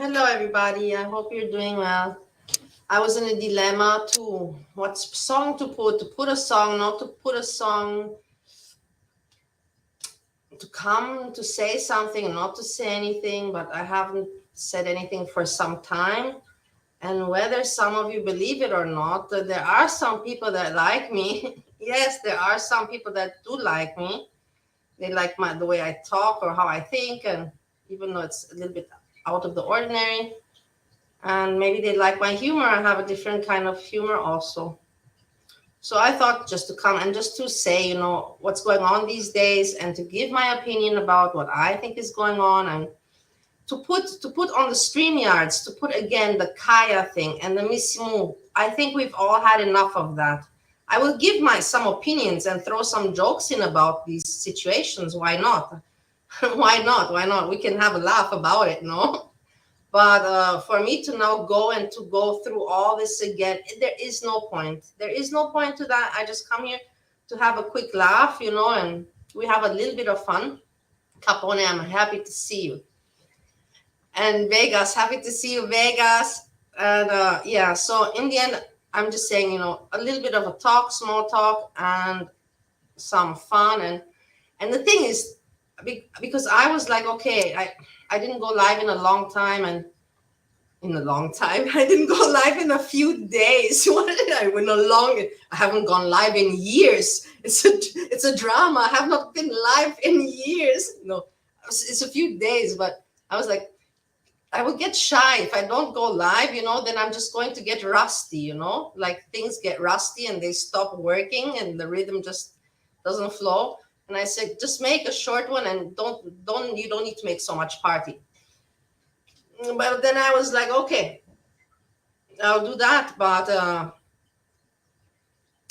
Hello, everybody. I hope you're doing well. I was in a dilemma to what song to put a song, not to put a song, to come to say something, not to say anything, but I haven't said anything for some time. And whether some of you believe it or not, there are some people that like me. Yes, there are some people that do like me. They like the way I talk or how I think, and even though it's a little bit out of the ordinary. And maybe they like my humor. I have a different kind of humor also. So I thought just to come and just to say, what's going on these days and to give my opinion about what I think is going on, and to put on the StreamYards, to put again the Kaya thing and the Misimu. I think we've all had enough of that. I will give some opinions and throw some jokes in about these situations. Why not? Why not? Why not? We can have a laugh about it, no? But for me to now go through all this again, there is no point. There is no point to that. I just come here to have a quick laugh, and we have a little bit of fun. Capone, I'm happy to see you. And Vegas, happy to see you, Vegas. And yeah, so in the end, I'm just saying, a little bit of a talk, small talk, and some fun. And the thing is, because I was like, okay, I didn't go live in a long time, and in a long time. I didn't go live in a few days. What did I win a long? I haven't gone live in years. It's a drama. I have not been live in years. No, it's a few days, but I was like, I will get shy if I don't go live, then I'm just going to get rusty, like things get rusty and they stop working and the rhythm just doesn't flow. And I said, just make a short one and you don't need to make so much party. But then I was like, okay, I'll do that, but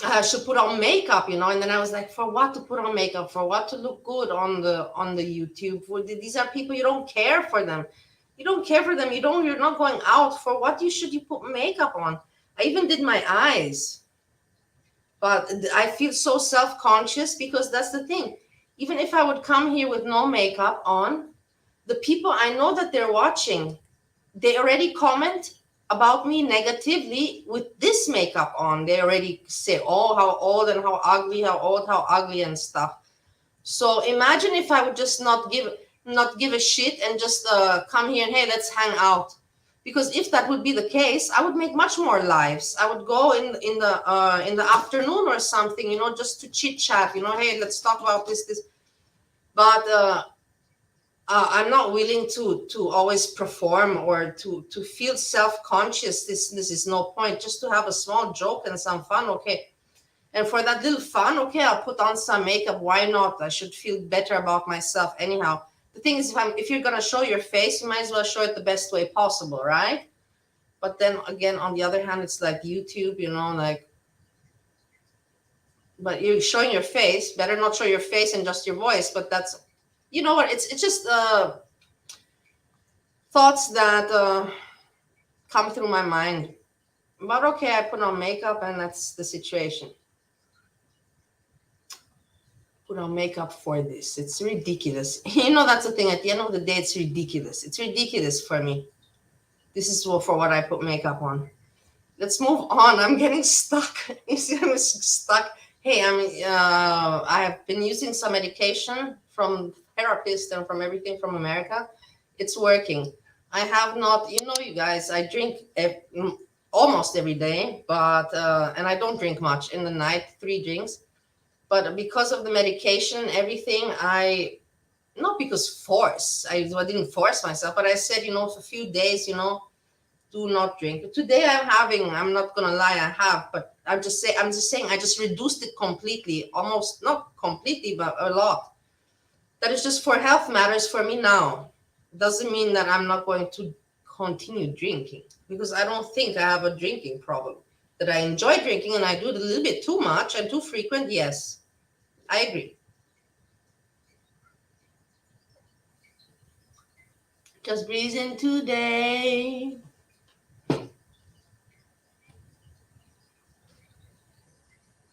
I should put on makeup, and then I was like, for what to put on makeup? For what to look good on the YouTube? These are people, you don't care for them. You don't care for them. You're not going out. For what should you put makeup on? I even did my eyes. But I feel so self-conscious because that's the thing. Even if I would come here with no makeup on, the people I know that they're watching, they already comment about me negatively with this makeup on. They already say, oh, how old and how ugly, how old, how ugly and stuff. So imagine if I would just not give a shit and just come here and, hey, let's hang out. Because if that would be the case, I would make much more lives. I would go in the afternoon or something, just to chit chat, hey, let's talk about this. But I'm not willing to always perform or to feel self-conscious. This is no point. Just to have a small joke and some fun, okay. And for that little fun, okay, I'll put on some makeup. Why not? I should feel better about myself anyhow. The thing is, if you're gonna show your face, you might as well show it the best way possible, right? But then again, on the other hand, it's like YouTube, but you're showing your face. Better not show your face and just your voice. But that's, you know what? It's just thoughts that come through my mind. But okay, I put on makeup, and that's the situation. Put on makeup for this. It's ridiculous. That's the thing. At the end of the day, it's ridiculous. It's ridiculous for me. This is for what I put makeup on. Let's move on. I'm getting stuck. You see, I'm stuck. Hey, I have been using some medication from therapist and from everything from America. It's working. I have not, you guys, I drink almost every day, but and I don't drink much in the night, 3 drinks. But because of the medication and everything, not because force, I didn't force myself, but I said, for a few days, do not drink. Today I'm not going to lie, I have, but I'm just saying, I just reduced it completely, almost not completely, but a lot. That is just for health matters for me now. Doesn't mean that I'm not going to continue drinking, because I don't think I have a drinking problem. That I enjoy drinking and I do it a little bit too much and too frequent, yes, I agree. Just breathing today.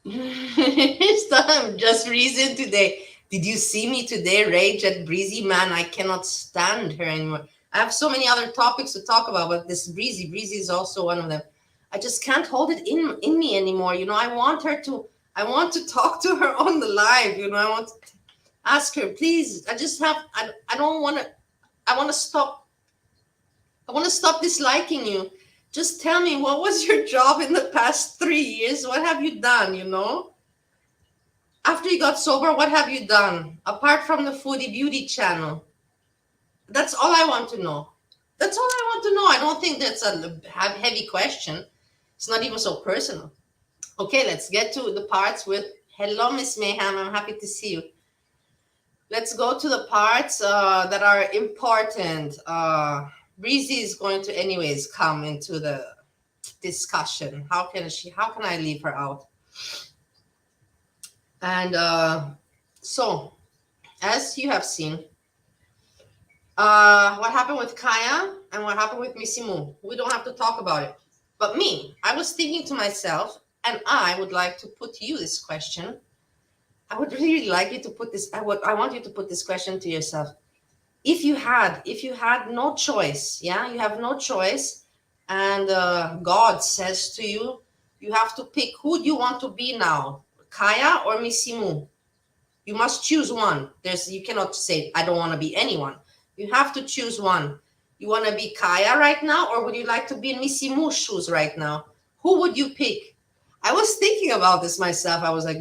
Stop, just breathing today. Did you see me today rage at Breezy? Man, I cannot stand her anymore. I have so many other topics to talk about, but this Breezy is also one of them. I just can't hold it in me anymore. You know, I want to talk to her on the live. You know, I want to ask her, please. I don't want to. I want to stop. I want to stop disliking you. Just tell me, what was your job in the past 3 years? What have you done? You know, after you got sober, what have you done apart from the Foodie Beauty channel? That's all I want to know. That's all I want to know. I don't think that's a heavy question. It's not even so personal. Okay, let's get to the parts with hello, Miss Mayhem. I'm happy to see you. Let's go to the parts that are important. Breezy is going to anyways come into the discussion. How can I leave her out? And so, as you have seen, what happened with Kaya and what happened with Missy Moo. We don't have to talk about it. But me, I was thinking to myself, and I would like to put to you this question. I would really like you to put this. I want you to put this question to yourself. If you had no choice, yeah, you have no choice, and God says to you, you have to pick who do you want to be now, Kaya or Missy Moo. You must choose one. You cannot say I don't want to be anyone. You have to choose one. You want to be Kaya right now, or would you like to be in Missy Moo's shoes right now? Who would you pick? I was thinking about this myself. I was like,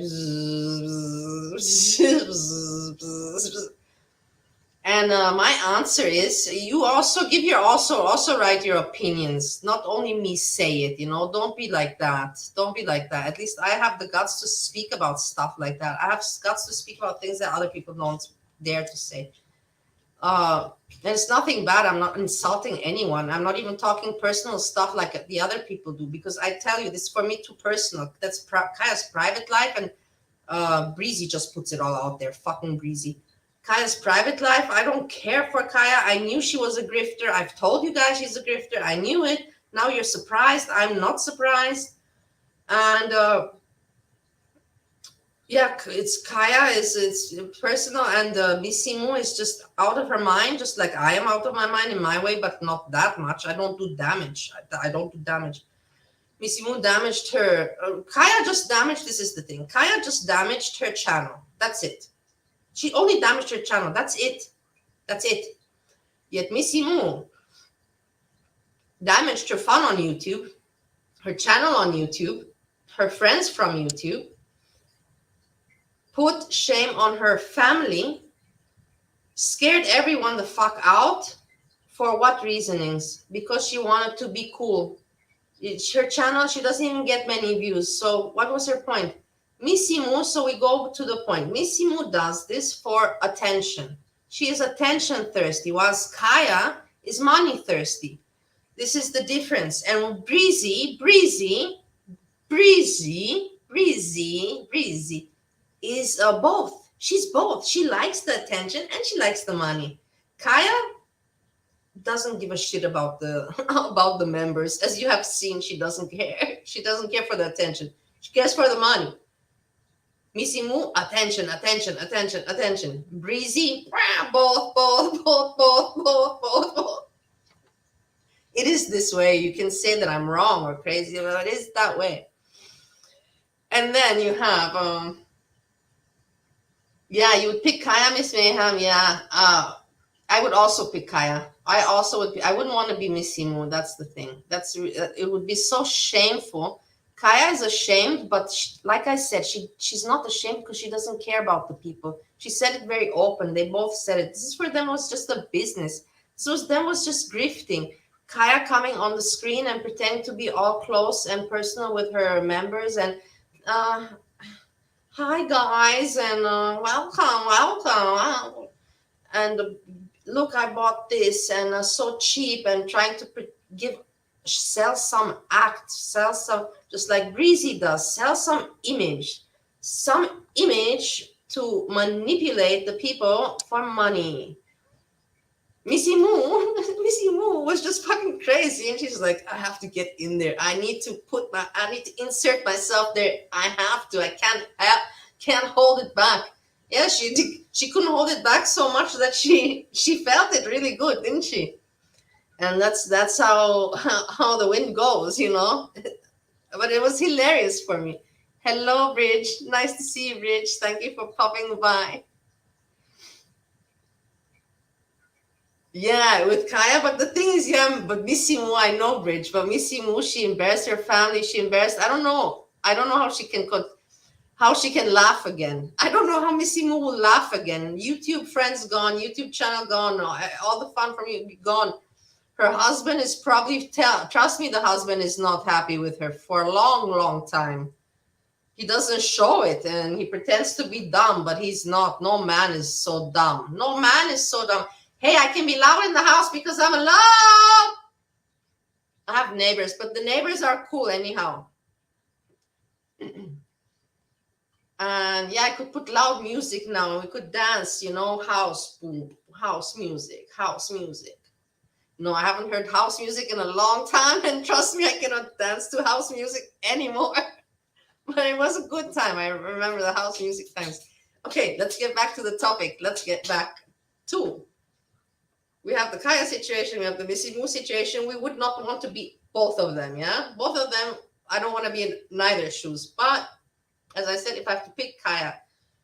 and my answer is, you also give your also write your opinions. Not only me say it. You know, don't be like that. Don't be like that. At least I have the guts to speak about stuff like that. I have guts to speak about things that other people don't dare to say. And it's nothing bad. I'm not insulting anyone. I'm not even talking personal stuff like the other people do, because I tell you, this is for me too personal. That's Kaya's private life, and Breezy just puts it all out there. Fucking Breezy. Kaya's private life, I don't care for Kaya. I knew she was a grifter. I've told you guys she's a grifter. I knew it. Now you're surprised. I'm not surprised. And yeah, it's Kaya it's personal, and Missy Moo is just out of her mind, just like I am out of my mind in my way, but not that much. I don't do damage. I don't do damage. Missy Moo damaged her. Kaya just damaged. This is the thing. Kaya just damaged her channel. That's it. She only damaged her channel. That's it. That's it. Yet Missy Moo damaged her fun on YouTube, her channel on YouTube, her friends from YouTube, put shame on her family, scared everyone the fuck out. For what reasonings? Because she wanted to be cool. It's her channel, she doesn't even get many views. So what was her point? Missy Moo, so we go to the point. Missy Moo does this for attention. She is attention thirsty, whilst Kaya is money thirsty. This is the difference. And Breezy is both. She's both. She likes the attention and she likes the money. Kaya doesn't give a shit about the members. As you have seen, she doesn't care. She doesn't care for the attention. She cares for the money. Missy Moo, attention. Breezy, both. It is this way. You can say that I'm wrong or crazy, but it is that way. And then you have, yeah, you would pick Kaya, Miss Mayhem. Yeah, I would also pick Kaya. I also would. I wouldn't want to be Missy Moo. That's the thing. It would be so shameful. Kaya is ashamed, but like I said, she's not ashamed because she doesn't care about the people. She said it very open. They both said it. This is for them was just a business. So them was just grifting. Kaya coming on the screen and pretending to be all close and personal with her members and hi guys and welcome and look, I bought this and so cheap, and trying to sell some just like Breezy does, sell some image to manipulate the people for money. Missy Moo was just fucking crazy, and she's like, I have to get in there. I need to insert myself there. I have to. I can't hold it back. Yeah, she couldn't hold it back so much that she felt it really good, didn't she? And that's how the wind goes, you know. But it was hilarious for me. Hello, Bridge. Nice to see you, Bridge. Thank you for popping by. Yeah, with Kaya. But the thing is, yeah, but Missy Moo, I know Bridge, but Missy Moo, she embarrassed her family. She embarrassed. I don't know. I don't know how she can laugh again. I don't know how Missy Moo will laugh again. YouTube friends gone, YouTube channel gone, all the fun from you gone. Her husband is probably trust me, the husband is not happy with her for a long, long time. He doesn't show it and he pretends to be dumb, but he's not. No man is so dumb. No man is so dumb. Hey, I can be loud in the house because I'm alone. I have neighbors, but the neighbors are cool anyhow. And yeah, I could put loud music now. We could dance, you know, house music, house music. No, I haven't heard house music in a long time, and trust me, I cannot dance to house music anymore. But it was a good time. I remember the house music times. Okay, let's get back to the topic. Let's get back to, we have the Kaya situation, we have the Missy Moo situation. We would not want to be both of them, yeah? Both of them, I don't want to be in neither shoes. But as I said, if I have to pick Kaya,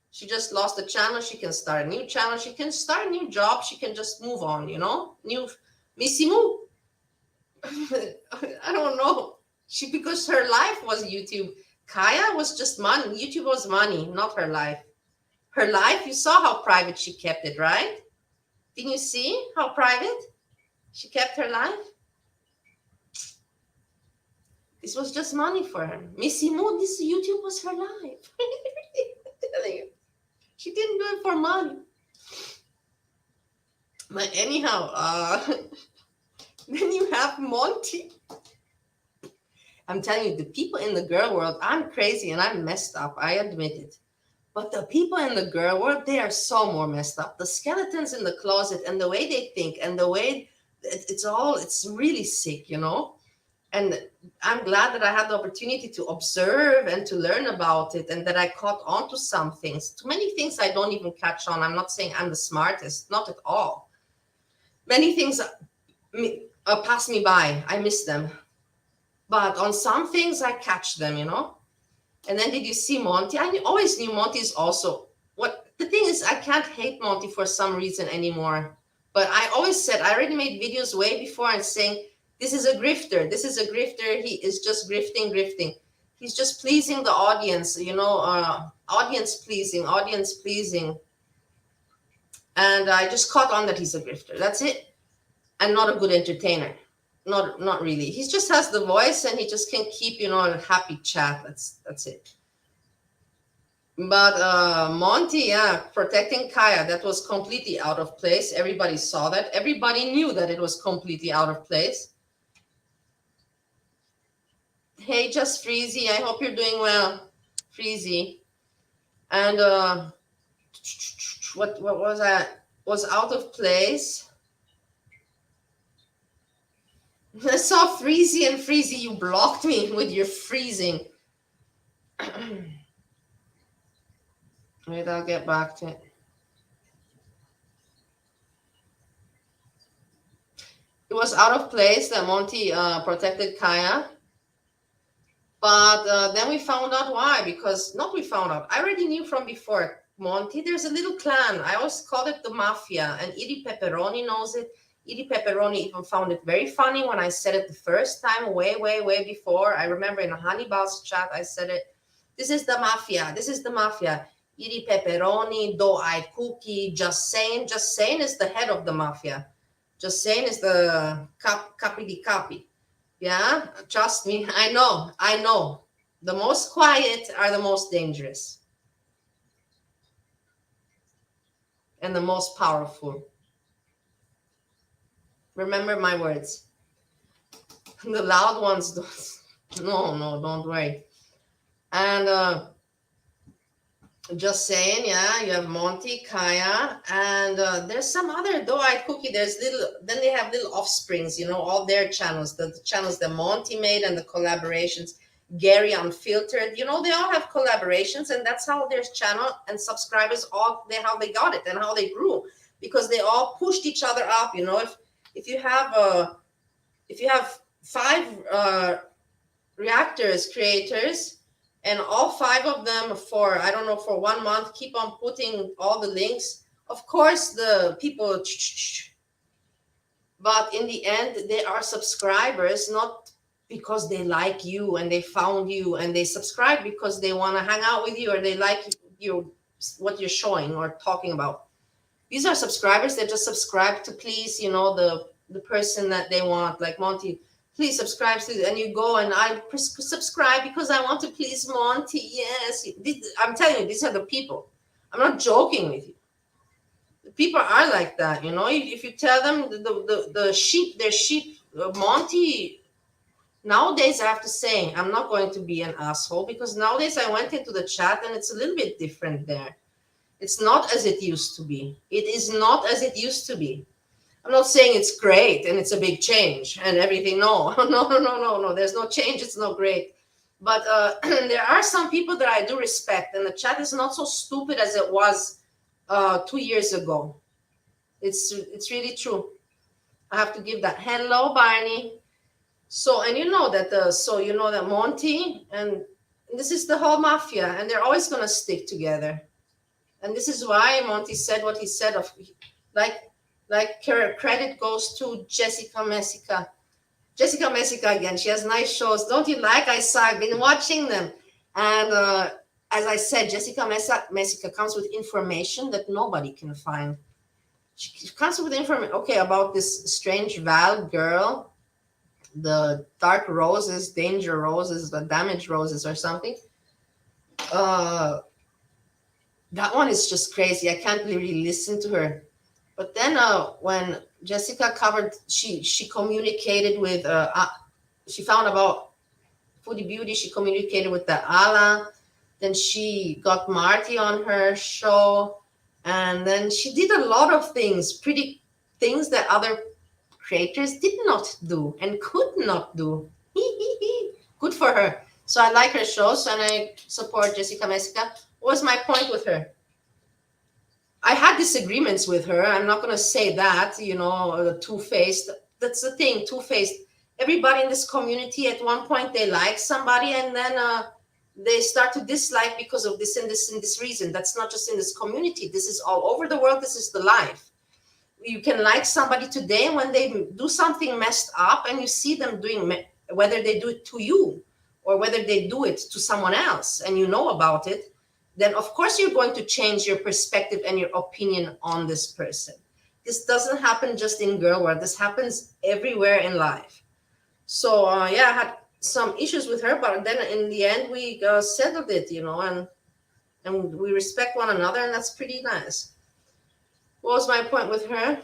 she just lost a channel. She can start a new channel. She can start a new job. She can just move on, you know? New Missy Moo. I don't know. Because her life was YouTube. Kaya was just money. YouTube was money, not her life. Her life, you saw how private she kept it, right? Didn't you see how private she kept her life? This was just money for her. Missy Moo, this YouTube was her life. I'm telling you. She didn't do it for money. But anyhow, then you have Monty. I'm telling you, the people in the girl world, I'm crazy and I'm messed up. I admit it. But the people in the girl world, they are so more messed up. The skeletons in the closet and the way they think and the way it's really sick, you know? And I'm glad that I had the opportunity to observe and to learn about it and that I caught on to some things. Too many things I don't even catch on. I'm not saying I'm the smartest, not at all. Many things pass me by. I miss them. But on some things, I catch them, you know? And then did you see Monty? I always knew Monty is also, what the thing is, I can't hate Monty for some reason anymore. But I always said, I already made videos way before and saying, this is a grifter. This is a grifter. He is just grifting. He's just pleasing the audience, you know, audience pleasing. And I just caught on that he's a grifter. That's it. And not a good entertainer. Not really. He just has the voice and he just can keep, you know, a happy chat. That's it. But Monty, yeah, protecting Kaya, that was completely out of place. Everybody saw that. Everybody knew that it was completely out of place. Hey, just Freezy, I hope you're doing well, Freezy. And what was that? Was out of place. I saw Freezy, and Freezy, you blocked me with your freezing. Wait, I'll get back to it. It was out of place that Monty protected Kaya. But then we found out why, because not we found out. I already knew from before. Monty, there's a little clan. I always called it the mafia, and Edie Pepperoni knows it. Edie Pepperoni even found it very funny when I said it the first time, way before. I remember in Hannibal's chat, I said it. This is the mafia. This is the mafia. Edie Pepperoni, Doe-Eyed Cookie, Just Saying. Just Saying is the head of the mafia. Just Saying is the copy. Yeah, trust me. I know. The most quiet are the most dangerous. And the most powerful. Remember my words. The loud ones don't. No, don't worry. And Just Saying, yeah, you have Monty, Kaya, and there's some other Doe-Eyed Cookie. Then they have little offsprings, you know, all their channels, the channels that Monty made and the collaborations. Gary Unfiltered, you know, they all have collaborations, and that's how their channel and subscribers how they got it and how they grew, because they all pushed each other up. You know, if you have if you have five reactors creators, and all five of them for, I don't know, for 1 month keep on putting all the links, of course the people, but in the end they are subscribers, not because they like you and they found you and they subscribe because they want to hang out with you or they like you, what you're showing or talking about. These are subscribers that just subscribe to please, the person that they want, like Monty. Please subscribe to, and you go and I subscribe because I want to please Monty. Yes, I'm telling you, these are the people. I'm not joking with you. The people are like that, If you tell them the sheep, they're sheep. Monty. Nowadays, I have to say, I'm not going to be an asshole because nowadays I went into the chat and it's a little bit different there. It's not as it used to be. It is not as it used to be. I'm not saying it's great and it's a big change and everything. No, no, no, no, no, no. There's no change. It's not great. But there are some people that I do respect, and the chat is not so stupid as it was 2 years ago. It's really true. I have to give that. Hello, Barney. So, and you know that Monty and this is the whole mafia, and they're always going to stick together. And this is why Monty said what he said of like credit goes to Jessica Messica. Jessica Messica again. She has nice shows. Don't you like? I've been watching them. And as I said, Jessica Messica comes with information that nobody can find. She comes with information, okay, about this strange Val girl, the dark roses, danger roses, the damaged roses or something. That one is just crazy. I can't really listen to her. But then when Jessica covered, she communicated with, she found about Foodie Beauty. She communicated with the Allah. Then she got Marty on her show. And then she did a lot of things, pretty things that other creators did not do and could not do. Good for her. So I like her shows and I support Jessica Messica. What was my point with her? I had disagreements with her. I'm not going to say that, two-faced. That's the thing, two-faced. Everybody in this community, at one point, they like somebody and then they start to dislike because of this and this and this reason. That's not just in this community. This is all over the world. This is the life. You can like somebody today when they do something messed up and you see them doing, whether they do it to you or whether they do it to someone else and you know about it, then of course you're going to change your perspective and your opinion on this person. This doesn't happen just in girl world. This happens everywhere in life. So I had some issues with her, but then in the end we settled it, and we respect one another, and that's pretty nice. What was my point with her?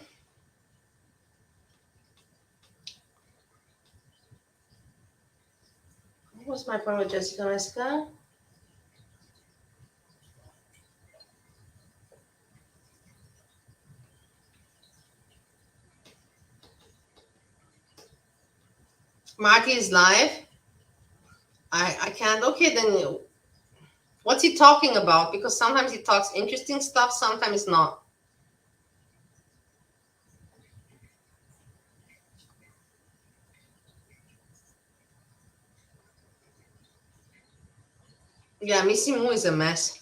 What was my point with Jessica Messica? Marty is live. I can't. Okay, then what's he talking about? Because sometimes he talks interesting stuff, sometimes not. Yeah, Missy Moo is a mess.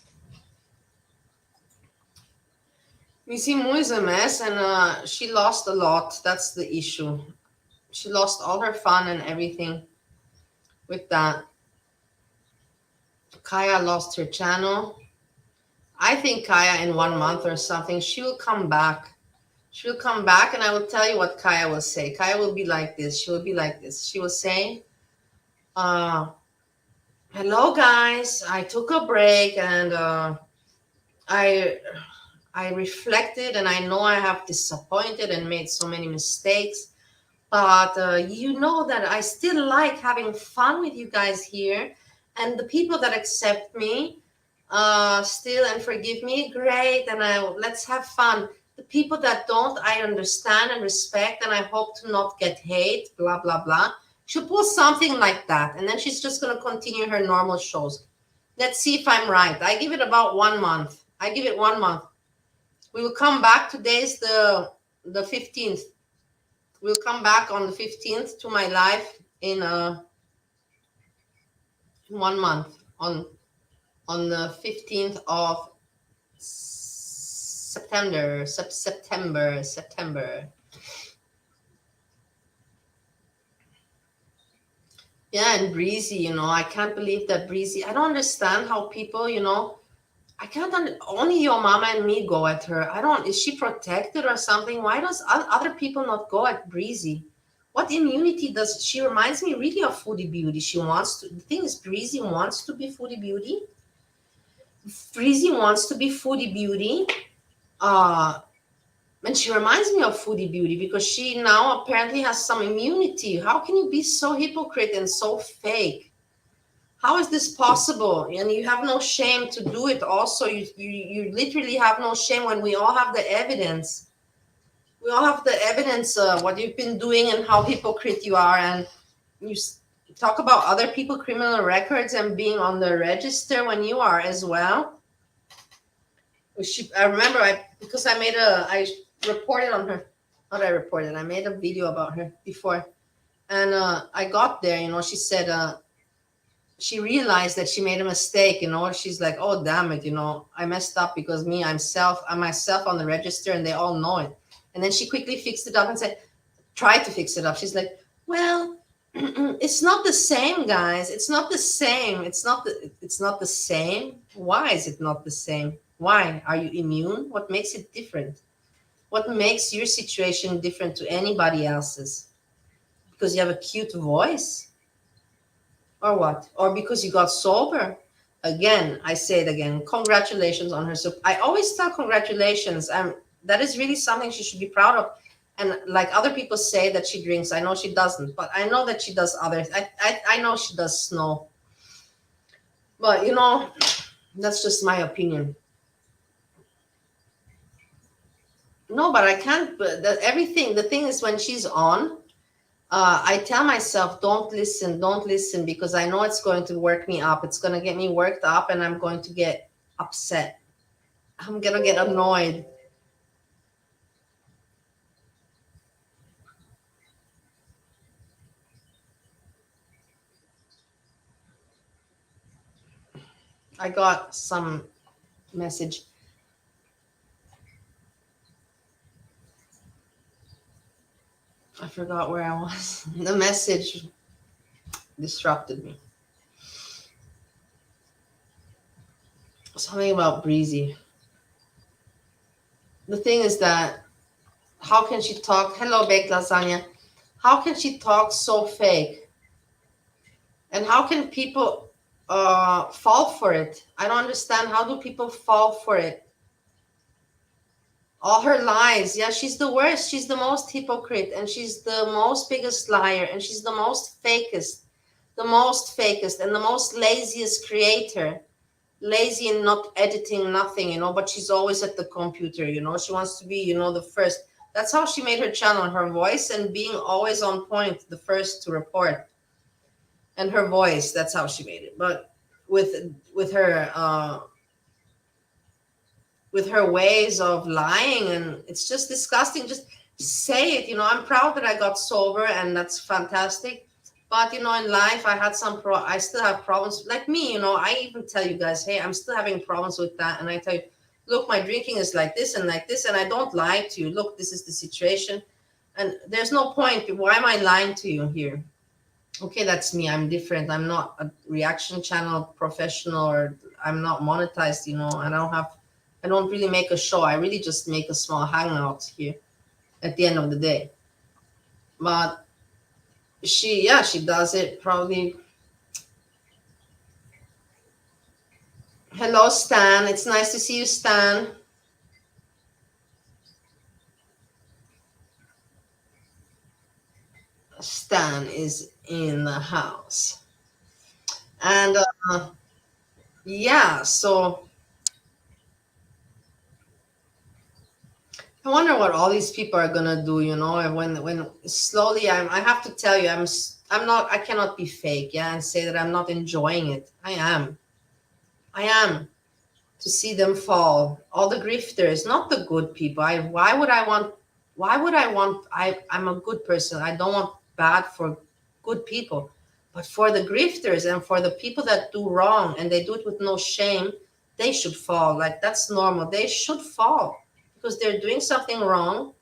Missy Moo is a mess, and she lost a lot. That's the issue. She lost all her fun and everything with that. Kaya lost her channel. I think Kaya in 1 month or something, she will come back. She will come back, and I will tell you what Kaya will say. Kaya will be like this. She will be like this. She will say, hello, guys. I took a break, and I reflected, and I know I have disappointed and made so many mistakes. But you know that I still like having fun with you guys here. And the people that accept me still and forgive me, great. And let's have fun. The people that don't, I understand and respect. And I hope to not get hate, blah, blah, blah. She'll pull something like that. And then she's just going to continue her normal shows. Let's see if I'm right. I give it about 1 month. I give it 1 month. We will come back. Today's the 15th. will come back on the 15th to my life in 1 month, on the 15th of September. Yeah, and Breezy, I can't believe that Breezy. I don't understand how people, I can't. Only your mama and me go at her. I don't. Is she protected or something? Why does other people not go at Breezy? What immunity does she? Reminds me really of Foodie Beauty. She wants to. The thing is, Breezy wants to be Foodie Beauty. Breezy wants to be Foodie Beauty. Uh, and she reminds me of Foodie Beauty because she now apparently has some immunity. How can you be so hypocrite and so fake? How is this possible? And you have no shame to do it. Also, you literally have no shame when we all have the evidence. We all have the evidence, what you've been doing and how hypocrite you are. And you talk about other people criminal records and being on the register when you are as well. I remember because I reported on her. Not I reported. I made a video about her before, and I got there. She said she realized that she made a mistake. She's like, oh damn it, I messed up because I'm myself on the register, and they all know it. And then she quickly fixed it up and said, tried to fix it up. She's like, well, it's not the same, guys. It's not the same. It's not the same. Why is it not the same? Why? Are you immune? What makes it different? What makes your situation different to anybody else's? Because you have a cute voice? Or what? Or because you got sober? Again, I say it again. Congratulations on her. So I always tell congratulations. That is really something she should be proud of. And like other people say that she drinks, I know she doesn't, but I know that she does others. I know she does snow. But that's just my opinion. No, but I can't. But the thing is, when she's on, I tell myself, don't listen, because I know it's going to work me up. It's going to get me worked up, and I'm going to get upset. I'm going to get annoyed. I got some message. I forgot where I was. The message disrupted me. Something about Breezy. The thing is that, how can she talk? Hello, baked lasagna. How can she talk so fake? And how can people fall for it? I don't understand. How do people fall for it? All her lies. Yeah, she's the worst. She's the most hypocrite, and she's the most biggest liar, and she's the most fakest, and the most laziest creator. Lazy and not editing nothing, but she's always at the computer. She wants to be, the first. That's how she made her channel, her voice and being always on point, the first to report. And her voice, that's how she made it. But with her ways of lying, and it's just disgusting. Just say it. I'm proud that I got sober, and that's fantastic. But in life, I had I still have problems. Like me, I even tell you guys, hey, I'm still having problems with that. And I tell you, look, my drinking is like this, and I don't lie to you. Look, this is the situation. And there's no point. Why am I lying to you here? Okay, that's me. I'm different. I'm not a reaction channel professional, or I'm not monetized, I don't really make a show. I really just make a small hangout here at the end of the day. But she does it probably. Hello, Stan. It's nice to see you, Stan. Stan is in the house. And yeah, so I wonder what all these people are gonna do, when slowly I have to tell you, I cannot be fake, yeah, and say that I'm not enjoying it. I am to see them fall. All the grifters, not the good people. Why would I want Why would I want, I'm a good person. I don't want bad for good people. But for the grifters and for the people that do wrong and they do it with no shame, they should fall. Like, that's normal. They should fall because they're doing something wrong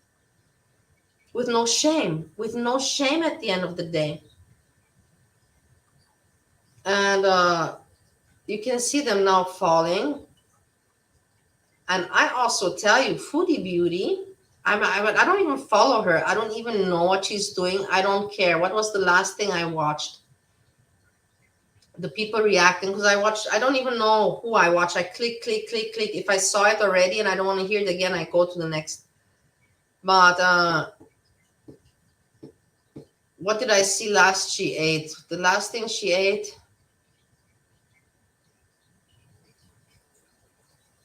with no shame, at the end of the day. And you can see them now falling. And I also tell you, Foodie Beauty, I don't even follow her. I don't even know what she's doing. I don't care. What was the last thing I watched? The people reacting, because I don't even know who I watch. I click, click, click, click. If I saw it already and I don't want to hear it again, I go to the next. But what did I see last she ate? The last thing she ate,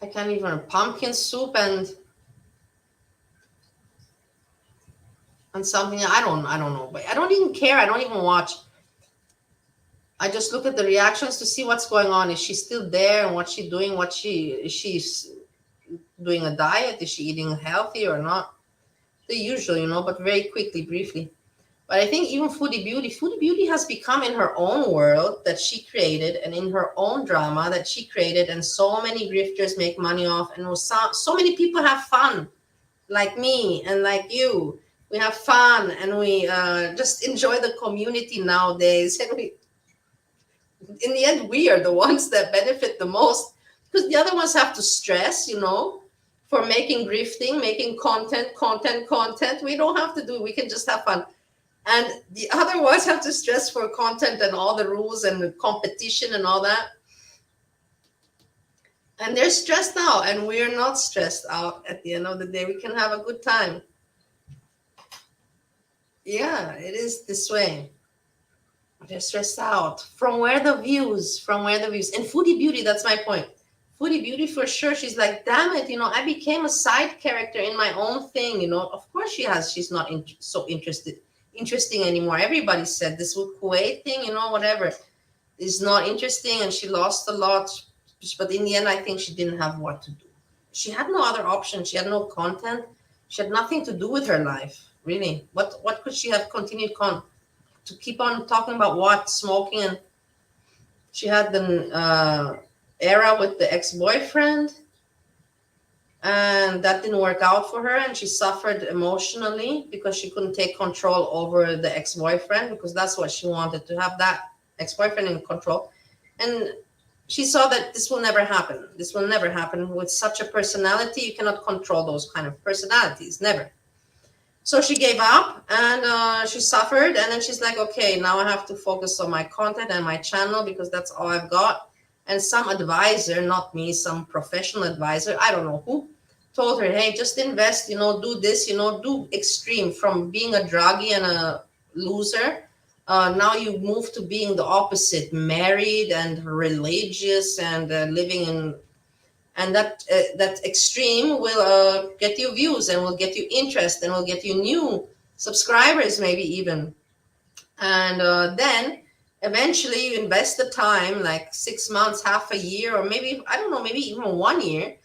I can't even, pumpkin soup and something. I don't know, but I don't even care. I don't even watch. I just look at the reactions to see what's going on. Is she still there and what's she doing? Is she doing a diet? Is she eating healthy or not? The usual, but very quickly, briefly. But I think even Foodie Beauty has become in her own world that she created and in her own drama that she created, and so many grifters make money off, and so many people have fun, like me and like you. We have fun and we just enjoy the community nowadays, and in the end, we are the ones that benefit the most because the other ones have to stress, for making grifting, making content. We don't have to do it. We can just have fun. And the other ones have to stress for content and all the rules and the competition and all that. And they're stressed out, and we're not stressed out at the end of the day. We can have a good time. Yeah, it is this way. They're stressed out. From where the views? And Foodie Beauty, that's my point. Foodie Beauty, for sure, she's like, damn it, I became a side character in my own thing, Of course she's not so interesting anymore. Everybody said this with Kuwait thing, whatever, is not interesting, and she lost a lot. But in the end, I think she didn't have what to do. She had no other option. She had no content. She had nothing to do with her life, really. What could she have continued to keep on talking about? What? Smoking? And she had the era with the ex-boyfriend, and that didn't work out for her, and she suffered emotionally because she couldn't take control over the ex-boyfriend, because that's what she wanted, to have that ex-boyfriend in control. And she saw that this will never happen. With such a personality. You cannot control those kind of personalities, never. So she gave up, and she suffered, and then she's like, okay, now I have to focus on my content and my channel because that's all I've got. And some advisor, not me, some professional advisor, I don't know who, told her, hey, just invest, do this, do extreme, from being a druggie and a loser. Now you move to being the opposite, married and religious and living in, and that extreme will get you views and will get you interest and will get you new subscribers, maybe even. And then eventually you invest the time, like 6 months, half a year, or maybe, I don't know, maybe even 1 year.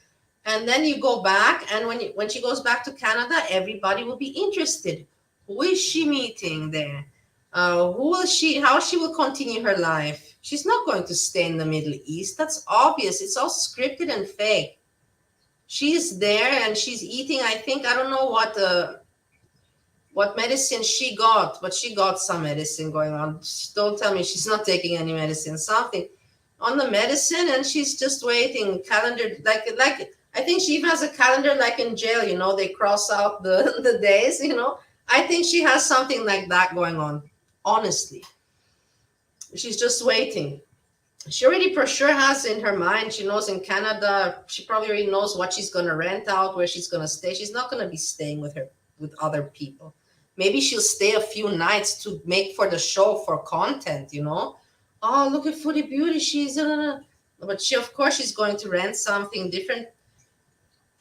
And then you go back, and when she goes back to Canada, everybody will be interested. Who is she meeting there? How she will continue her life? She's not going to stay in the Middle East. That's obvious. It's all scripted and fake. She's there and she's eating, I think, I don't know what medicine she got, but she got some medicine going on. Don't tell me she's not taking any medicine, something on the medicine, and she's just waiting. Calendar, like I think she even has a calendar like in jail, they cross out the days, I think she has something like that going on, honestly. She's just waiting. She already for sure has in her mind, she knows in Canada, she probably already knows what she's going to rent out, where she's going to stay. She's not going to be staying with other people. Maybe she'll stay a few nights to make for the show, for content, Oh, look at Foodie Beauty. But of course, she's going to rent something different.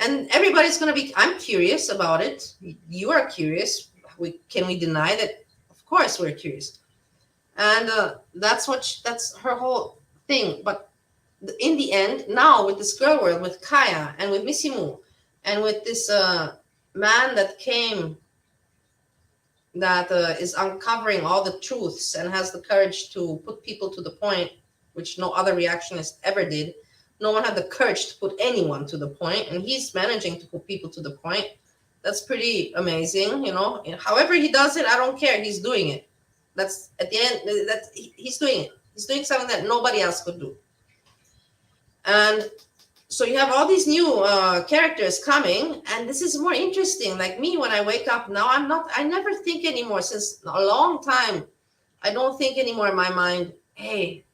And everybody's going to be, I'm curious about it. You are curious. Can we deny that? Of course, we're curious. And that's her whole thing. But in the end, now with this girl world, with Kaya and with Missy Moo, and with this man that came, that is uncovering all the truths and has the courage to put people to the point, which no other reactionist ever did. No one had the courage to put anyone to the point, and he's managing to put people to the point. That's pretty amazing, you know. And however he does it, I don't care. He's doing it. That's at the end. He's doing it. He's doing something that nobody else could do. And so you have all these new characters coming, and this is more interesting. Like me, when I wake up now, I never think anymore since a long time. I don't think anymore in my mind, hey,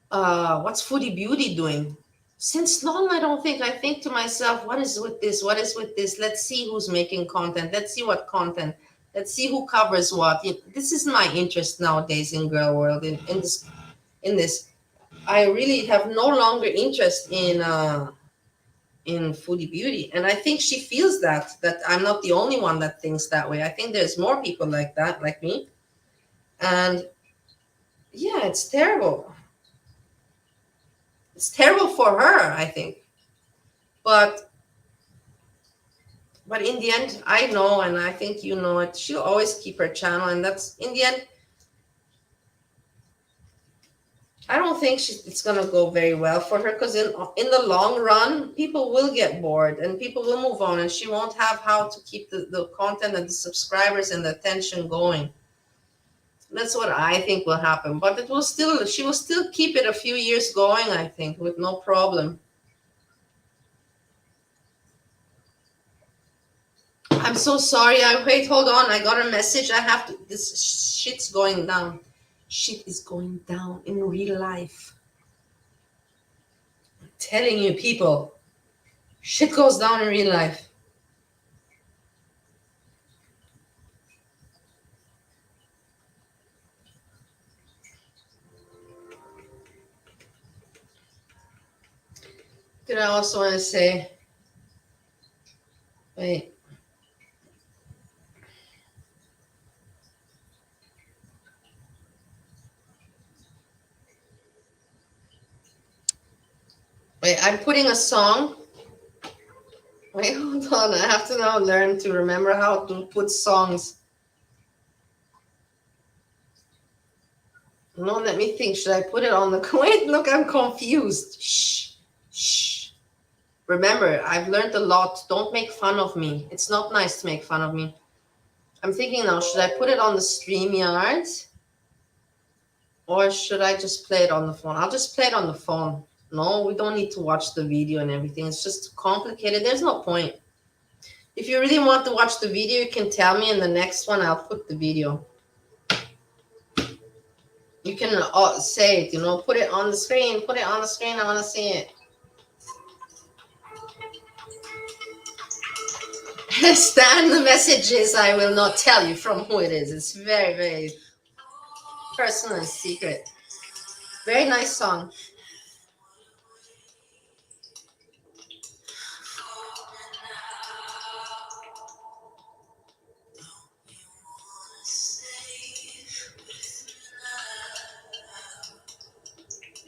what's Foodie Beauty doing? Since long, I don't think. I think to myself, what is with this? What is with this? Let's see who's making content. Let's see what content. Let's see who covers what. This is my interest nowadays in girl world. In this, I really have no longer interest in Foodie Beauty, and I think she feels that I'm not the only one that thinks that way. I think there's more people like that, like me, and yeah, it's terrible. It's terrible for her, I think. But in the end, I know, and I think you know it. She'll always keep her channel, and that's in the end. I don't think it's gonna go very well for her because in the long run, people will get bored and people will move on, and she won't have how to keep the content and the subscribers and the attention going. That's what I think will happen. But she will still keep it a few years going, I think, with no problem. I'm so sorry. Wait, hold on. I got a message. I have to. This shit's going down. Shit is going down in real life. I'm telling you, people. Shit goes down in real life. Did I also want to say? Wait. Wait, I'm putting a song. Wait, hold on. I have to now learn to remember how to put songs. No, let me think. Should I put it on the... Wait, look, I'm confused. Shh. Shh. Remember, I've learned a lot. Don't make fun of me. It's not nice to make fun of me. I'm thinking now, should I put it on the StreamYard? Or should I just play it on the phone? I'll just play it on the phone. No, we don't need to watch the video and everything. It's just too complicated. There's no point. If you really want to watch the video, you can tell me in the next one. I'll put the video. You can say it, put it on the screen. Put it on the screen. I want to see it. Stan, the messages I will not tell you from who it is. It's very, very personal and secret. Very nice song.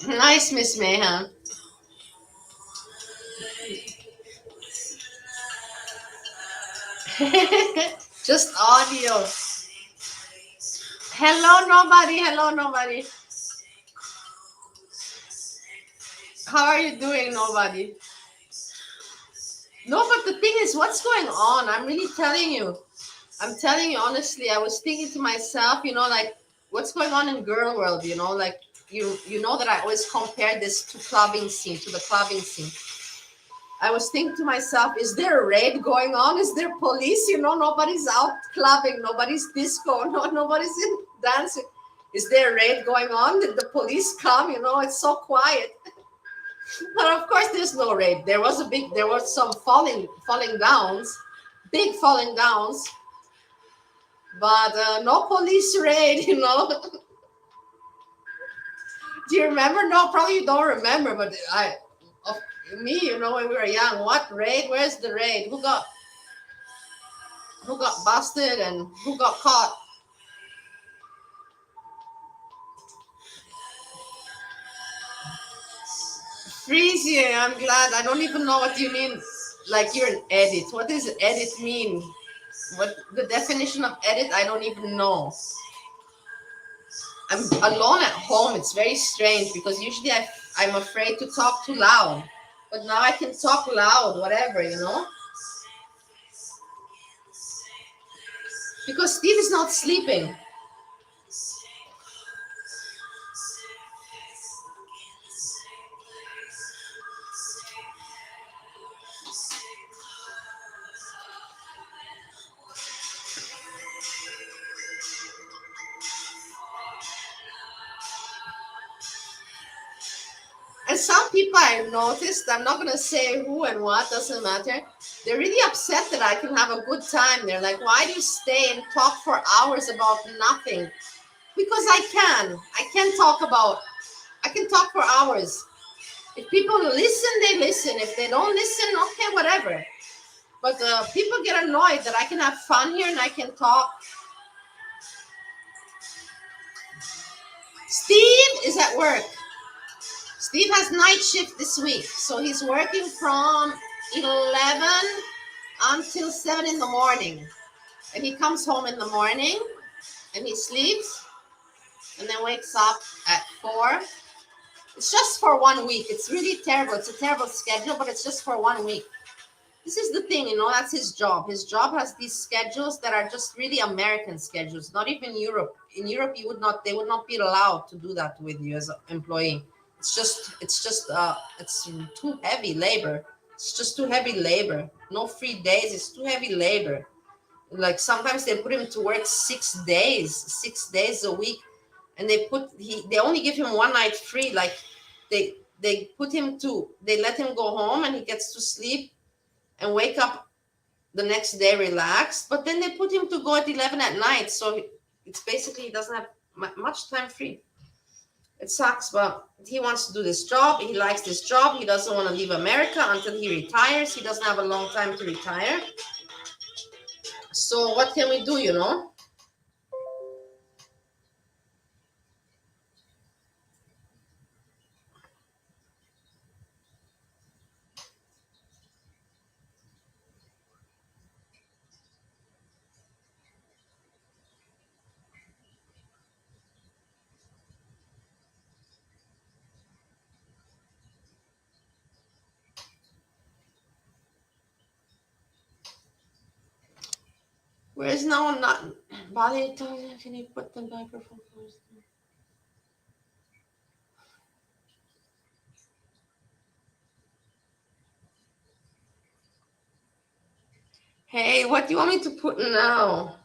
Nice, Miss Mayhem. Just audio. Hello, nobody. Hello, nobody. How are you doing, nobody? No, but the thing is, what's going on? I'm really telling you. I'm telling you honestly. I was thinking to myself, like what's going on in girl world, like you know that I always compare this to the clubbing scene. I was thinking to myself, is there a raid going on? Is there police? Nobody's out clubbing, nobody's disco, nobody's in dancing. Is there a raid going on? Did the police come? It's so quiet. But of course, there's no raid. There was some falling downs, big falling downs, but no police raid. Do you remember? No, probably you don't remember, but me, when we were young, what raid? Where's the raid? Who got busted and who got caught? Freeze you. I'm glad. I don't even know what you mean. like you're an edit. What does edit mean? What the definition of edit? I don't even know. I'm alone at home. It's very strange because usually I'm afraid to talk too loud. But now I can talk loud, whatever, you know? Because Steve is not sleeping. And some people I've noticed, I'm not going to say who and what, doesn't matter. They're really upset that I can have a good time. They're like, why do you stay and talk for hours about nothing? Because I can. I can talk for hours. If people listen, they listen. If they don't listen, okay, whatever. But people get annoyed that I can have fun here and I can talk. Steve is at work. Steve has night shift this week, so he's working from 11 until 7 in the morning. And he comes home in the morning and he sleeps and then wakes up at 4. It's just for 1 week. It's really terrible. It's a terrible schedule, but it's just for 1 week. This is the thing, you know, that's his job. His job has these schedules that are just really American schedules, not even Europe. In Europe, they would not be allowed to do that with you as an employee. It's too heavy labor. It's just too heavy labor. No free days. It's too heavy labor. Like sometimes they put him to work 6 days a week, and they only give him one night free. Like they let him go home and he gets to sleep and wake up the next day relaxed. But then they put him to go at 11 at night, so it's basically he doesn't have much time free. It sucks, but he wants to do this job. He likes this job. He doesn't want to leave America until he retires. He doesn't have a long time to retire. So what can we do, you know? Where is now not Bali? Can you put the microphone first? Hey, what do you want me to put now?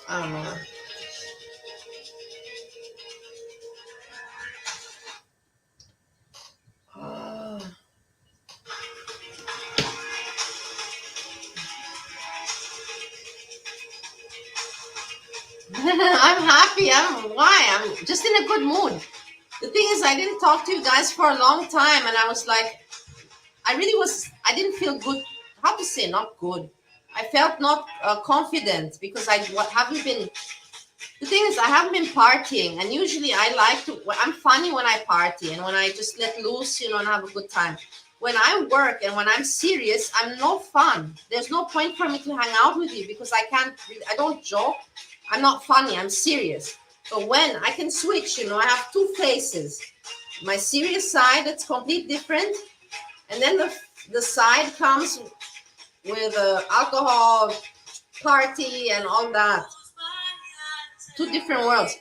I don't know. I'm happy. I'm just in a good mood. The thing is, I didn't talk to you guys for a long time, and I was like, I didn't feel good. How to say not good? I felt not confident because haven't been. The thing is, I haven't been partying, and usually I'm funny when I party and when I just let loose, you know, and have a good time. When I work and when I'm serious, I'm no fun. There's no point for me to hang out with you because I don't joke. I'm not funny. I'm serious. But when I can switch, you know, I have two faces. My serious side, it's completely different. And then the side comes with alcohol, party, and all that. Two different worlds.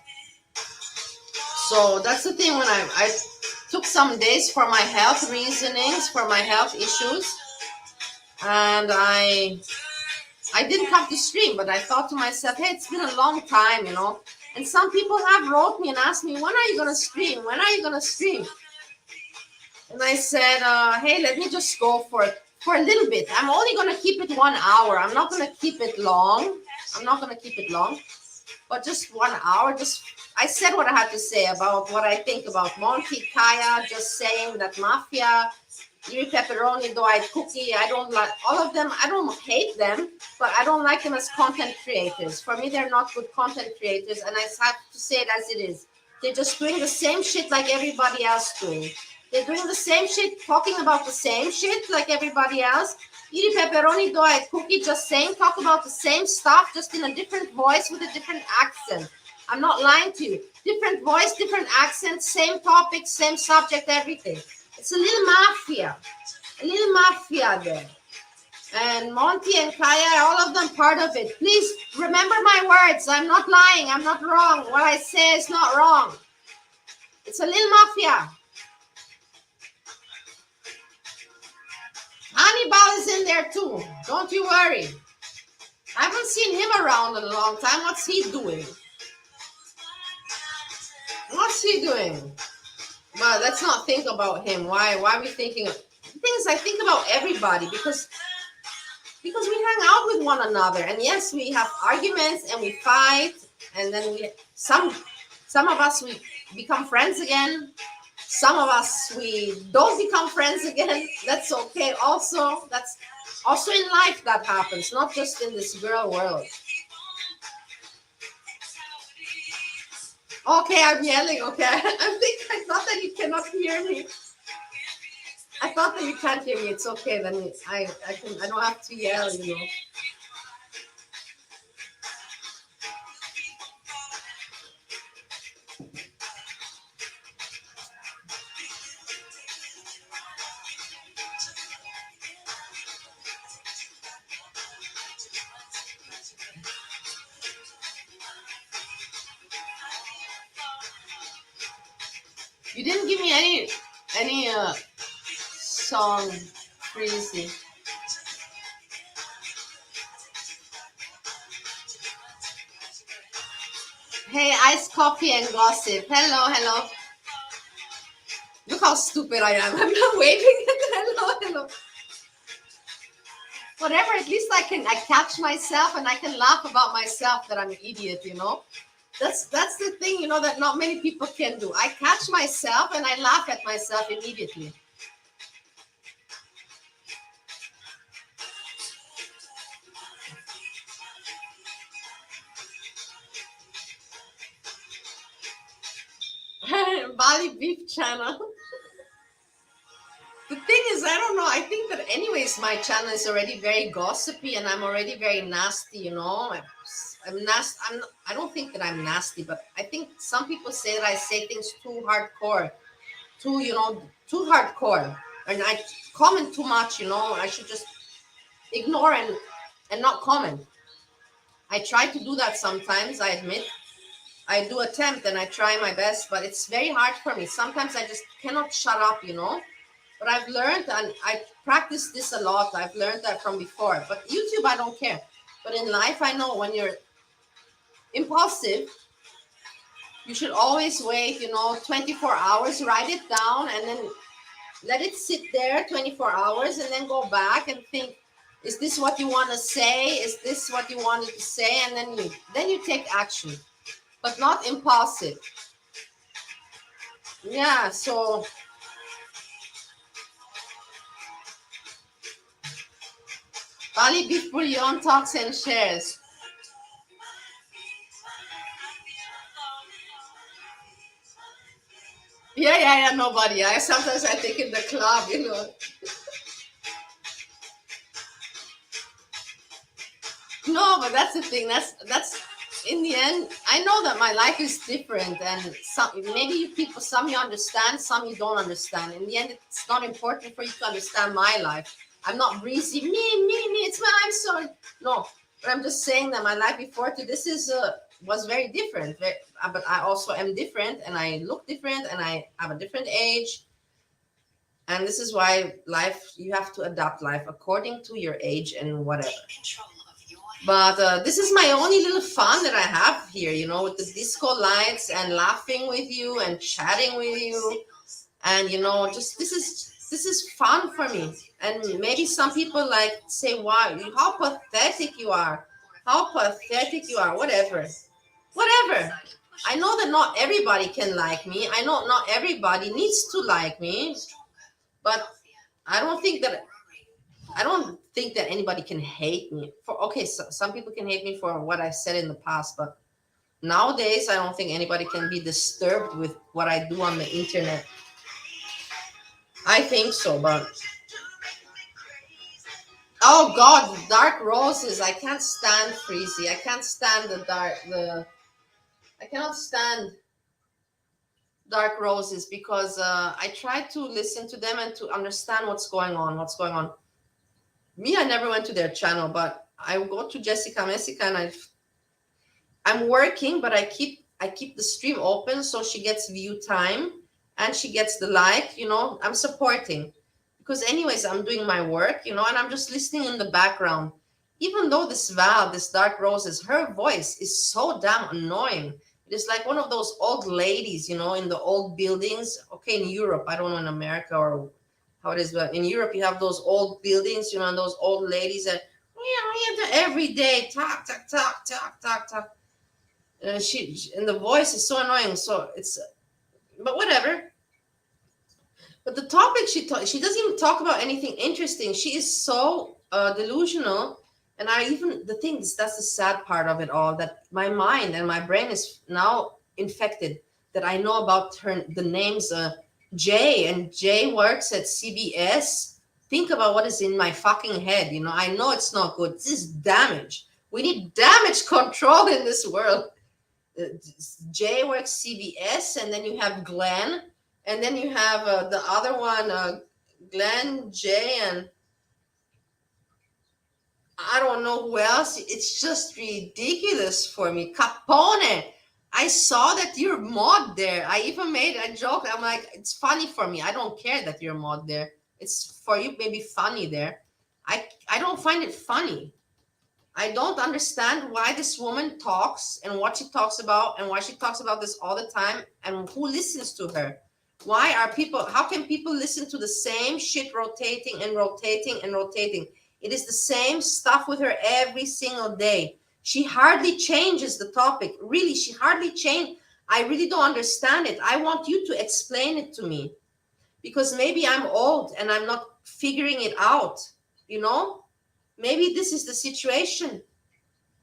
So that's the thing when I took some days for my health reasonings, for my health issues. And I didn't come to stream, but I thought to myself, hey, it's been a long time, you know. And some people have wrote me and asked me, when are you going to stream? When are you going to stream? And I said, hey, let me just go for a little bit. I'm only going to keep it 1 hour. I'm not going to keep it long. But just 1 hour. I said what I had to say about what I think about Monty, Kaya, just saying that mafia Yuri Pepperoni, Dough Cookie. I don't like all of them. I don't hate them, but I don't like them as content creators. For me, they're not good content creators, and I have to say it as it is. They're just doing the same shit like everybody else doing. They're doing the same shit, talking about the same shit like everybody else. Yuri Pepperoni, Dough Cookie, just saying, talk about the same stuff, just in a different voice with a different accent. I'm not lying to you. Different voice, different accent, same topic, same subject, everything. It's a little mafia there. And Monty and Kaya, all of them part of it. Please remember my words. I'm not lying. I'm not wrong. What I say is not wrong. It's a little mafia. Hannibal is in there too. Don't you worry. I haven't seen him around in a long time. What's he doing? What's he doing? Well, let's not think about him. Why are we thinking? The thing is, I think about everybody because we hang out with one another, and yes, we have arguments and we fight, and then some of us we become friends again. Some of us we don't become friends again. That's okay. Also, that's also in life that happens, not just in this girl world. Okay, I'm yelling. Okay, I thought that you cannot hear me. I thought that you can't hear me. It's okay. Then I don't have to yell. You know. You didn't give me any song, Freezy. Hey, iced coffee and gossip. Hello. Look how stupid I am. I'm not waving. Hello. Whatever. At least I catch myself and I can laugh about myself that I'm an idiot. You know. That's the thing, you know, that not many people can do. I catch myself and I laugh at myself immediately. Bali Beef Channel. The thing is, I don't know. I think that anyways, my channel is already very gossipy and I'm already very nasty, you know. I'm nasty. I don't think that I'm nasty, but I think some people say that I say things too hardcore, too hardcore. And I comment too much, you know. I should just ignore and not comment. I try to do that sometimes, I admit. I do attempt and I try my best, but it's very hard for me. Sometimes I just cannot shut up, you know. But I've learned, and I practice this a lot. I've learned that from before. But YouTube, I don't care. But in life, I know when you're impulsive, you should always wait, 24 hours, write it down, and then let it sit there 24 hours, and then go back and think, is this what you want to say? Is this what you wanted to say? And then you take action, but not impulsive. Yeah, so Bali Beef Bouillon Talks and Shares. Yeah, nobody. Sometimes I think in the club, No, but that's the thing. That's in the end. I know that my life is different, and maybe some you understand, some you don't understand. In the end, it's not important for you to understand my life. I'm not breezy. Me. It's my. I'm sorry. No, but I'm just saying that my life before to this was very different. But I also am different, and I look different, and I have a different age. And this is why you have to adapt life according to your age and whatever. But this is my only little fun that I have here, with the disco lights and laughing with you and chatting with you. And, just this is fun for me. And maybe some people say, wow, how pathetic you are. How pathetic you are. Whatever. I know that not everybody can like me. I know not everybody needs to like me. But I don't think that anybody can hate me for, okay, so some people can hate me for what I said in the past, but nowadays I don't think anybody can be disturbed with what I do on the internet. I think so, but oh god, dark roses. I can't stand Freezy. I can't stand I cannot stand dark roses because I try to listen to them and to understand what's going on. Me, I never went to their channel, but I go to Jessica Messica and I'm working, but I keep the stream open so she gets view time and she gets the like, I'm supporting because anyways, I'm doing my work, and I'm just listening in the background. Even though this Dark Roses, her voice is so damn annoying. It is like one of those old ladies, in the old buildings. Okay, in Europe, I don't know in America or how it is, but in Europe you have those old buildings, and those old ladies that every day talk, talk, talk, talk, talk, talk. And the voice is so annoying. So it's, but whatever. But the topic she doesn't even talk about anything interesting. She is so delusional. And the thing is, that's the sad part of it all, that my mind and my brain is now infected, that I know about the names Jay, and Jay works at CBS. Think about what is in my fucking head. I know it's not good. This is damage. We need damage control in this world. Jay works CBS, and then you have Glenn, and then you have the other one, Glenn, Jay, and I don't know who else. It's just ridiculous for me. Capone, I saw that you're mod there. I even made a joke. I'm like, it's funny for me. I don't care that you're mod there. It's for you, maybe funny there. I don't find it funny. I don't understand why this woman talks and what she talks about and why she talks about this all the time and who listens to her. How can people listen to the same shit rotating and rotating and rotating? It is the same stuff with her every single day. She hardly changes the topic. Really, she hardly changed. I really don't understand it. I want you to explain it to me because maybe I'm old and I'm not figuring it out, Maybe this is the situation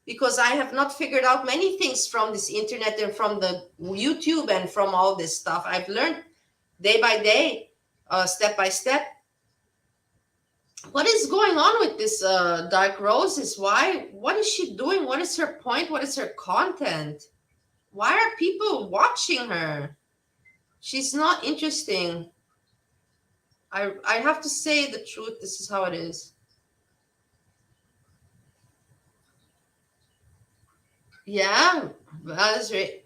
because I have not figured out many things from this internet and from the YouTube and from all this stuff. I've learned day by day, step by step. What is going on with this Dark Roses? What is she doing? What is her point? What is her content? Why are people watching her? She's not interesting. I have to say the truth. This is how it is. Yeah, that is right.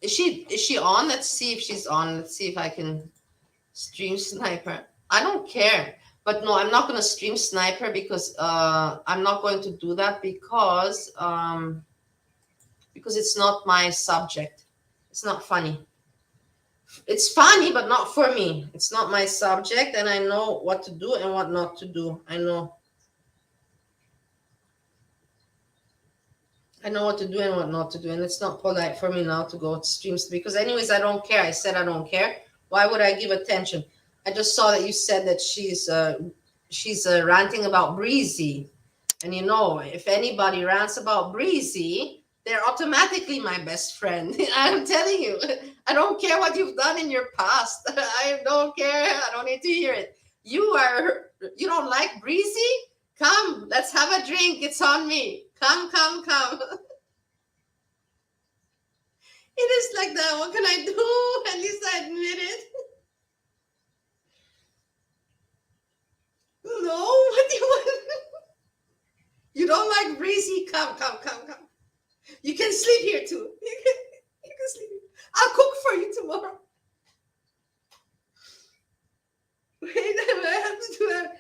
Is she on? Let's see if she's on. Let's see if I can stream sniper. I don't care. But no, I'm not gonna stream sniper because I'm not going to do that because it's not my subject. It's not funny. It's funny, but not for me. It's not my subject, and I know what to do and what not to do. I know what to do and what not to do, and it's not polite for me now to go to streams because anyways, I don't care. I said I don't care. Why would I give attention? I just saw that you said that she's ranting about Breezy, and if anybody rants about Breezy, they're automatically my best friend. I'm telling you, I don't care what you've done in your past. I don't care. I don't need to hear it. You don't like Breezy? Come, let's have a drink. It's on me. Come. It is like that. What can I do? At least I admit it. No, what do you want? You don't like Breezy? Come. You can sleep here too. You can sleep here. I'll cook for you tomorrow. Wait, I have to do that.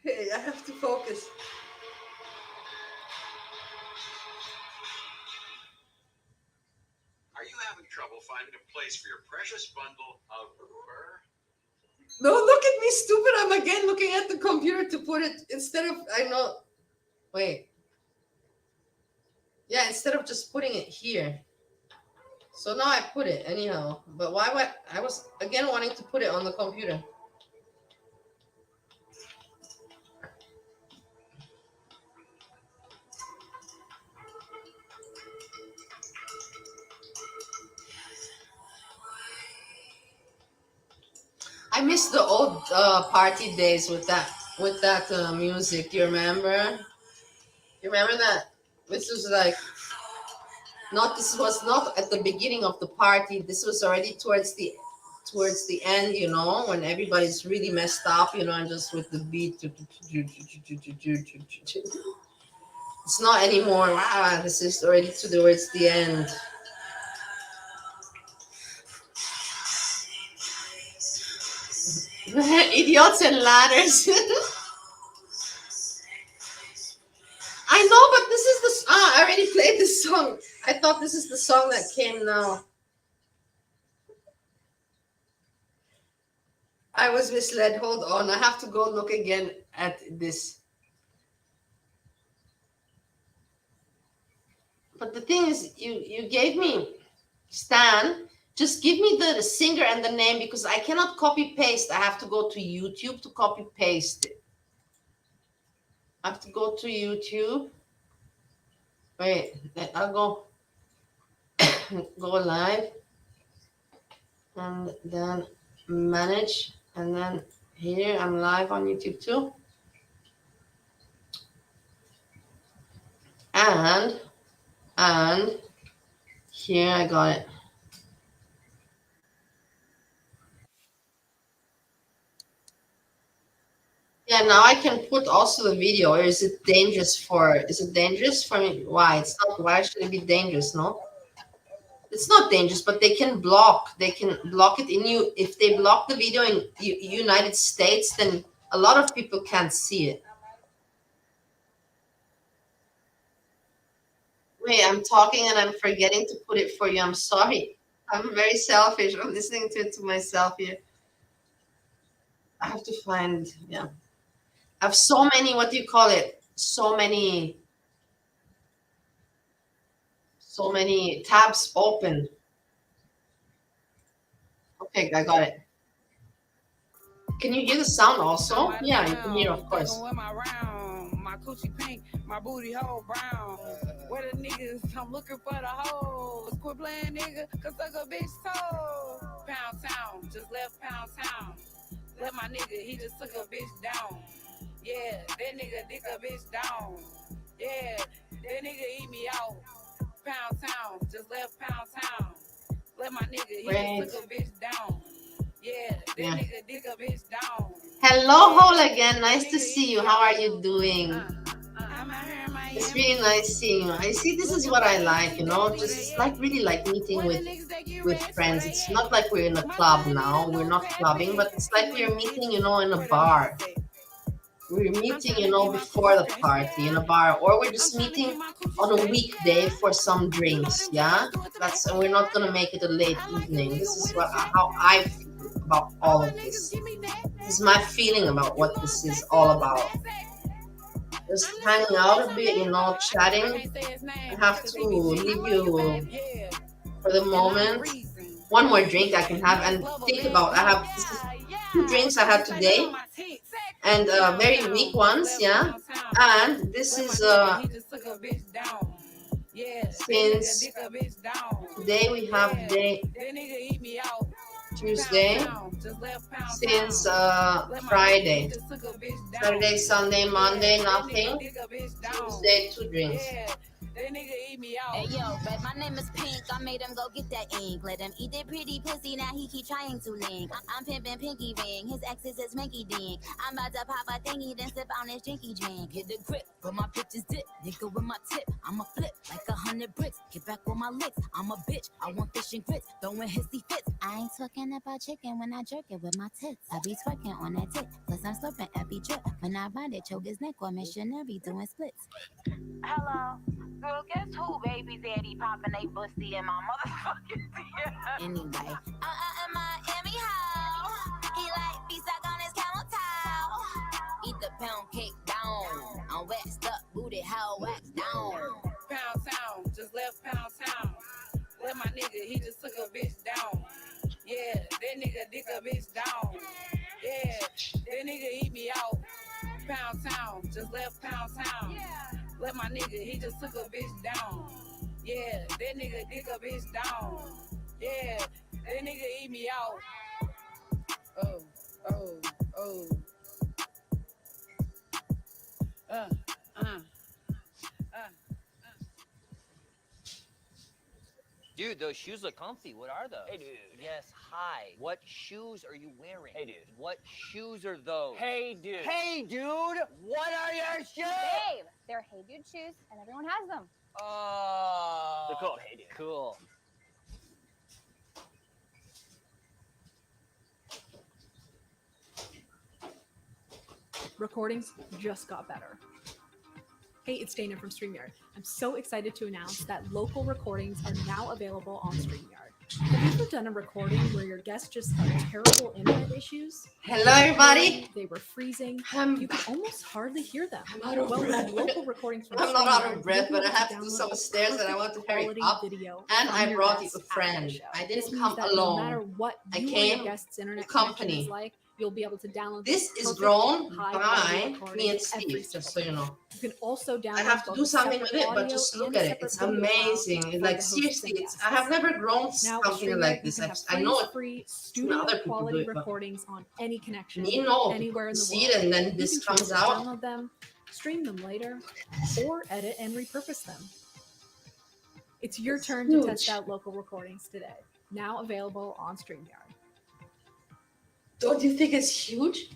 Hey, I have to focus. Are you having trouble finding a place for your precious bundle of fur? No, look at me, stupid. I'm again looking at the computer to put it instead of, wait. Yeah, instead of just putting it here. So now I put it anyhow. But why would I was again wanting to put it on the computer. I miss the old party days with that music. You remember? You remember that? This was like not. This was not at the beginning of the party. This was already towards the end. You know, when everybody's really messed up. You know, and just with the beat. It's not anymore. Wow, this is already towards the end. Idiots and ladders. I know, but this is the I already played this song. I thought this is the song that came now. I was misled. Hold on, I have to go look again at this. But the thing is, you gave me Stan. Just give me the singer and the name because I cannot copy paste. I have to go to YouTube to copy paste it. I have to go to YouTube. Wait, I'll go go live and then manage, and then here I'm live on YouTube too. And here I got it. Yeah, now I can put also the video. Or is it dangerous for? Is it dangerous for me? Why? It's not. Why should it be dangerous? No, it's not dangerous. But they can block. They can block it in you. If they block the video in United States, then a lot of people can't see it. Wait, I'm talking and I'm forgetting to put it for you. I'm sorry. I'm very selfish. I'm listening to it to myself here. I have to find. Yeah, I have so many. What do you call it? So many tabs open. Okay, I got it. Can you hear the sound also? Yeah, you can hear, of course. My coochie pink, my booty hole brown. Where the niggas? I'm looking for the hoes. Quit playing, nigga, cause suck a bitch toe. Pound town, just left Pound town. Let my nigga, he just took a bitch down. Yeah, that nigga dick a bitch down. Yeah, that nigga eat me out. Pound town, just left Pound town. Let my nigga, he just took a bitch down. Yeah, that nigga dick a bitch down. Hello, Hole again. Nice to see you. How are you doing? It's really nice seeing you. I see. This is what I like. You know, just like really like meeting with friends. It's not like we're in a club now. We're not clubbing, but it's like we're meeting. You know, in a bar. We're meeting, you know, before the party in a bar, or we're just meeting on a weekday for some drinks. Yeah, and we're not gonna make it a late evening. This is how I feel about all of this. This is my feeling about what this is all about. Just hanging out a bit, you know, chatting. I have to leave you for the moment. One more drink I can have, and think about this is 2 drinks I had today, and very weak ones, yeah. And this is since today we have day Tuesday, since Friday, Saturday, Sunday, Monday, nothing. Tuesday, 2 drinks. Hey yo, but my name is Pink. I made him go get that ink. Let him eat that pretty pussy. Now he keep trying to link. I'm pimping Pinky Ring. His ex is his Minky Dink. I'm about to pop a thingy, then sip on his jinky drink. Get the grip, but my bitches dip. Nigga with my tip. I'ma flip like 100 bricks. Get back on my licks. I'm a bitch. I want fish and grits. Throwing hissy fits. I ain't talking about chicken when I jerk it with my tits. I be twerking on that tip. Plus I'm slurping every drip. When I ride it, choke his neck or missionary doing splits. Hello. Girl, guess who baby daddy popping they pussy in my motherfucking DM? Anyway. In Miami, how? He like be stuck on his camel toe. Eat the pound cake down. I'm waxed up, booty, how wax down. Pound town, just left Pound town. Let my nigga, he just took a bitch down. Yeah, that nigga dick a bitch down. Yeah, that nigga eat me out. Pound Town, just left Pound Town. Let my nigga, he just took a bitch down. Yeah, that nigga dick a bitch down. Yeah, that nigga eat me out. Oh, oh, oh. Uh, uh. Dude, those shoes look comfy. What are those? Hey, dude. Yes, hi. What shoes are you wearing? Hey, dude. What shoes are those? Hey, dude. Hey, dude! What are your shoes? Dave, they're Hey Dude shoes, and everyone has them. Oh. They're called Hey Dude. Cool. Recordings just got better. Hey, it's Dana from StreamYard. I'm so excited to announce that local recordings are now available on StreamYard. Have you ever done a recording where your guests just had terrible internet issues? Hello, everybody. They were freezing. I'm You could almost hardly hear them. out of Well, breath. with local recordings from I'm not out StreamYard, of breath, you'll but I be have able to do download some a stairs and I want to hurry quality up. video And from I your brought guests you a after the friend. show. I This didn't means come that alone. No matter what I you or came your guest's internet with connection company. is like, you'll be able to download This the is perfect grown high-quality by recording me and every Steve, just so you know. You can also download I have to both do a something with separate it, but audio just and look a at it. separate It's video file amazing. for the Like hosts seriously, and it's guests. I have never grown Now, something StreamYard, like you this. can have I know it. freeze-free Seen studio other people quality do it, but recordings on any connection you know, anywhere in the see world. it and then You this can choose comes to out. download them, stream them later, or edit and repurpose them. It's your It's turn to test huge. out local recordings today. Now available on StreamYard. Don't you think it's huge?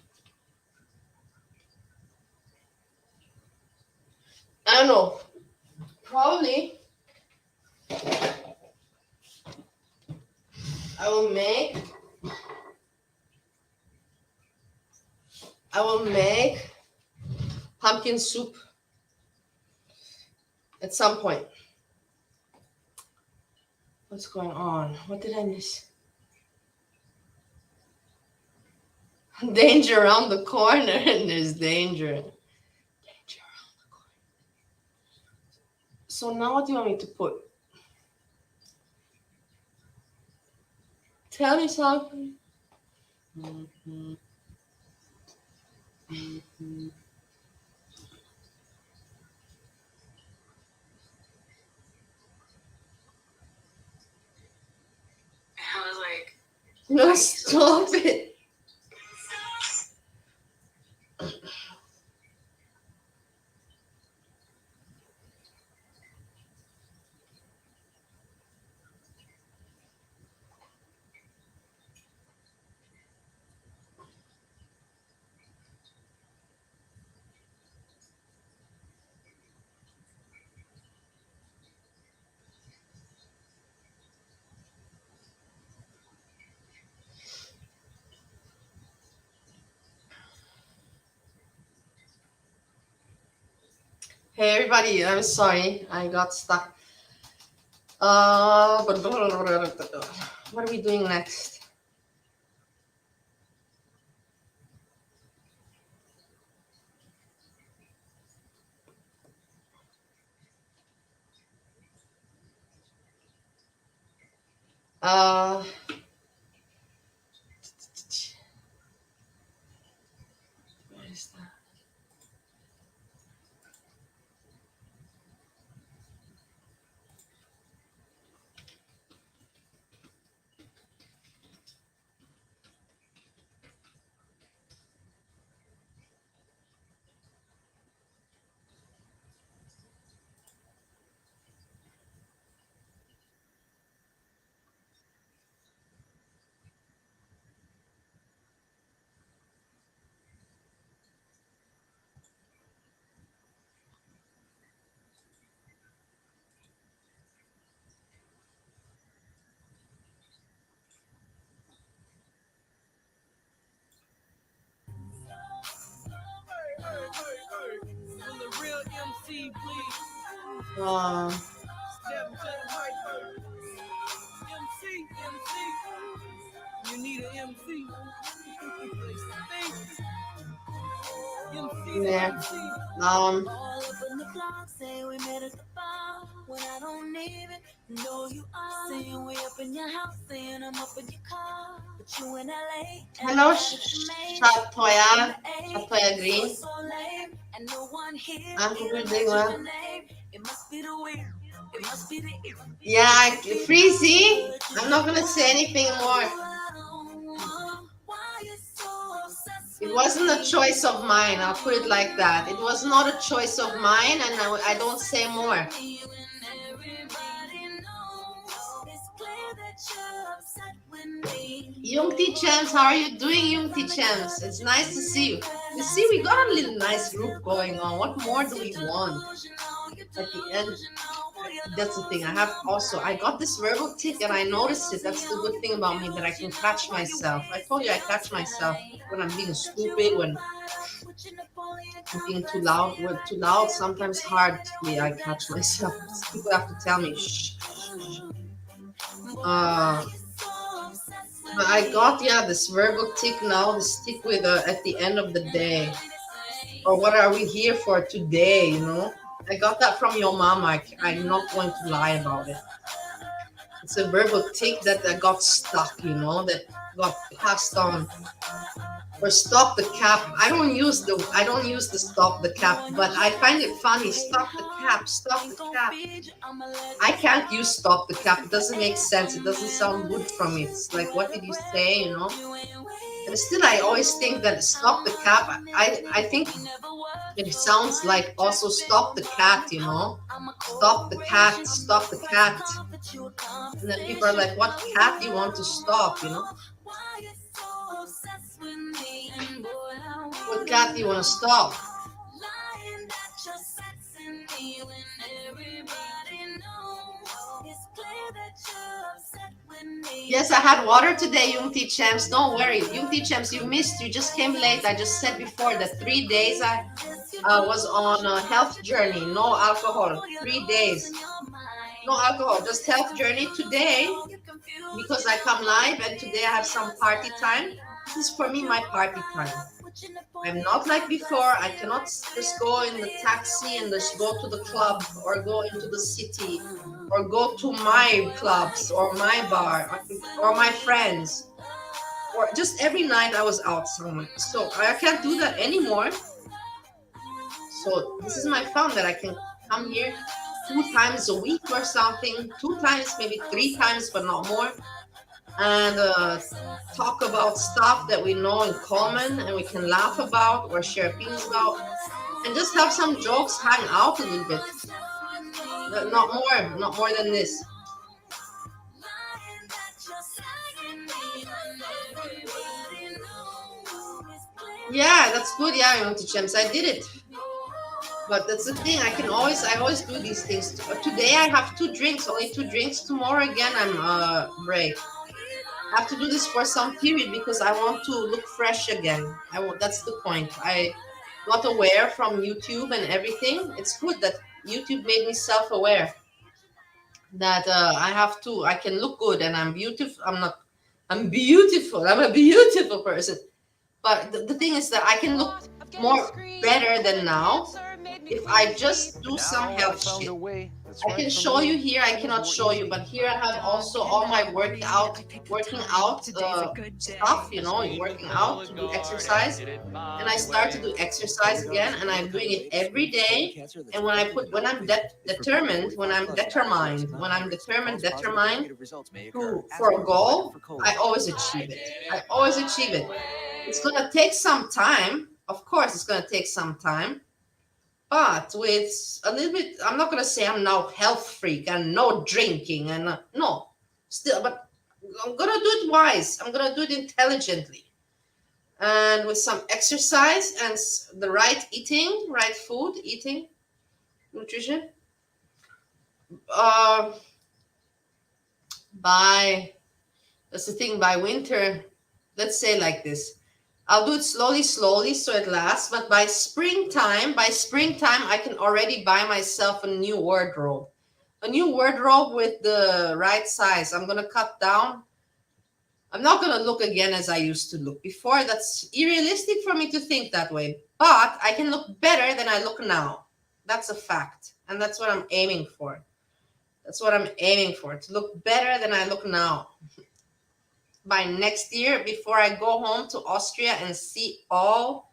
I don't know. Probably. I will make pumpkin soup at some point. What's going on? What did I miss? Danger around the corner, and there's danger. Danger around the corner. So now what do you want me to put? Tell me something. I was like, No, stop it. Hey everybody, I'm sorry, I got stuck. What are we doing next? Uh, where is that? will the real MC please step to the mic? MC, you need an MC. MC, Yeah. MC. All up in the block, say we met at the bar. When I don't even know you are. Saying we up Hello, Shatoya. Shatoya Green. I'm doing well. Yeah, Freezy. I'm not gonna say anything more. It wasn't a choice of mine. I'll put it like that. It was not a choice of mine, and I don't say more. Youngti Champs, how are you doing, Youngti Champs? It's nice to see you. You see, we got a little nice group going on. What more do we want? At the end, that's the thing. I got this verbal tick and I noticed it. That's the good thing about me, that I can catch myself. I told you I catch myself when I'm being stupid, when I'm being too loud. When too loud, sometimes hardly I catch myself. People have to tell me, shh. But I got, this verbal tick now, this tick with at the end of the day. Or what are we here for today, I got that from your mom. I'm not going to lie about it. It's a verbal tick that got stuck, that got passed on. Or stop the cap. I don't use the stop the cap, but I find it funny. Stop the cap, stop the cap. I can't use stop the cap. It doesn't make sense. It doesn't sound good from me. It's like, what did you say, And still, I always think that stop the cap. I think it sounds like also stop the cat, Stop the cat, stop the cat. And then people are like, what cat do you want to stop, What cat do you want to stop? Yes, I had water today, Yungti Champs. Don't worry. Yungti Champs, you just came late. I just said before that 3 days I was on a health journey. No alcohol. 3 days. No alcohol, just health journey. Today, because I come live and today I have some party time. This is for me my party time. I'm not like before. I cannot just go in the taxi and just go to the club or go into the city or go to my clubs or my bar or my friends. Or just every night I was out somewhere. So I can't do that anymore. So this is my fun, that I can come here 2 times a week or something. 2 times, maybe 3 times, but not more. And talk about stuff that we know in common and we can laugh about or share opinions about, and just have some jokes, hang out a little bit. Not more than this. Yeah, that's good. Yeah, I want to Champs. I did it. But that's the thing. I always do these things. Today I have 2 drinks, only 2 drinks. Tomorrow again I'm break. I have to do this for some period because I want to look fresh again. That's the point. I got aware from YouTube and everything. It's good that YouTube made me self-aware that I can look good and I'm beautiful. I'm beautiful. I'm a beautiful person. But the thing is that I can look better than now if I just do some health shit. I can show you here. I cannot show you, but here I have also all my working out stuff. Working out to do exercise, and I start to do exercise again, and I'm doing it every day. And when I'm determined for a goal, I always achieve it. It's gonna take some time. Of course, it's gonna take some time. But with a little bit, I'm not going to say I'm now health freak and no drinking and no, still, but I'm going to do it wise. I'm going to do it intelligently. And with some exercise and the right food, nutrition. That's the thing, by winter, let's say like this. I'll do it slowly, so it lasts. But by springtime, I can already buy myself a new wardrobe with the right size. I'm going to cut down. I'm not going to look again as I used to look before. That's unrealistic for me to think that way. But I can look better than I look now. That's a fact. And that's what I'm aiming for. That's what I'm aiming for, to look better than I look now. By next year, before I go home to Austria and see all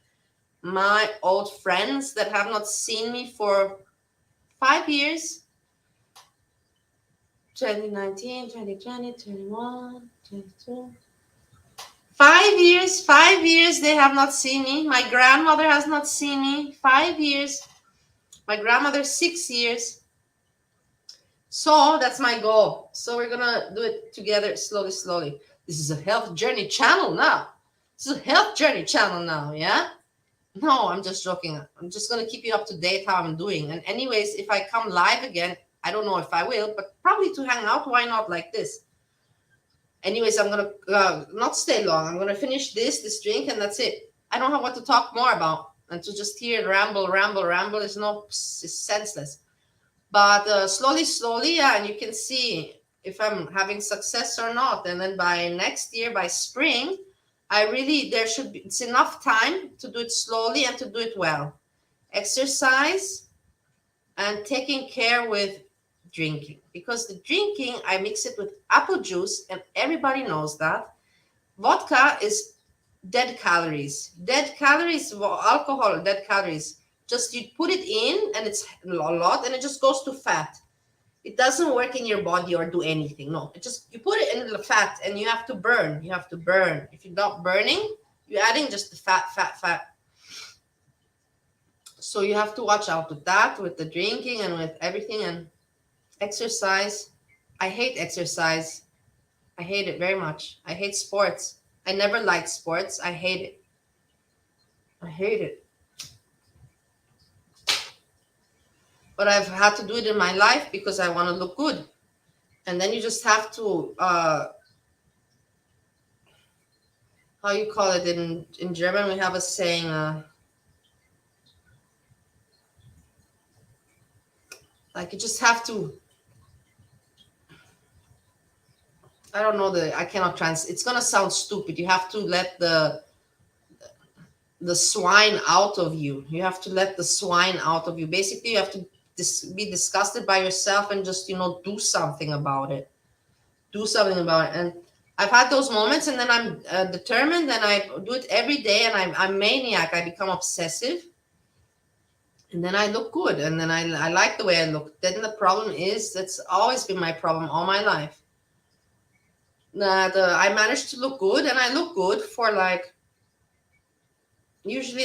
my old friends that have not seen me for 5 years, 2019, 2020, 21, 22. 5 years, 5 years they have not seen me. My grandmother has not seen me. 5 years. My grandmother, 6 years. So that's my goal. So we're gonna do it together, slowly, slowly. This is a health journey channel now. This is a health journey channel now, yeah? No, I'm just joking. I'm just gonna keep you up to date how I'm doing. And anyways, if I come live again, I don't know if I will, but probably to hang out. Why not like this? Anyways, I'm gonna not stay long. I'm gonna finish this drink, and that's it. I don't have what to talk more about, and to just hear ramble is senseless. But slowly, slowly, yeah, and you can see if I'm having success or not. And then by next year, by spring, there should be, it's enough time to do it slowly and to do it well. Exercise and taking care with drinking, because the drinking, I mix it with apple juice, and everybody knows that vodka is dead calories. Dead calories, alcohol, dead calories. Just you put it in and it's a lot and it just goes to fat. It doesn't work in your body or do anything. No, it just, you put it in the fat and you have to burn. You have to burn. If you're not burning, you're adding just the fat. So you have to watch out with that, with the drinking and with everything. And exercise. I hate exercise. I hate it very much. I hate sports. I never liked sports. I hate it. I hate it. But I've had to do it in my life because I want to look good. And then you just have to, how you call it in German, we have a saying, like you just have to, I don't know, I cannot it's going to sound stupid. You have to let the swine out of you. You have to let the swine out of you. Basically, you have to be disgusted by yourself and just, do something about it. Do something about it. And I've had those moments, and then I'm determined, and I do it every day, and I'm maniac. I become obsessive, and then I look good, and then I like the way I look. Then the problem is, that's always been my problem all my life, that I managed to look good, and I look good for like, usually,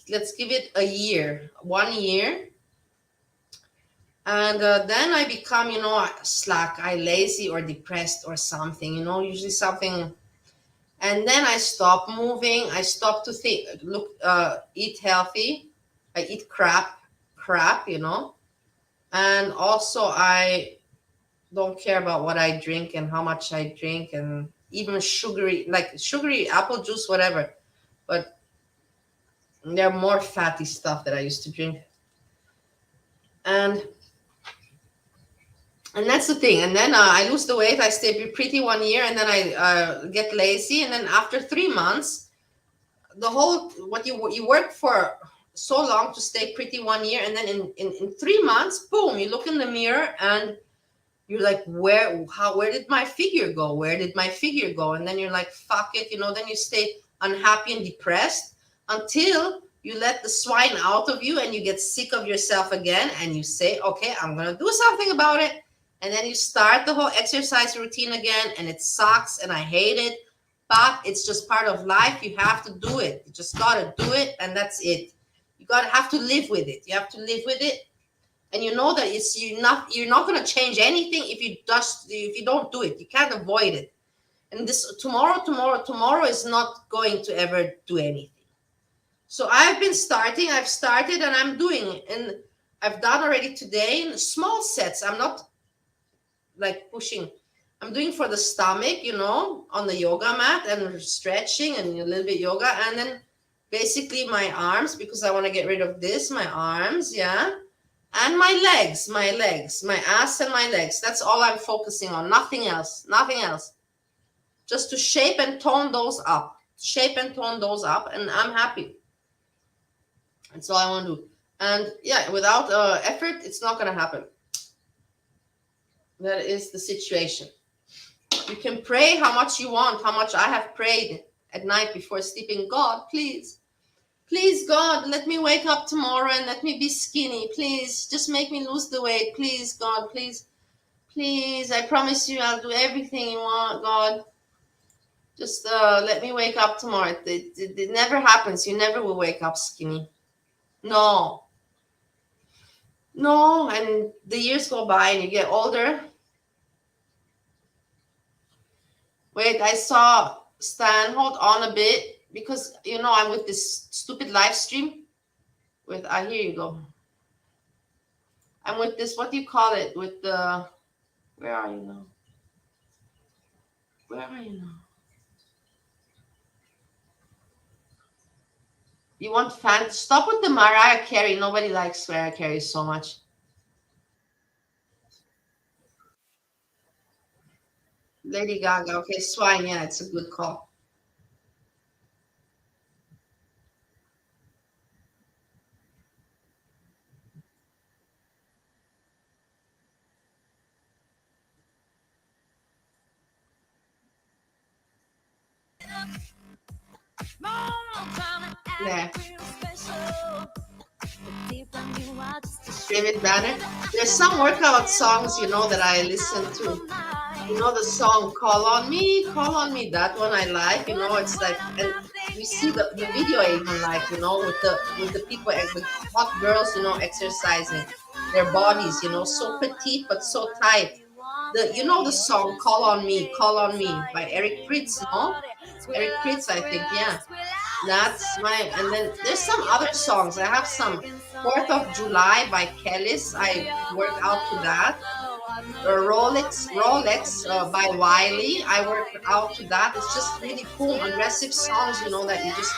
let's give it a year, 1 year. And then I become, slack, I lazy or depressed or something, usually something. And then I stop moving. I stop to think, eat healthy. I eat crap, And also I don't care about what I drink and how much I drink, and even sugary apple juice, whatever. But there are more fatty stuff that I used to drink. And that's the thing. And then I lose the weight. I stay pretty 1 year, and then I get lazy. And then after 3 months, what you work for so long to stay pretty 1 year, and then in 3 months, boom, you look in the mirror and you're like, where did my figure go? Where did my figure go? And then you're like, fuck it, then you stay unhappy and depressed until you let the swine out of you and you get sick of yourself again, and you say, okay, I'm gonna do something about it. And then you start the whole exercise routine again, and it sucks and I hate it, but it's just part of life. You have to do it. You just gotta do it, and that's it. You gotta have to live with it. You have to live with it, and you know that you're not gonna change anything if you don't do it. You can't avoid it. And this tomorrow is not going to ever do anything. So I've started, and I'm doing it, and I've done already today in small sets. I'm not like pushing. I'm doing for the stomach, on the yoga mat, and stretching and a little bit yoga, and then basically my arms, because I want to get rid of this, my arms, yeah, and my legs, my ass and my legs. That's all I'm focusing on. Nothing else. Just to shape and tone those up. And I'm happy. That's all I want to do. And yeah, without effort, it's not going to happen. That is the situation. You can pray how much you want, how much I have prayed at night before sleeping. God, please, please, God, let me wake up tomorrow and let me be skinny. Please, just make me lose the weight. Please, God, please, please. I promise you I'll do everything you want, God. Just let me wake up tomorrow. It never happens. You never will wake up skinny. No. No, and the years go by and you get older. Wait, I saw Stan. Hold on a bit because I'm with this stupid live stream. With here you go. I'm with this. What do you call it? With the. Where are you now? Where are you now? You want fan? Stop with the Mariah Carey. Nobody likes Mariah Carey so much. Lady Gaga. Okay, Swine. Yeah, it's a good call. Yeah. David Banner. There's some workout songs, that I listen to. The song "Call on Me," "Call on Me." That one I like. It's like, and we see the video I even like. With the people, with hot girls, exercising their bodies. So petite but so tight. The song "Call on Me," "Call on Me" by Eric Pritz. No, Eric Pritz, I think. Yeah. That's my, and then there's some other songs. I have some "4th of July" by Kellis. I work out to that. Rolex by Wiley. I work out to that. It's just really cool, aggressive songs. That you just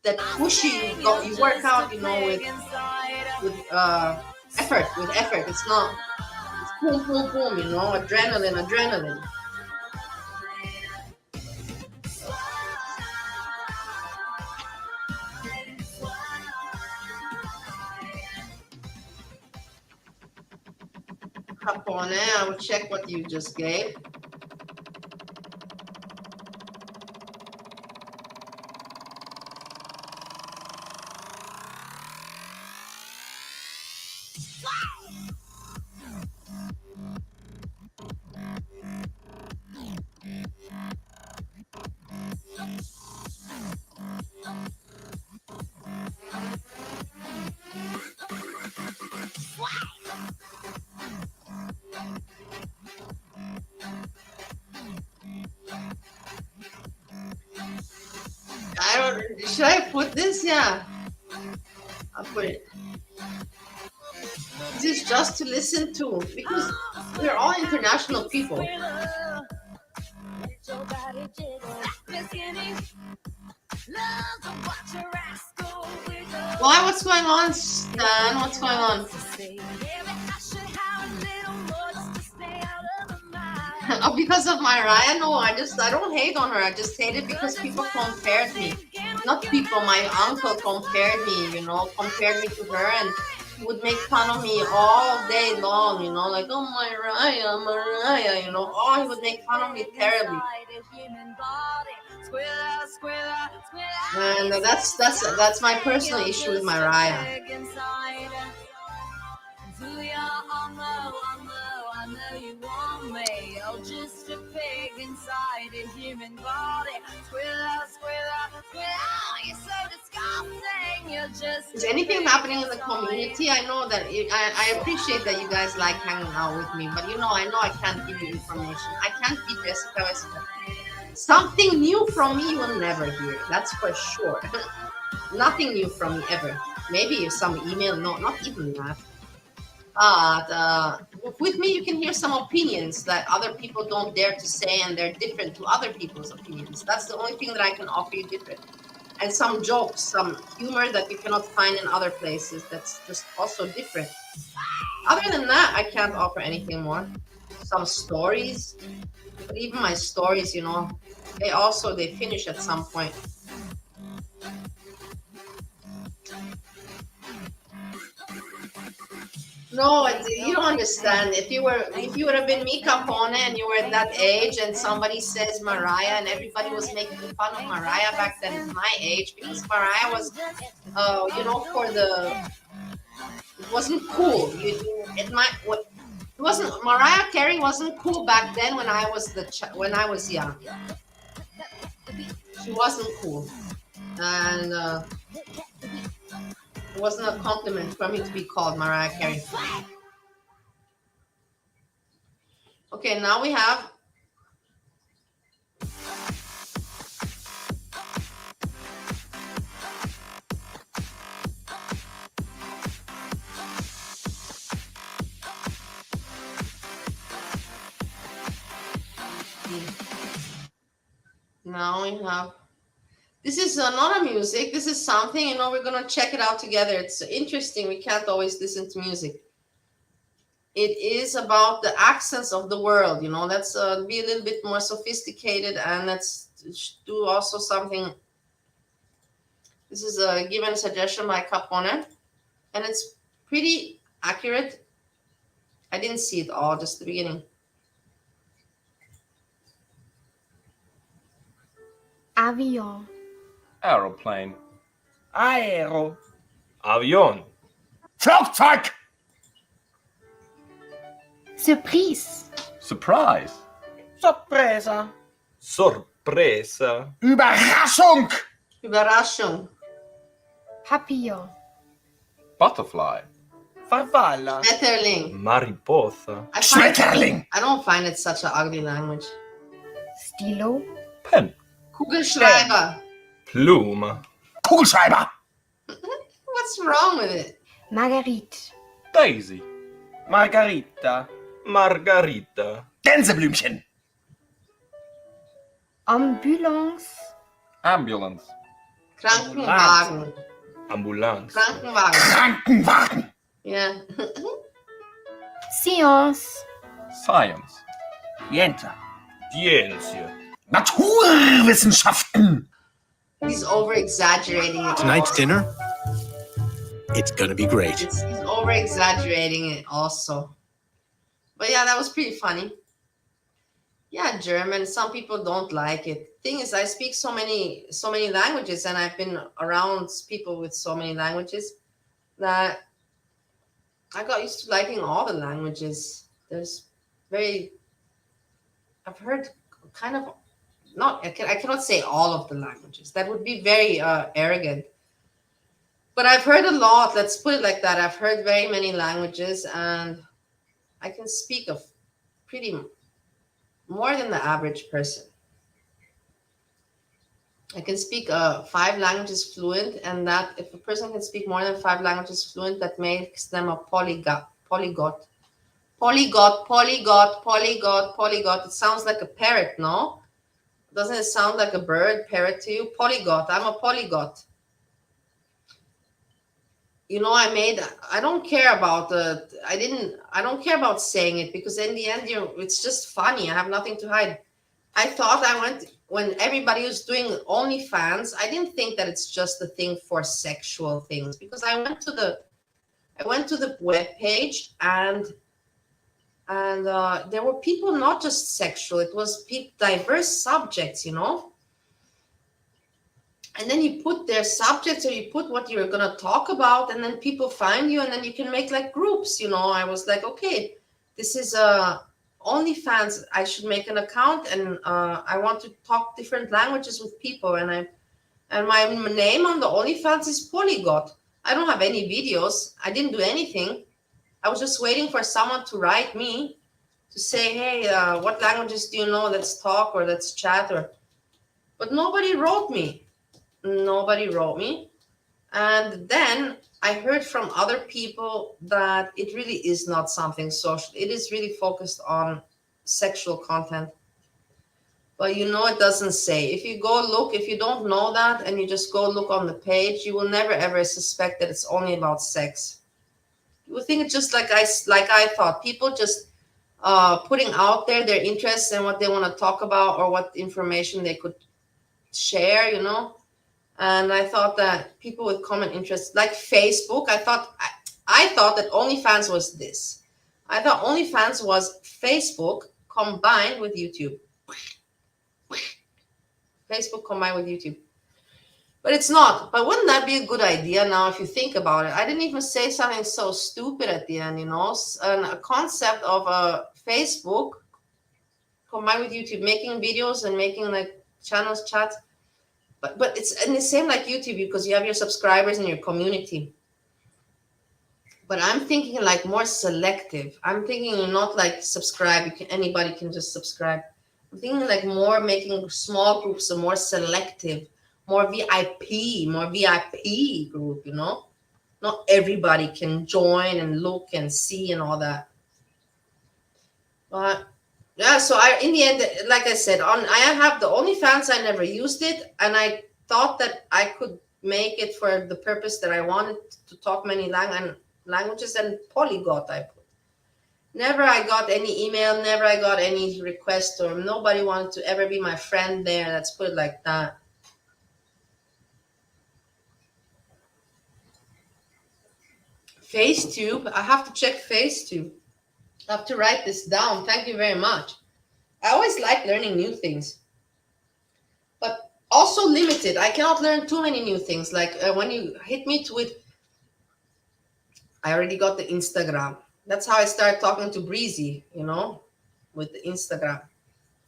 that push you. You work out. With effort. With effort. It's not. It's boom, boom, boom. Adrenaline. Capone, I will check what you just gave. Should I put this? Yeah, I'll put it. This is just to listen to because we're all international people. Why? What's going on, Stan? What's going on? Oh, because of Mariah? No, I don't hate on her. I just hate it because people compared me. Not people, my uncle compared me, compared me to her, and he would make fun of me all day long, like, oh, Mariah, oh, he would make fun of me terribly. And that's my personal issue with Mariah. I know you want me. Oh, just a pig inside a human body. Squilla, you're so disgusting. You're just. Is anything happening in the community? I know that I appreciate that you guys like hanging out with me, but I know I can't give you information. I can't be Jessica. Something new from me you will never hear. That's for sure. Nothing new from me ever. Maybe some email. No, not even that. With me, you can hear some opinions that other people don't dare to say, and they're different to other people's opinions. That's the only thing that I can offer you different. And some jokes, some humor that you cannot find in other places. That's just also different. Other than that, I can't offer anything more. Some stories, but even my stories, they finish at some point. No, you don't understand. If you would have been me, Capone, and you were at that age, and somebody says Mariah, and everybody was making fun of Mariah back then at my age, because Mariah was, for it wasn't cool. It wasn't. Mariah Carey wasn't cool back then when I was when I was young. She wasn't cool, and it wasn't a compliment for me to be called Mariah Carey. Okay, now we have. Now we have. This is not a music. This is something, we're going to check it out together. It's interesting. We can't always listen to music. It is about the accents of the world. Let's be a little bit more sophisticated, and let's do also something. This is a given suggestion by Capone, and it's pretty accurate. I didn't see it all, just the beginning. Avion. Aeroplane. Aero. Avion. Flugzeug. Surprise. Surprise. Sorpresa. Sorpresa. Überraschung. Überraschung. Papillon. Butterfly. Farfalla. Schmetterling. Mariposa. Schmetterling. I don't find it such an ugly language. Stilo. Pen. Kugelschreiber. Plume. Kugelschreiber. What's wrong with it? Marguerite. Daisy. Margarita. Margarita. Gänseblümchen. Ambulance. Ambulance. Krankenwagen. Ambulance. Krankenwagen. Krankenwagen. Yeah. Science. Science. Ciencia. Ciencia. Naturwissenschaften. He's over exaggerating it. Tonight's dinner, it's gonna be great. He's over exaggerating it also. But yeah, that was pretty funny. Yeah, German. Some people don't like it. Thing is, I speak so many languages, and I've been around people with so many languages that I got used to liking all the languages. I've heard kind of, I cannot say all of the languages. That would be very arrogant. But I've heard a lot. Let's put it like that. I've heard very many languages, and I can speak of pretty more than the average person. I can speak 5 languages fluent, and that if a person can speak more than 5 languages fluent, that makes them a polyglot. It sounds like a parrot, no? Doesn't it sound like a bird, parrot to you? Polyglot. I'm a polyglot. I don't care about I don't care about saying it, because in the end, it's just funny. I have nothing to hide. I thought when everybody was doing OnlyFans, I didn't think that it's just a thing for sexual things, because I went to the web page, and there were people not just sexual. It was diverse subjects, And then you put their subjects, or you put what you're going to talk about, and then people find you, and then you can make like groups, I was like, okay, this is OnlyFans. I should make an account, and I want to talk different languages with people. And my name on the OnlyFans is Polyglot. I don't have any videos. I didn't do anything. I was just waiting for someone to write me to say, hey, what languages do you know? Let's talk, or let's chat. But nobody wrote me. And then I heard from other people that it really is not something social. It is really focused on sexual content. But it doesn't say. If you go look, if you don't know that, and you just go look on the page, you will never ever suspect that it's only about sex. You will think it's just like I thought. People just putting out there their interests and what they want to talk about, or what information they could share, And I thought that people with common interests, like Facebook, I thought I thought that OnlyFans was this. I thought OnlyFans was Facebook combined with YouTube. Facebook combined with YouTube. But it's not. But wouldn't that be a good idea now if you think about it? I didn't even say something so stupid at the end, a concept of a Facebook combined with YouTube, making videos and making like channels, chats. But it's the same like YouTube because you have your subscribers and your community. But I'm thinking like more selective. I'm thinking not like subscribe. Anybody can just subscribe. I'm thinking like more making small groups, so more selective, more VIP group, Not everybody can join and look and see and all that. But yeah, so in the end, like I said, I have the OnlyFans. I never used it, and I thought that I could make it for the purpose that I wanted to talk many languages and polyglot. I put. Never I got any email. Never I got any request, or nobody wanted to ever be my friend there. Let's put it like that. FaceTube. I have to check FaceTube. I have to write this down. Thank you very much. I always like learning new things, but also limited. I cannot learn too many new things. Like when you hit me with, I already got the Instagram. That's how I started talking to Breezy, with the Instagram.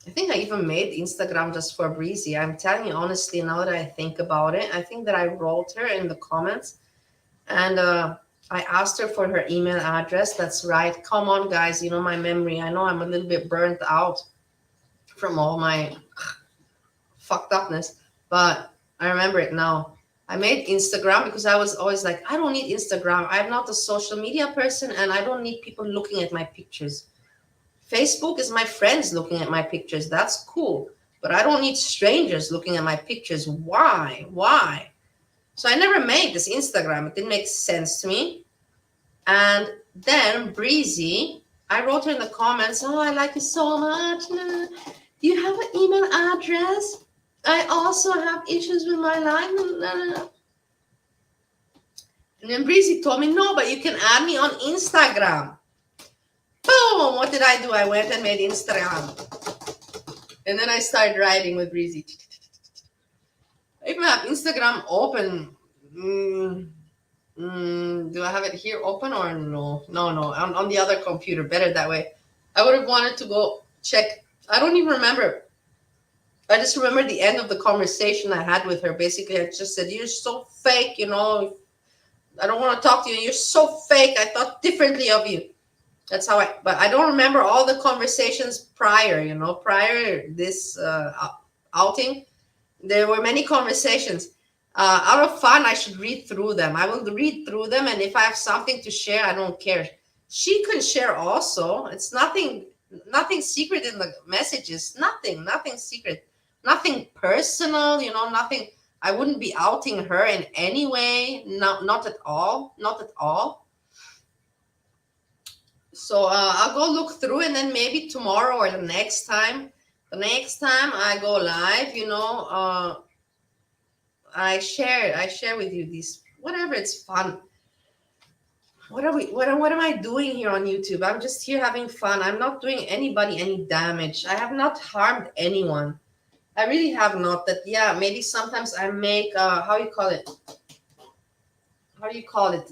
I think I even made Instagram just for Breezy. I'm telling you honestly, now that I think about it, I think that I wrote her in the comments and I asked her for her email address. That's right. Come on, guys. My memory. I know I'm a little bit burnt out from all my fucked upness, but I remember it now. I made Instagram because I was always like, I don't need Instagram. I'm not a social media person and I don't need people looking at my pictures. Facebook is my friends looking at my pictures. That's cool. But I don't need strangers looking at my pictures. Why? So I never made this Instagram. It didn't make sense to me. And then Breezy, I wrote her in the comments, oh, I like you so much. Do you have an email address? I also have issues with my life. And then Breezy told me, no, but you can add me on Instagram. Boom! What did I do? I went and made Instagram. And then I started writing with Breezy. I even have Instagram open. Do I have it here open or no? No. On the other computer. Better that way. I would have wanted to go check. I don't even remember. I just remember the end of the conversation I had with her. Basically, I just said, you're so fake, I don't want to talk to you. You're so fake. I thought differently of you. That's how but I don't remember all the conversations prior, prior this outing. There were many conversations. Out of fun, I should read through them. I will read through them. And if I have something to share, I don't care. She can share also. It's nothing secret in the messages. Nothing secret. Nothing personal, nothing. I wouldn't be outing her in any way. Not at all. Not at all. So I'll go look through, and then maybe tomorrow or the next time I go live, I share with you these, whatever, it's fun. What am I doing here on YouTube? I'm just here having fun. I'm not doing anybody any damage. I have not harmed anyone. I really have not. That, yeah, maybe sometimes I make, how do you call it?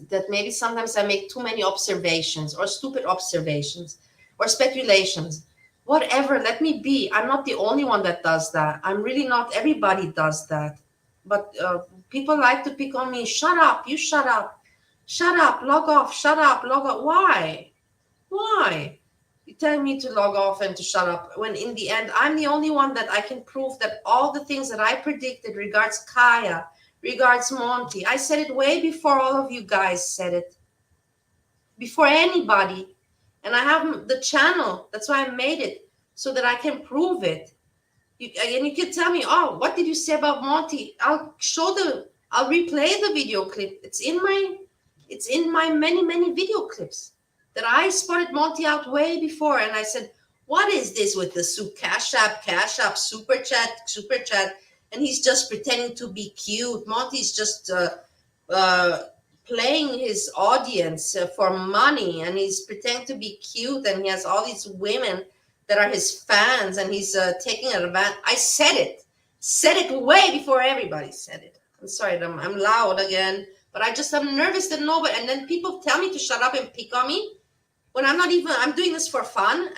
That maybe sometimes I make too many observations or stupid observations or speculations. Whatever, let me be. I'm not the only one that does that. I'm really not. Everybody does that. But people like to pick on me. Shut up. You shut up. Shut up. Log off. Shut up. Log off. Why? You tell me to log off and to shut up, when in the end, I'm the only one that I can prove that all the things that I predicted regards Kaya, regards Monty, I said it way before all of you guys said it. Before anybody. And I have the channel. That's why I made it. So that I can prove it. And you can tell me, oh, what did you say about Monty? I'll replay the video clip. It's in my many video clips that I spotted Monty out way before. And I said, what is this with the cash app, super chat? And he's just pretending to be cute. Monty's just playing his audience for money, and he's pretending to be cute, and he has all these women that are his fans, and he's taking advantage. I said it way before everybody said it. I'm sorry, I'm loud again, but I'm nervous that nobody, and then people tell me to shut up and pick on me when I'm doing this for fun,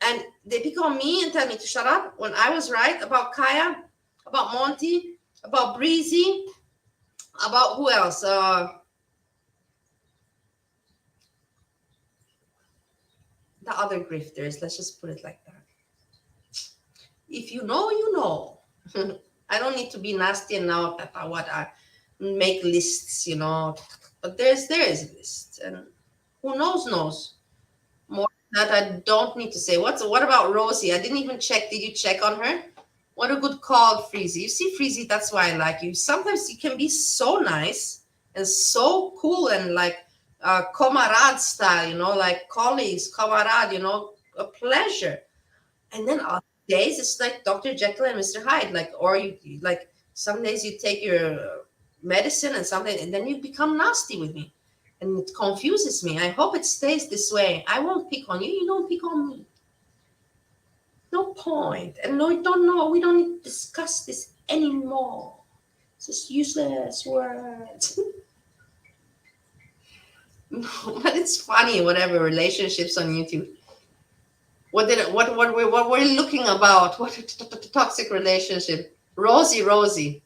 and they pick on me and tell me to shut up when I was right about Kaya, about Monty, about Breezy, about who else? The other grifters. Let's just put it like that. If you know, you know. I don't need to be nasty and now what I make lists, But there is a list, and who knows. More than that, I don't need to say. What about Rosie? I didn't even check. Did you check on her? What a good call, Freezy. You see, Freezy, that's why I like you. Sometimes you can be so nice and so cool and like comrade style, like colleagues, comrade, a pleasure. And then other days it's like Dr. Jekyll and Mr. Hyde, or you like some days you take your medicine and then you become nasty with me. And it confuses me. I hope it stays this way. I won't pick on you. You don't pick on me. No point. And no, we don't need to discuss this anymore. It's just useless words. No, but it's funny, whatever, relationships on YouTube. What we're looking about? What toxic relationship? Rosie.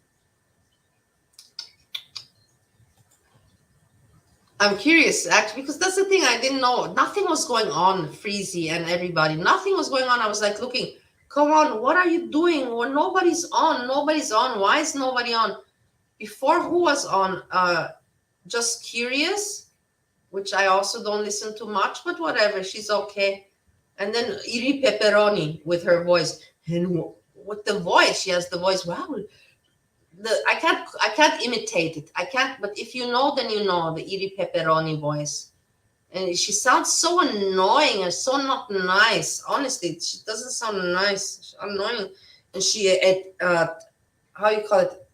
I'm curious, actually, because that's the thing I didn't know. Nothing was going on, Freezy and everybody. Nothing was going on. I was like looking, come on, what are you doing? Well, nobody's on. Why is nobody on? Before, who was on? Just Curious, which I also don't listen to much, but whatever, she's okay. And then Iri Pepperoni with her voice. And with the voice, she has the voice. Wow. I can't imitate it. I can't, but if you know, then you know the Iri Pepperoni voice. And she sounds so annoying and so not nice. Honestly, she doesn't sound nice. She's annoying. And she, how you call it?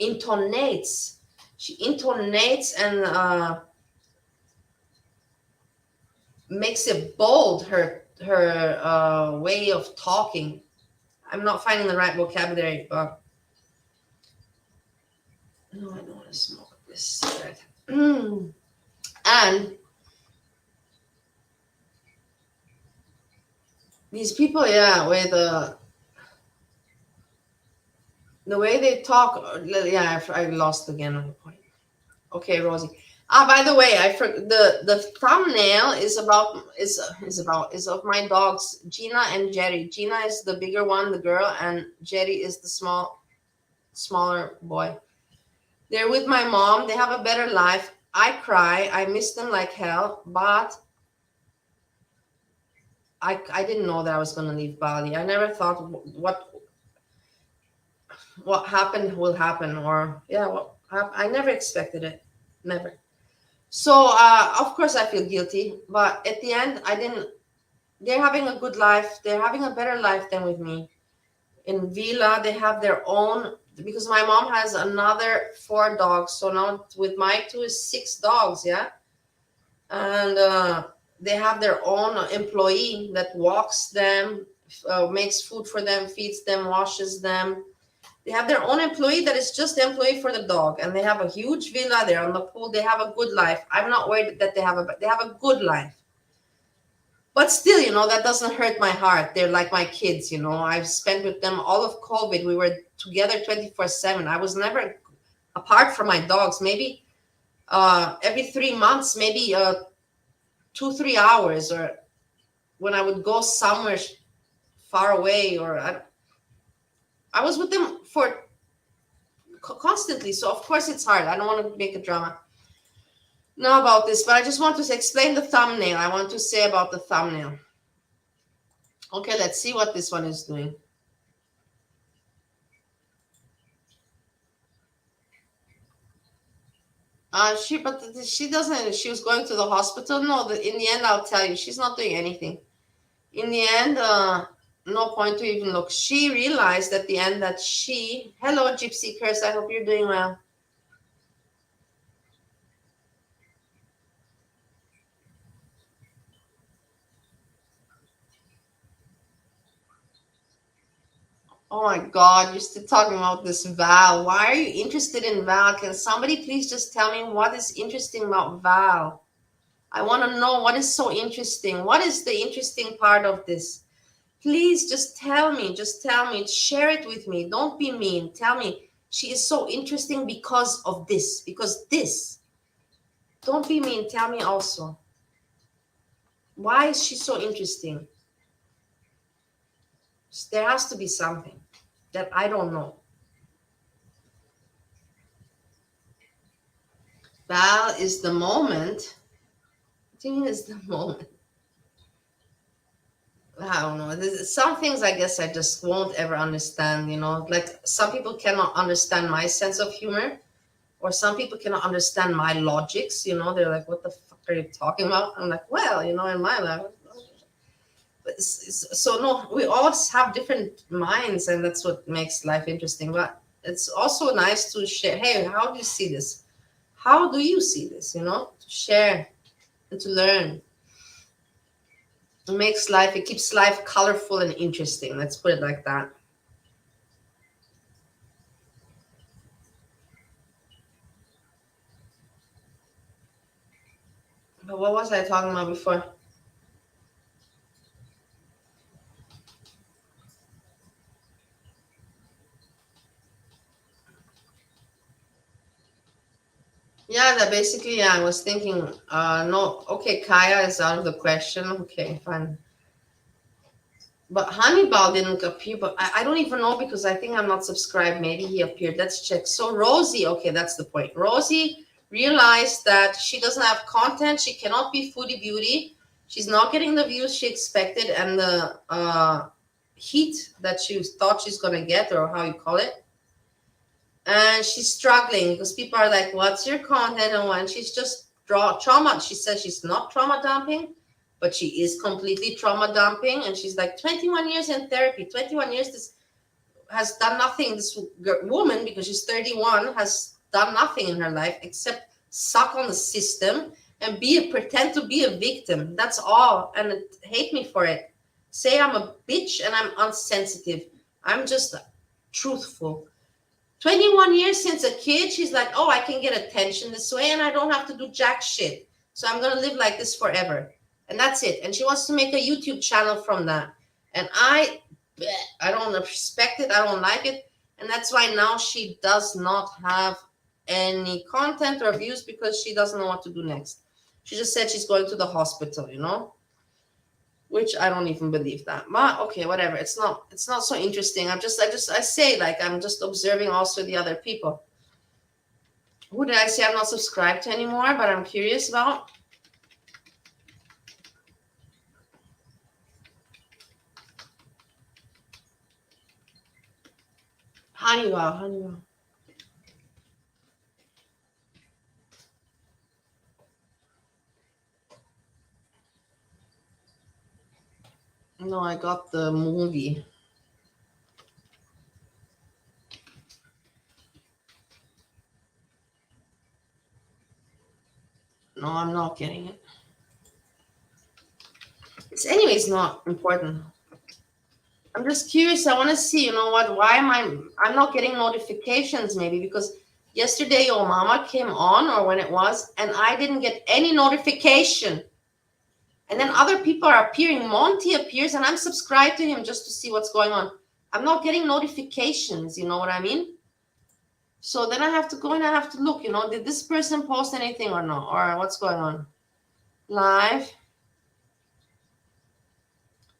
Intonates. She intonates and makes it bold, her way of talking. I'm not finding the right vocabulary, but no, I don't want to smoke this cigarette. And these people, with the way they talk, I lost again on the point. Okay, Rosie. By the way, the thumbnail is of my dogs, Gina and Jerry. Gina is the bigger one, the girl, and Jerry is the smaller boy. They're with my mom. They have a better life. I cry. I miss them like hell, but I didn't know that I was going to leave Bali. I never thought what happened will happen, I never expected it. Never. So, of course, I feel guilty, but at the end, they're having a good life. They're having a better life than with me. In Villa, they have their own, because my mom has another 4 dogs. So now with my 2 is 6 dogs, yeah? And they have their own employee that walks them, makes food for them, feeds them, washes them. They have their own employee that is just the employee for the dog, and they have a huge villa. They're on the pool. They have a good life. I'm not worried that they have a good life. But still, that doesn't hurt my heart. They're like my kids, I've spent with them all of COVID. We were together 24/7. I was never apart from my dogs. Maybe every 3 months, maybe 2-3 hours, or when I would go somewhere far away, or I was with them for constantly. So of course it's hard. I don't want to make a drama now about this, but I just want to explain the thumbnail. I want to say about the thumbnail. Okay, let's see what this one is doing. She doesn't. She was going to the hospital. No, in the end, I'll tell you, she's not doing anything. In the end, no point to even look. She realized at the end that hello, Gypsy Curse, I hope you're doing well. Oh my God, you're still talking about this Val. Why are you interested in Val? Can somebody please just tell me what is interesting about Val? I want to know what is so interesting. What is the interesting part of this? Please just tell me. Just tell me. Share it with me. Don't be mean. Tell me she is so interesting because of this. Because this. Don't be mean. Tell me also. Why is she so interesting? There has to be something that I don't know. Val is the moment. I think it's the moment. I don't know. Some things I guess I just won't ever understand, you know. Like some people cannot understand my sense of humor, or some people cannot understand my logics, you know. They're like, what the fuck are you talking about? I'm like, well, you know, in my life. So no, we all have different minds, and that's what makes life interesting. But it's also nice to share. Hey, how do you see this? How do you see this? You know, to share and to learn. It keeps life colorful and interesting. Let's put it like that. But what was I talking about before? Yeah, that basically, yeah, I was thinking, no, okay, Kaya is out of the question. Okay, fine. But Hannibal didn't appear, but I don't even know because I think I'm not subscribed. Maybe he appeared. Let's check. So Rosie, okay, that's the point. Rosie realized that she doesn't have content. She cannot be foodie beauty. She's not getting the views she expected and the heat that she thought she's gonna get, or how you call it. And she's struggling because people are like, "What's your content?" And when she's just trauma, she says she's not trauma dumping, but she is completely trauma dumping. And she's like, 21 years in therapy, 21 years. This has done nothing. This woman, because she's 31, has done nothing in her life except suck on the system and pretend to be a victim. That's all. And hate me for it. Say I'm a bitch and I'm unsensitive. I'm just truthful. 21 years since a kid, she's like, oh, I can get attention this way and I don't have to do jack shit. So I'm going to live like this forever. And that's it. And she wants to make a YouTube channel from that. And I don't respect it. I don't like it. And that's why now she does not have any content or views because she doesn't know what to do next. She just said she's going to the hospital, you know? Which I don't even believe that. But okay, whatever. It's not so interesting. I say, like, I'm just observing also the other people. Who did I say I'm not subscribed to anymore, but I'm curious about? Honeywell. No, I got the movie. No, I'm not getting it. It's anyways not important. I'm just curious. I want to see, you know what? Why am I'm not getting notifications? Maybe because yesterday your mama came on, or when it was, and I didn't get any notification. And then other people are appearing. Monty appears, and I'm subscribed to him just to see what's going on. I'm not getting notifications. You know what I mean? So then I have to go and I have to look. You know, did this person post anything or no, or what's going on? Live.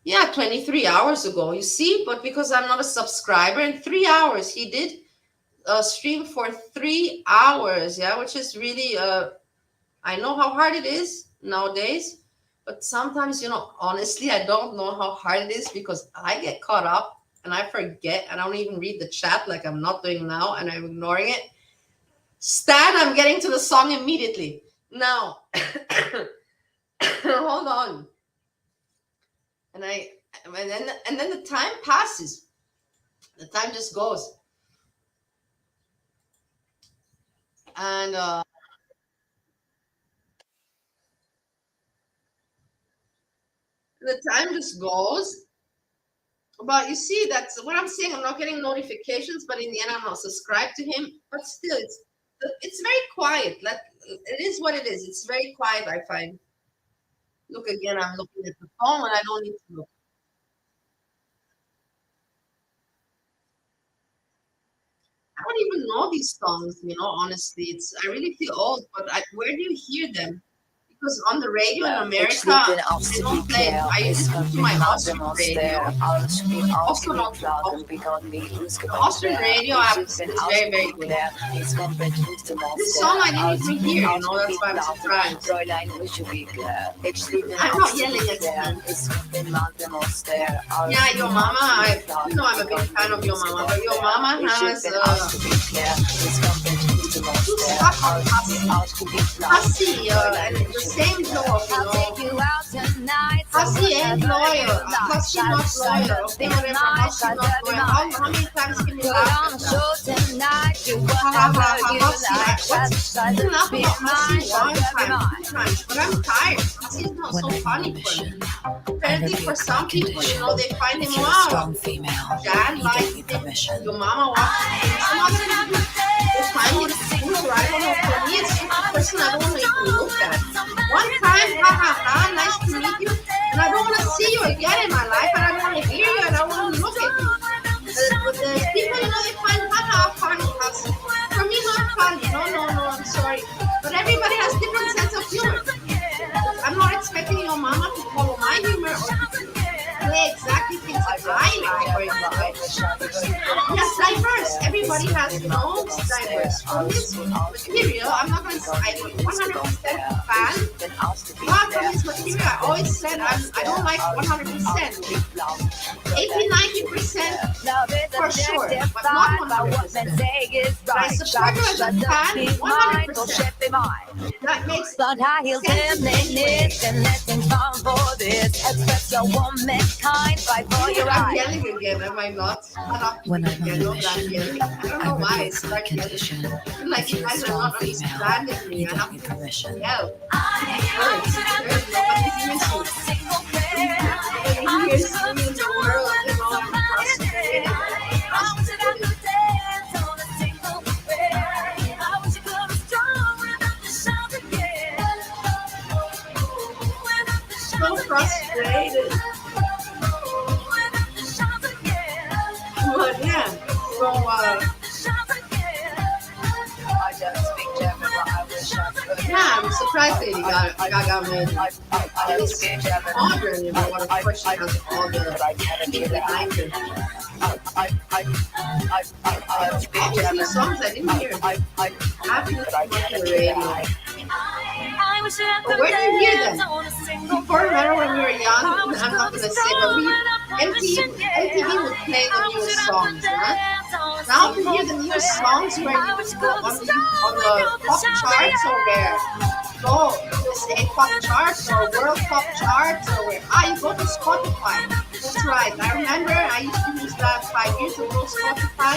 Yeah, 23 hours ago, you see, but because I'm not a subscriber, in 3 hours, he did stream for 3 hours, yeah, which is really, I know how hard it is nowadays, but sometimes, you know, honestly, I don't know how hard it is because I get caught up and I forget. I don't even read the chat like I'm not doing now, and I'm ignoring it. Stan, I'm getting to the song immediately. Now, hold on. And then the time passes. The time just goes. And the time just goes. But you see, that's what I'm saying. I'm not getting notifications, but in the end, I'm not subscribed to him. But still, it's very quiet. It is what it is. It's very quiet, I find. Look again, I'm looking at the phone when I don't need to look. I don't even know these songs, honestly. I really feel old, but where do you hear them? Because on the radio in America, they don't play it. I listen to my Austrian radio. Also not too often. The Austrian radio, I have to say, is very, very good. This song I didn't even hear, that's why I'm surprised. I'm not yelling at you. Yeah, Your Mama, I'm a big fan of Your Mama, but Your Mama has Hussy, and the same joke, Hussy ain't loyal. Hussy not loyal. Okay, whatever. Hussy not loyal. How many times can you laugh at that? What's enough about Hussy? One time, 2 times, but I'm tired. Hussy is not so funny for me. Apparently, for some people, they find him wow. Dad likes it. Your mama watches it. Some other people, they find it cool. I don't know. For me, it's just a person I don't want to even look at. One time, nice to meet you, and I don't want to see you again in my life, and I don't want to hear you, and I don't want to look at you. But the people, they find funny. For me, not funny. No, I'm sorry. But everybody has different sense of humor. I'm not expecting Your Mama to follow my humor or to play exactly things that I like or enjoy. Yes, diverse. Everybody has, diverse. For me, it's material. I'm not going to say I'm 100% a fan. But for this material, I always said I don't like 100%. 80-90% for sure, but not 100%. But I support you as a fan 100%. That makes sense to me. I'm yelling again, am I not? When I'm again, no, I'm yelling. I don't know why it's like yelling. Like you guys are not understanding me. I have to yell. Nobody hears you. Nobody hears me in the world. I'm frustrated. So frustrated. But yeah, I'm surprised that Gaga made this modern, what a question has all the people behind it. Obviously, songs I didn't hear. Happy to the radio. But where do you hear them? Before, remember when we were young, I'm not going to say, but MTV would play the newest songs, right? Now to hear the newest songs where you go on the pop charts or where? Go to say pop charts or world pop charts or where? You go to Spotify. That's right. I remember I used to use that 5 years ago, Spotify.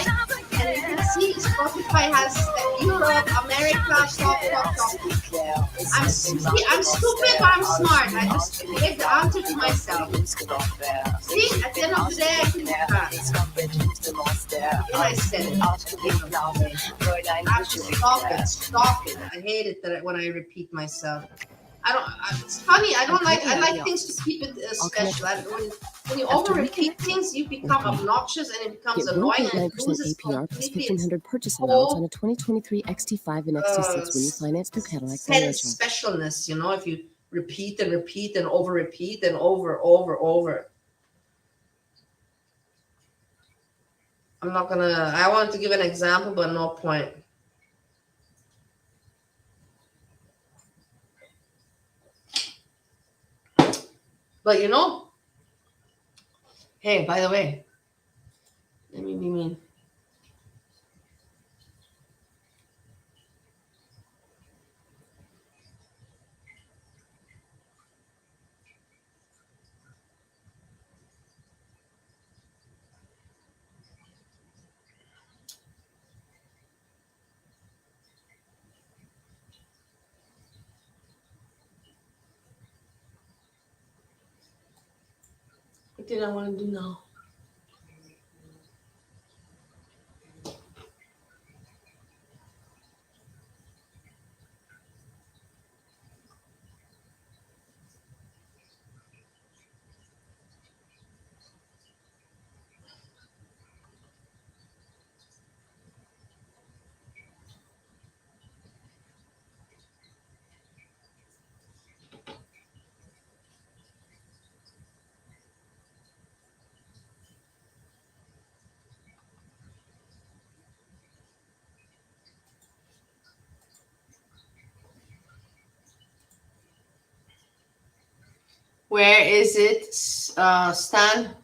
And you can see Spotify has Europe, America, top. I'm stupid, but I'm smart. I just gave the answer to myself. See, at the end of the day, I can do that. And I said it. I have to stop it. I hate it that when I repeat myself. It's funny. I like things to keep it special. When you over-repeat things, you become obnoxious and it becomes annoying and it loses completely its whole on a 2023 XT5 and XT6 when you finance through Cadillac Financial. Specialness, if you repeat and repeat and over-repeat and over. I want to give an example, but no point. But hey, by the way, let me be mean. What did I want to do now? Where is it, Stan?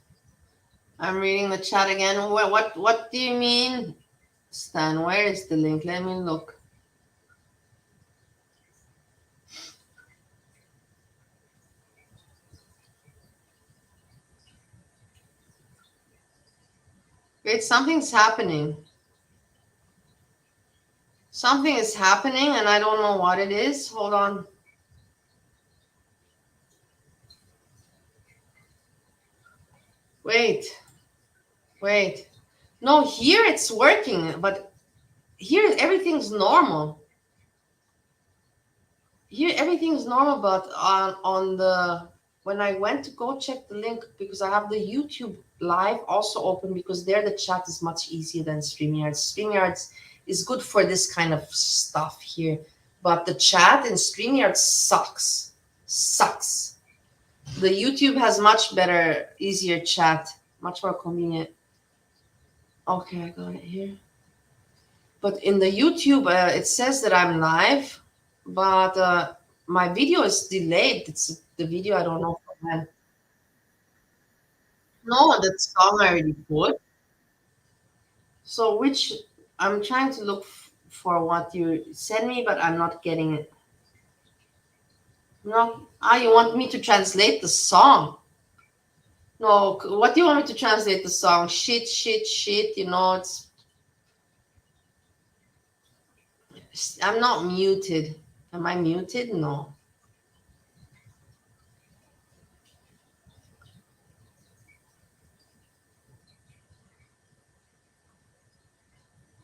I'm reading the chat again. What do you mean, Stan? Where is the link? Let me look. Wait, something's happening. Something is happening and I don't know what it is. Hold on. Wait. No, here it's working, but here everything's normal. Here everything's normal, but on the when I went to go check the link, because I have the YouTube live also open, because there the chat is much easier than StreamYard. StreamYard is good for this kind of stuff here, but the chat in StreamYard sucks. The YouTube has much better, easier chat, much more convenient. Okay, I got it here. But in the YouTube, it says that I'm live, but my video is delayed. It's the video, I don't know when. No, that song I already put. So which, I'm trying to look for what you sent me, but I'm not getting it. No, you want me to translate the song? No, what do you want me to translate the song? Shit, you know, I'm not muted. Am I muted? No.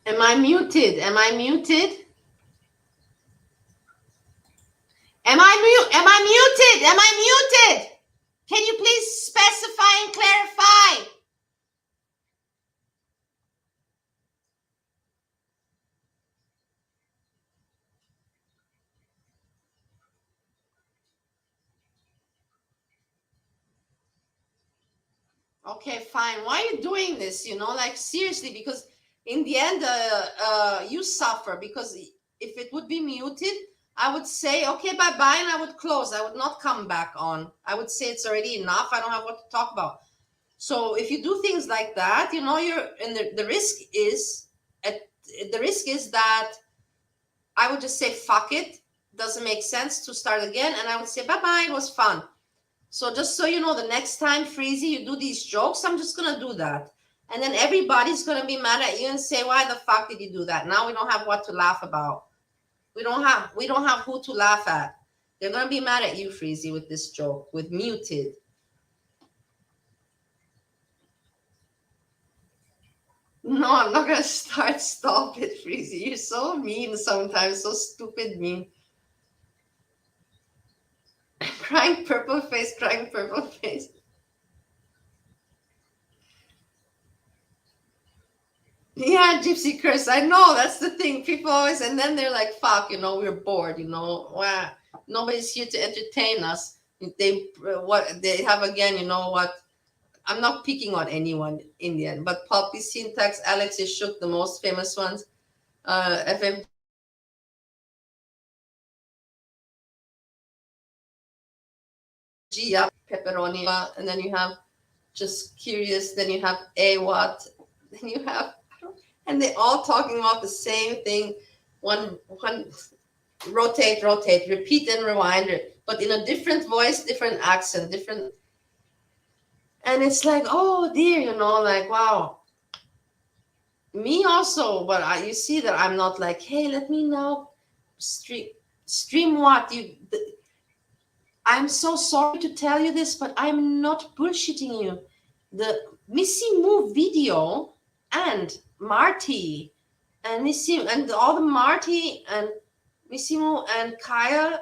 Am I muted? Am I muted? Am I muted? Am I muted? Can you please specify and clarify? Okay, fine. Why are you doing this? You know, like seriously, because in the end, you suffer, because if it would be muted, I would say, okay, bye-bye, and I would close. I would not come back on. I would say it's already enough. I don't have what to talk about. So if you do things like that, you know, and the risk is that I would just say, fuck it. Doesn't make sense to start again. And I would say, bye-bye, it was fun. So just so you know, the next time, Freezy, you do these jokes, I'm just going to do that. And then everybody's going to be mad at you and say, why the fuck did you do that? Now we don't have what to laugh about. We don't have who to laugh at. They're going to be mad at you, Freezy, with this joke, with muted. No, I'm not going to start. Stop it, Freezy. You're so mean sometimes, so stupid mean. Crying purple face. Yeah, Gypsy Curse. I know, that's the thing. People always, and then they're like, fuck, you know, we're bored, you know. Well, nobody's here to entertain us. What they have again, you know what? I'm not picking on anyone in the end, but Poppy, Syntax, Alex is Shook, the most famous ones. FFG, yeah, Pepperoni, and then you have Just Curious, then you have what, then you have, and they all talking about the same thing. One rotate, repeat and rewind it, but in a different voice, different accent, different. And it's like, oh dear, you know, like, wow. Me also, but you see that I'm not like, hey, let me now stream what you. I'm so sorry to tell you this, but I'm not bullshitting you. The Missy Move video and Marty and Missy and all the Marty and Missimo and Kaya,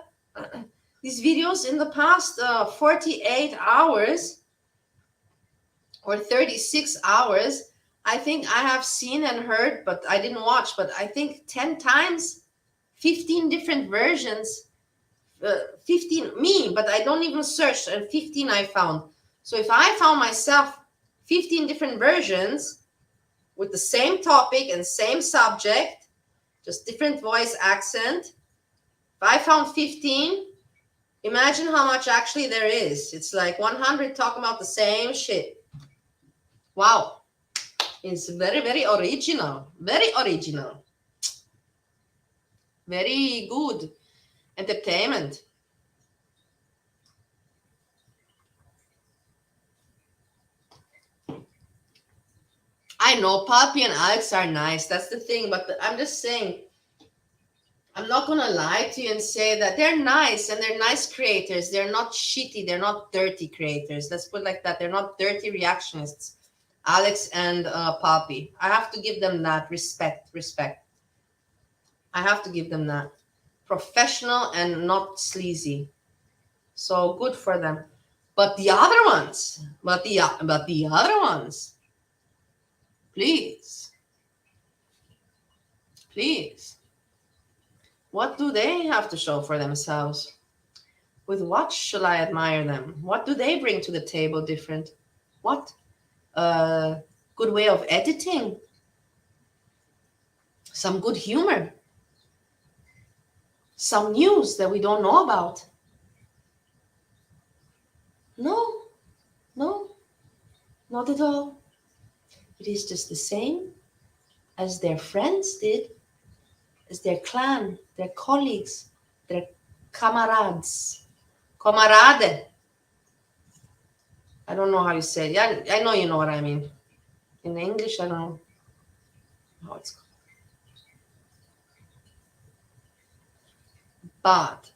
these videos in the past 48 hours or 36 hours, I think I have seen and heard, but I didn't watch, but I think 10 times, 15 different versions, 15 me, but I don't even search, and 15 I found. So if I found myself 15 different versions with the same topic and same subject, just different voice accent, if I found 15 Imagine how much actually there is. It's like 100 talking about the same shit. Wow. It's very, very original. Very original. Very good entertainment. I know Papi and Alex are nice. That's the thing. But I'm just saying, I'm not going to lie to you and say that they're nice and they're nice creators. They're not shitty. They're not dirty creators. Let's put it like that. They're not dirty reactionists. Alex and Papi. I have to give them that. Respect. I have to give them that. Professional and not sleazy. So good for them. But the other ones, please. What do they have to show for themselves? With what shall I admire them? What do they bring to the table different? What? Good way of editing? Some good humor? Some news that we don't know about? No, not at all. It is just the same as their friends did, as their clan, their colleagues, their camarades. Camarade. I don't know how you say it. Yeah, I know you know what I mean. In English, I don't know how it's called. But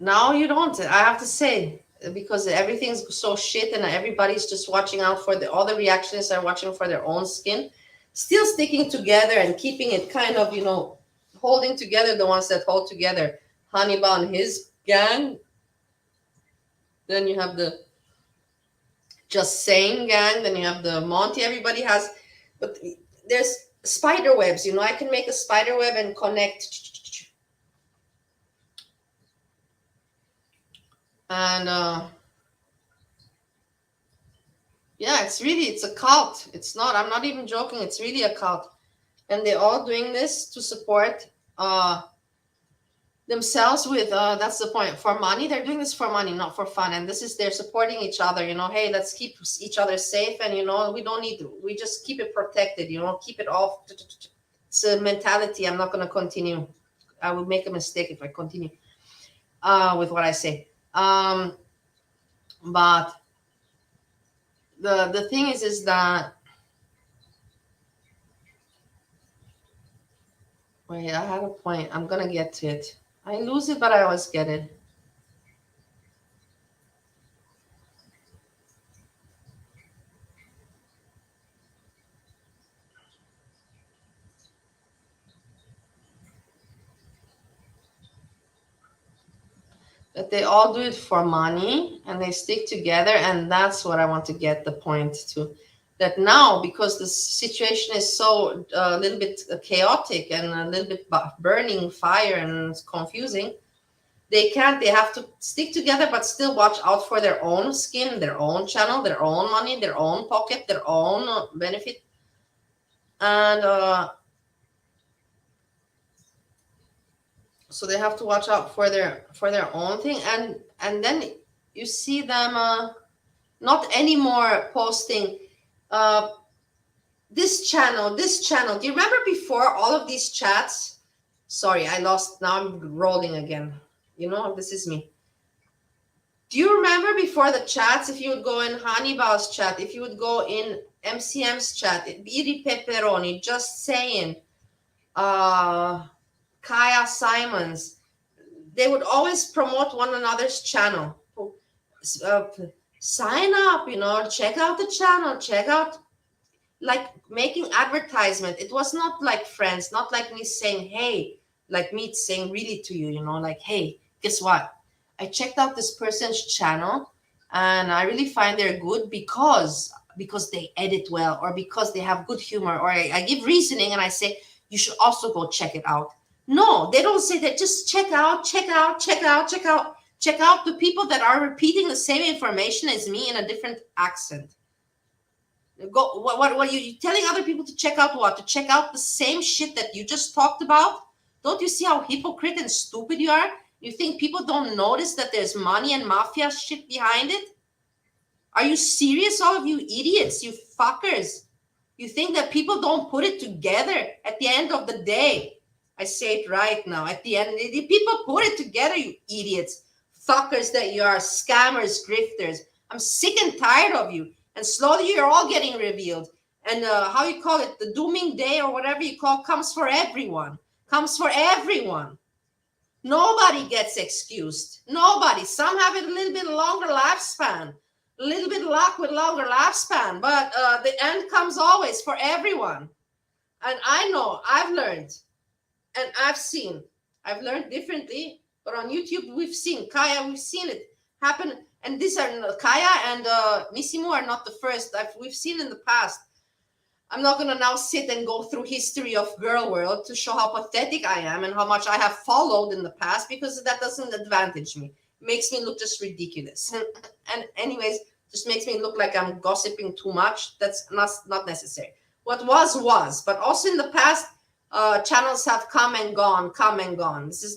now you don't. I have to say, because everything's so shit and everybody's just watching out for all the reactionists are watching for their own skin, still sticking together and keeping it kind of, holding together the ones that hold together. Hannibal and his gang. Then you have the Just Saying gang. Then you have the Monty. Everybody has, but there's spider webs. I can make a spider web and connect. And yeah, it's a cult. I'm not even joking. It's really a cult. And they're all doing this to support themselves with, that's the point, for money. They're doing this for money, not for fun. And they're supporting each other, hey, let's keep each other safe. And, we just keep it protected, keep it off. It's a mentality. I'm not going to continue. I would make a mistake if I continue with what I say. But the thing is that, wait, I had a point. I'm gonna get to it. I lose it, but I always get it. That they all do it for money and they stick together, and that's what I want to get the point to. That now, because the situation is so a little bit chaotic and a little bit burning fire and it's confusing, they have to stick together but still watch out for their own skin, their own channel, their own money, their own pocket, their own benefit. And so they have to watch out for their own thing. And then you see them not anymore posting this channel. Do you remember before all of these chats? Sorry, I lost. Now I'm rolling again. This is me. Do you remember before the chats, if you would go in Hannibal's chat, if you would go in MCM's chat, Biri Pepperoni, Just Saying, Kaya Simons, they would always promote one another's channel. Sign up, check out the channel, check out, like making advertisement. It was not like friends, not like me saying, hey, like me saying really to you, like, hey, guess what? I checked out this person's channel and I really find they're good because they edit well, or because they have good humor, or I give reasoning and I say, you should also go check it out. No, they don't say that. Just check out the people that are repeating the same information as me in a different accent. Go. What are you telling other people to check out? What? To check out the same shit that you just talked about? Don't you see how hypocrite and stupid you are? You think people don't notice that there's money and mafia shit behind it? Are you serious, all of you idiots, you fuckers? You think that people don't put it together at the end of the day? I say it right now. At the end, the people put it together, you idiots, fuckers that you are, scammers, grifters. I'm sick and tired of you. And slowly you're all getting revealed. And how you call it, the dooming day or whatever you call, comes for everyone. Comes for everyone. Nobody gets excused. Nobody. Some have a little bit longer lifespan. A little bit luck with longer lifespan. But the end comes always for everyone. And I know, I've learned. And I've seen. I've learned differently. But on YouTube, we've seen. Kaya, we've seen it happen. And these are, Kaya and Missimo are not the first. We've seen in the past. I'm not going to now sit and go through history of girl world to show how pathetic I am and how much I have followed in the past, because that doesn't advantage me. It makes me look just ridiculous. And anyways, just makes me look like I'm gossiping too much. That's not necessary. What was. But also in the past, channels have come and gone. This is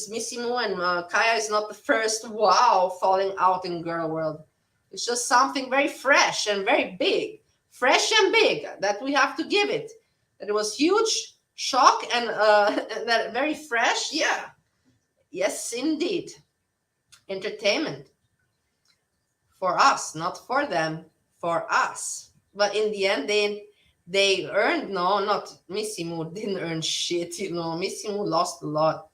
Missimo and Kaya is not the first falling out in girl world. It's just something very fresh and very big. Fresh and big, that we have to give it. That it was huge, shock, and that very fresh, yeah. Yes, indeed. Entertainment. For us, not for them, for us. But in the end, they earned, no, not Missimo didn't earn shit, Missimo lost a lot.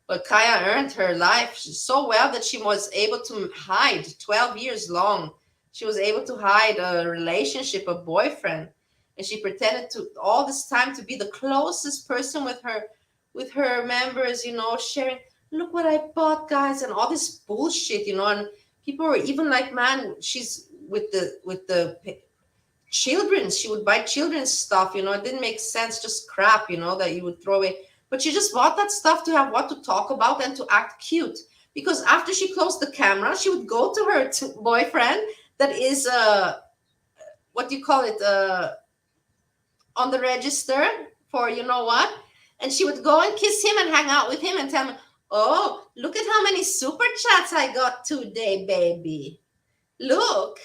But Kaya earned her life so well that she was able to hide 12 years long. She was able to hide a relationship, a boyfriend, and she pretended to all this time to be the closest person with her members, sharing, look what I bought, guys, and all this bullshit, and people were even like, man, she's with the children, she would buy children's stuff, it didn't make sense, just crap, that you would throw away. But she just bought that stuff to have what to talk about and to act cute. Because after she closed the camera, she would go to her boyfriend that is what do you call it, on the register for what, and she would go and kiss him and hang out with him and tell him, oh, look at how many super chats I got today, baby, look,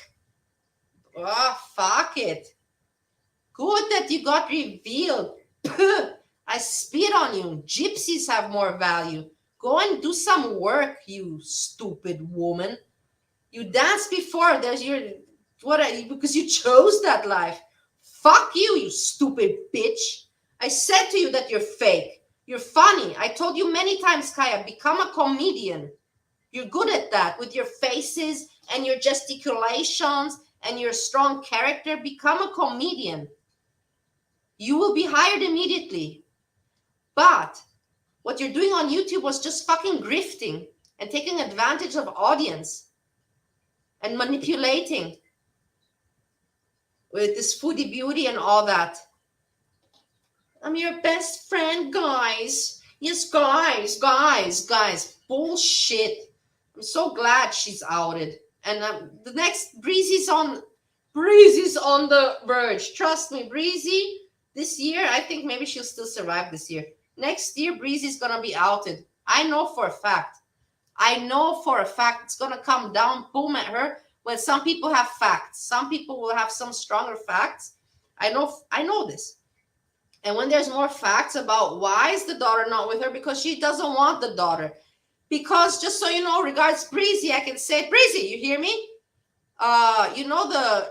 oh, fuck it, good that you got revealed. I spit on you. Gypsies have more value. Go and do some work, you stupid woman. You danced before. There's because you chose that life. Fuck you, you stupid bitch. I said to you that you're fake. You're funny. I told you many times, Kaya, become a comedian. You're good at that with your faces and your gesticulations and your strong character. Become a comedian. You will be hired immediately. But what you're doing on YouTube was just fucking grifting and taking advantage of audience. And manipulating with this foodie beauty and all that. I'm your best friend, guys. Yes, guys. Bullshit. I'm so glad she's outed. And the next Breezy's on the verge. Trust me, Breezy. This year, I think maybe she'll still survive this year. Next year, Breezy's gonna be outed. I know for a fact. It's going to come down, boom at her. When some people have facts, some people will have some stronger facts. I know this. And when there's more facts about why is the daughter not with her, because she doesn't want the daughter. Because just so you know, regards Breezy, I can say, Breezy, you hear me? The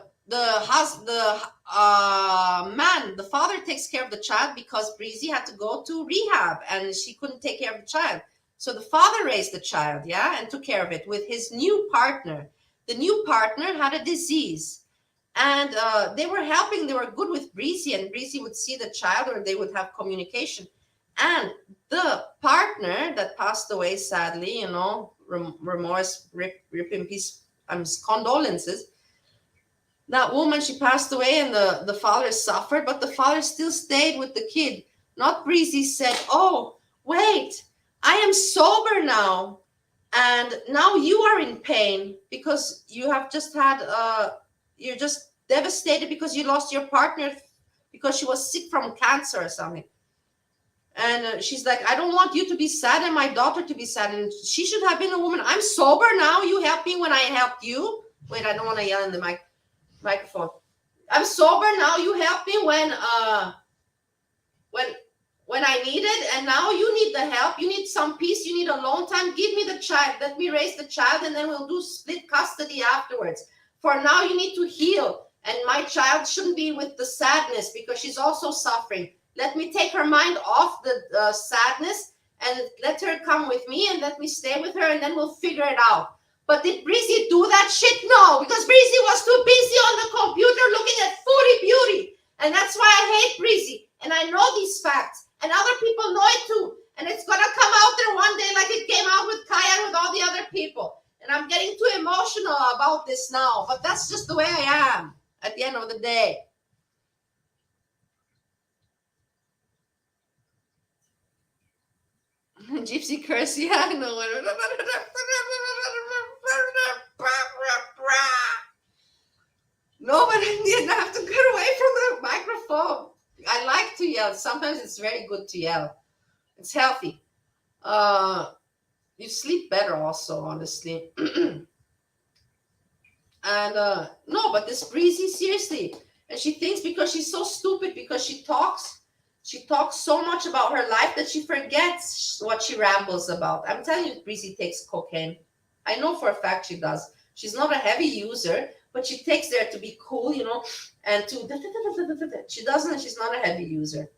father takes care of the child because Breezy had to go to rehab and she couldn't take care of the child. So the father raised the child, and took care of it with his new partner. The new partner had a disease. And they were helping. They were good with Breezy. And Breezy would see the child or they would have communication. And the partner that passed away, sadly, remorse, rip in peace, condolences. That woman, she passed away and the father suffered. But the father still stayed with the kid. Not Breezy said, oh, wait. I am sober now, and now you are in pain because you have just had, you're just devastated because you lost your partner because she was sick from cancer or something. And she's like, I don't want you to be sad and my daughter to be sad. And she should have been a woman. I'm sober now. You helped me when I helped you. Wait, I don't want to yell in the microphone. I'm sober now. You helped me when I needed, and now you need the help. You need some peace. You need alone time. Give me the child. Let me raise the child, and then we'll do split custody afterwards. For now, you need to heal. And my child shouldn't be with the sadness because she's also suffering. Let me take her mind off the sadness and let her come with me and let me stay with her, and then we'll figure it out. But did Breezy do that shit? No, because Breezy was too busy on the computer looking at Foodie Beauty. And that's why I hate Breezy. And I know these facts. And other people know it too. And it's going to come out there one day like it came out with Kaya and with all the other people. And I'm getting too emotional about this now. But that's just the way I am at the end of the day. Gypsy curse, yeah, no. No, but I didn't have to get away from the microphone. I like to yell. Sometimes it's very good to yell. It's healthy. You sleep better also, honestly. And no, but this Breezy, seriously. And she thinks because she's so stupid, because she talks so much about her life that she forgets what she rambles about. I'm telling you, Breezy takes cocaine. I know for a fact she does. She's not a heavy user, but she takes there to be cool, you know, and to she doesn't. She's not a heavy user.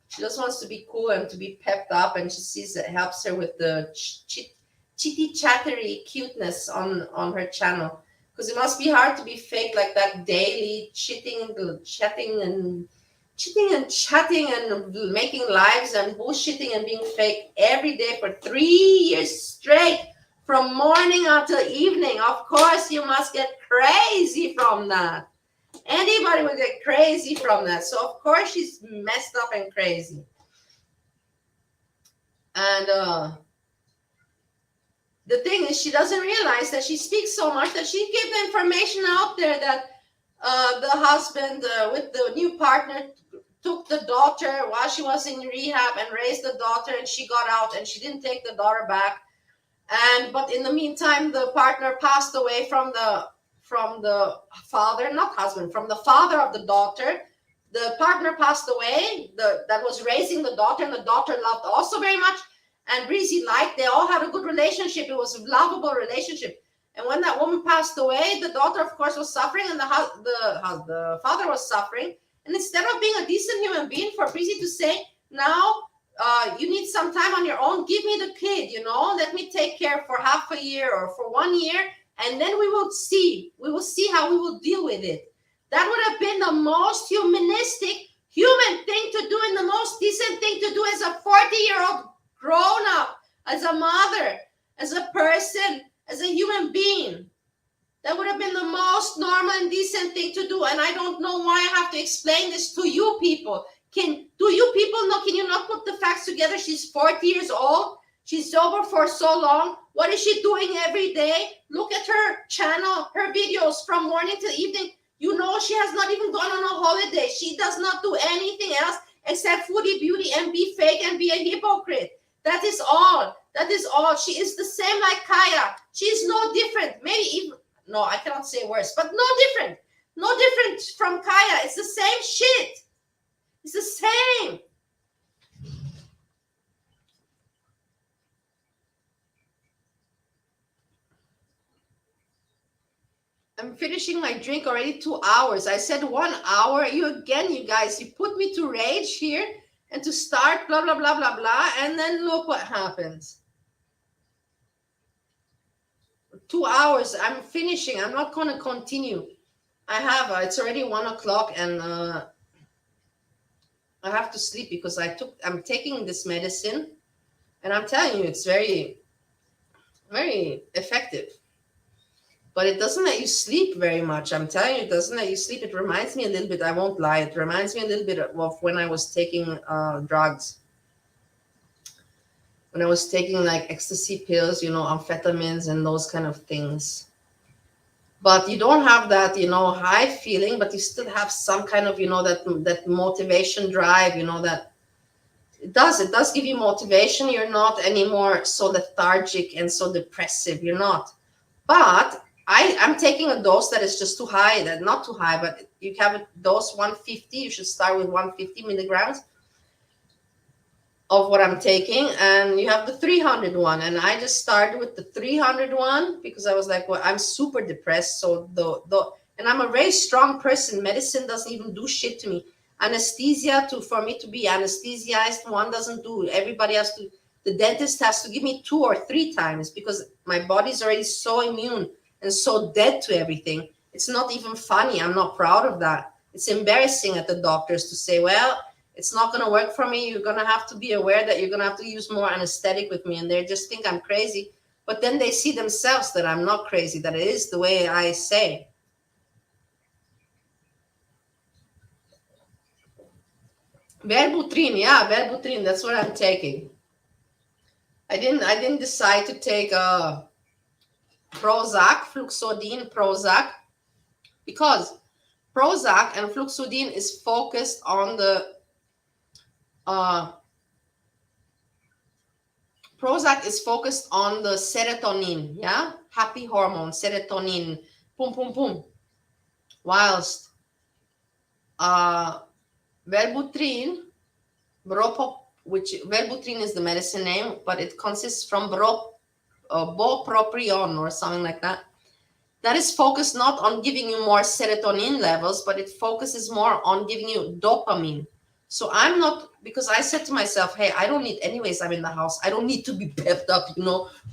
She just wants to be cool and to be pepped up, and she sees it helps her with the chitty chattery cuteness on her channel. Because it must be hard to be fake like that daily, chatting and chatting and making lives and bullshitting and being fake every day for 3 years straight, from morning until evening. Of course, you must get crazy from that. Anybody would get crazy from that. So, of course, she's messed up and crazy. And the thing is, she doesn't realize that she speaks so much that she gave the information out there that the husband with the new partner took the daughter while she was in rehab and raised the daughter, and she got out and she didn't take the daughter back. But in the meantime, the partner passed away from the father, not husband, from the father of the daughter. The partner passed away, that was raising the daughter, and the daughter loved also very much. And Breezy liked, they all had a good relationship. It was a lovable relationship. And when that woman passed away, the daughter, of course, was suffering, and the father was suffering. And instead of being a decent human being, for Breezy to say, now you need some time on your own, give me the kid, you know, let me take care for half a year or for 1 year, and then we will see how we will deal with it. That would have been the most humanistic, human thing to do, and the most decent thing to do as a 40-year-old grown up, as a mother, as a person, as a human being. That would have been the most normal and decent thing to do. And I don't know why I have to explain this to you people. Do you people know? Can you not put the facts together? She's 40 years old. She's sober for so long. What is she doing every day? Look at her channel, her videos from morning to evening. You know, she has not even gone on a holiday. She does not do anything else except Foodie Beauty and be fake and be a hypocrite. That is all. That is all. She is the same like Kaya. She is no different. Maybe even, no, I cannot say worse, but no different. No different from Kaya. It's the same shit. It's the same. I'm finishing my drink already 2 hours. I said 1 hour. You guys, you put me to rage here and to start blah, blah, blah, blah, blah. And then look what happens. 2 hours. I'm finishing. I'm not going to continue. I have, it's already 1 o'clock, and I have to sleep because I'm taking this medicine, and I'm telling you, it's very, very effective. But it doesn't let you sleep very much. I'm telling you, it doesn't let you sleep. It reminds me a little bit, I won't lie, it reminds me a little bit of when I was taking drugs. When I was taking like ecstasy pills, you know, amphetamines and those kind of things. But you don't have that, you know, high feeling, but you still have some kind of, you know, that motivation drive, you know, that It does give you motivation. You're not anymore so lethargic and so depressive. You're not. But I'm taking a dose that is just too high. That not too high, but you have a dose 150. You should start with 150 milligrams of what I'm taking, and you have the 300 one. And I just started with the 300 one because I was like, well, I'm super depressed. So and I'm a very strong person. Medicine doesn't even do shit to me. Anesthesia for me to be anesthetized, one doesn't do. Everybody has to. The dentist has to give me 2 or 3 times because my body's already so immune and so dead to everything. It's not even funny. I'm not proud of that. It's embarrassing at the doctors to say, well, it's not going to work for me. You're going to have to be aware that you're going to have to use more anesthetic with me. And they just think I'm crazy. But then they see themselves that I'm not crazy, that it is the way I say. Wellbutrin, yeah, Wellbutrin. That's what I'm taking. I didn't decide to take Prozac, Fluxodine, Prozac, because Prozac and Fluxodine is focused on the Prozac is focused on the serotonin, yeah, happy hormone, serotonin, boom, boom, boom. Whilst Wellbutrin, which Wellbutrin is the medicine name, but it consists from bupropion or something like that. That is focused not on giving you more serotonin levels, but it focuses more on giving you dopamine. So I'm not, because I said to myself, hey, I don't need, anyways, I'm in the house. I don't need to be pepped up,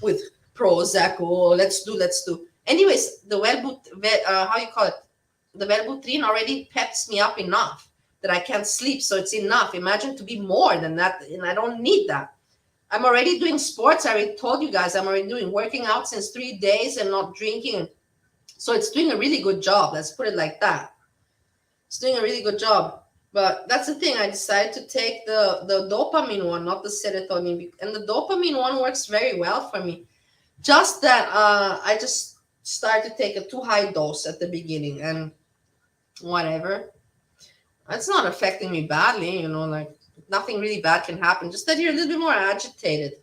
with Prozac. Oh, let's do. Anyways, the how you call it? The Wellbutrin already peps me up enough that I can't sleep. So it's enough. Imagine to be more than that. And I don't need that. I'm already doing sports. I already told you guys, I'm already doing working out since 3 days and not drinking. So it's doing a really good job. Let's put it like that. It's doing a really good job. But that's the thing. I decided to take the dopamine one, not the serotonin. And the dopamine one works very well for me. Just that I just started to take a too high dose at the beginning. And whatever. It's not affecting me badly, like nothing really bad can happen. Just that you're a little bit more agitated.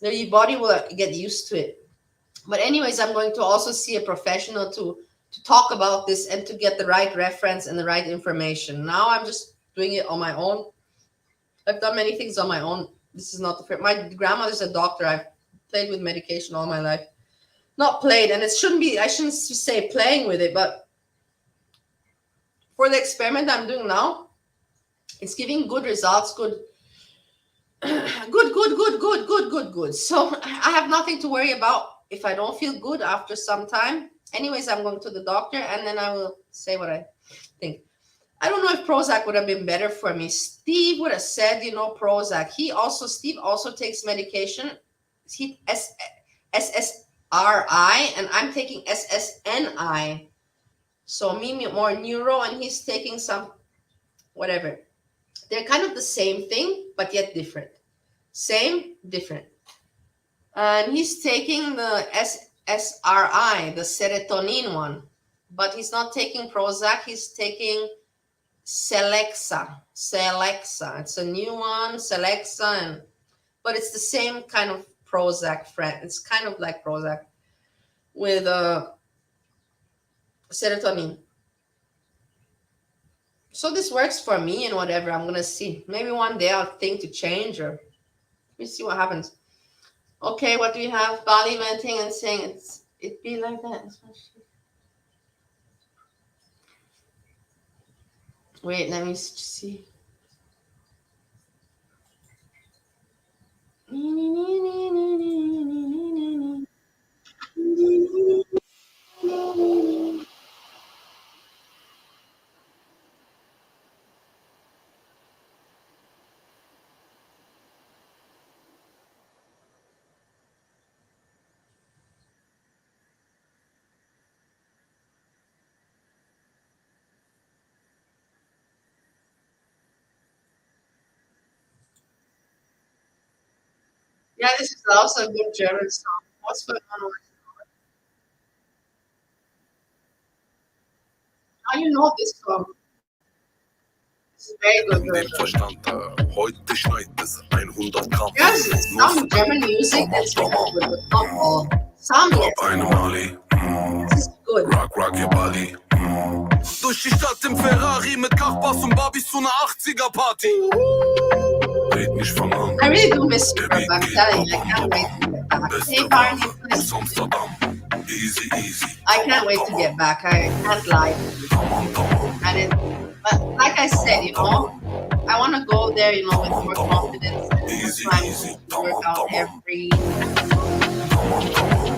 Your body will get used to it. But anyways, I'm going to also see a professional to talk about this and to get the right reference and the right information. Now I'm just doing it on my own. I've done many things on my own. This is not the first. My grandmother's a doctor. I've played with medication all my life. Not played, and I shouldn't say playing with it, but for the experiment I'm doing now, it's giving good results, good. So I have nothing to worry about if I don't feel good after some time. Anyways, I'm going to the doctor and then I will say what I think. I don't know if Prozac would have been better for me. Steve would have said, Prozac. Steve also takes medication. He SSRI and I'm taking SSNI. So me more neuro and he's taking some whatever. They're kind of the same thing, but yet different. Same, different. And he's taking the SSRI, the serotonin one, but he's not taking Prozac. He's taking Celexa. It's a new one, Celexa, but it's the same kind of Prozac. It's kind of like Prozac with serotonin. So this works for me and whatever. I'm gonna see. Maybe one day I'll think to change or let me see what happens. Okay, what do we have? Bali venting and saying it be like that. Wait, let me see. Yeah, this is also a good German song. What's going on with how you know this song? It's very good Nimm den version. Verstand, heute schneit es 100 Gramm. There's some German music that's very good, but not all. Some, yes. Hab eine Mali, This is good. rock your body. Durch die Stadt im Ferrari mit Kachbass und Barbies zu einer 80er-Party. Red nicht von an. I really do miss you, but I'm telling you, I can't wait to get back. Hey, Barney, please. Easy, easy. I can't wait to get back. I can't lie. But like I said, you know, I want to go there, you know, with more confidence. That's why I'm work out every.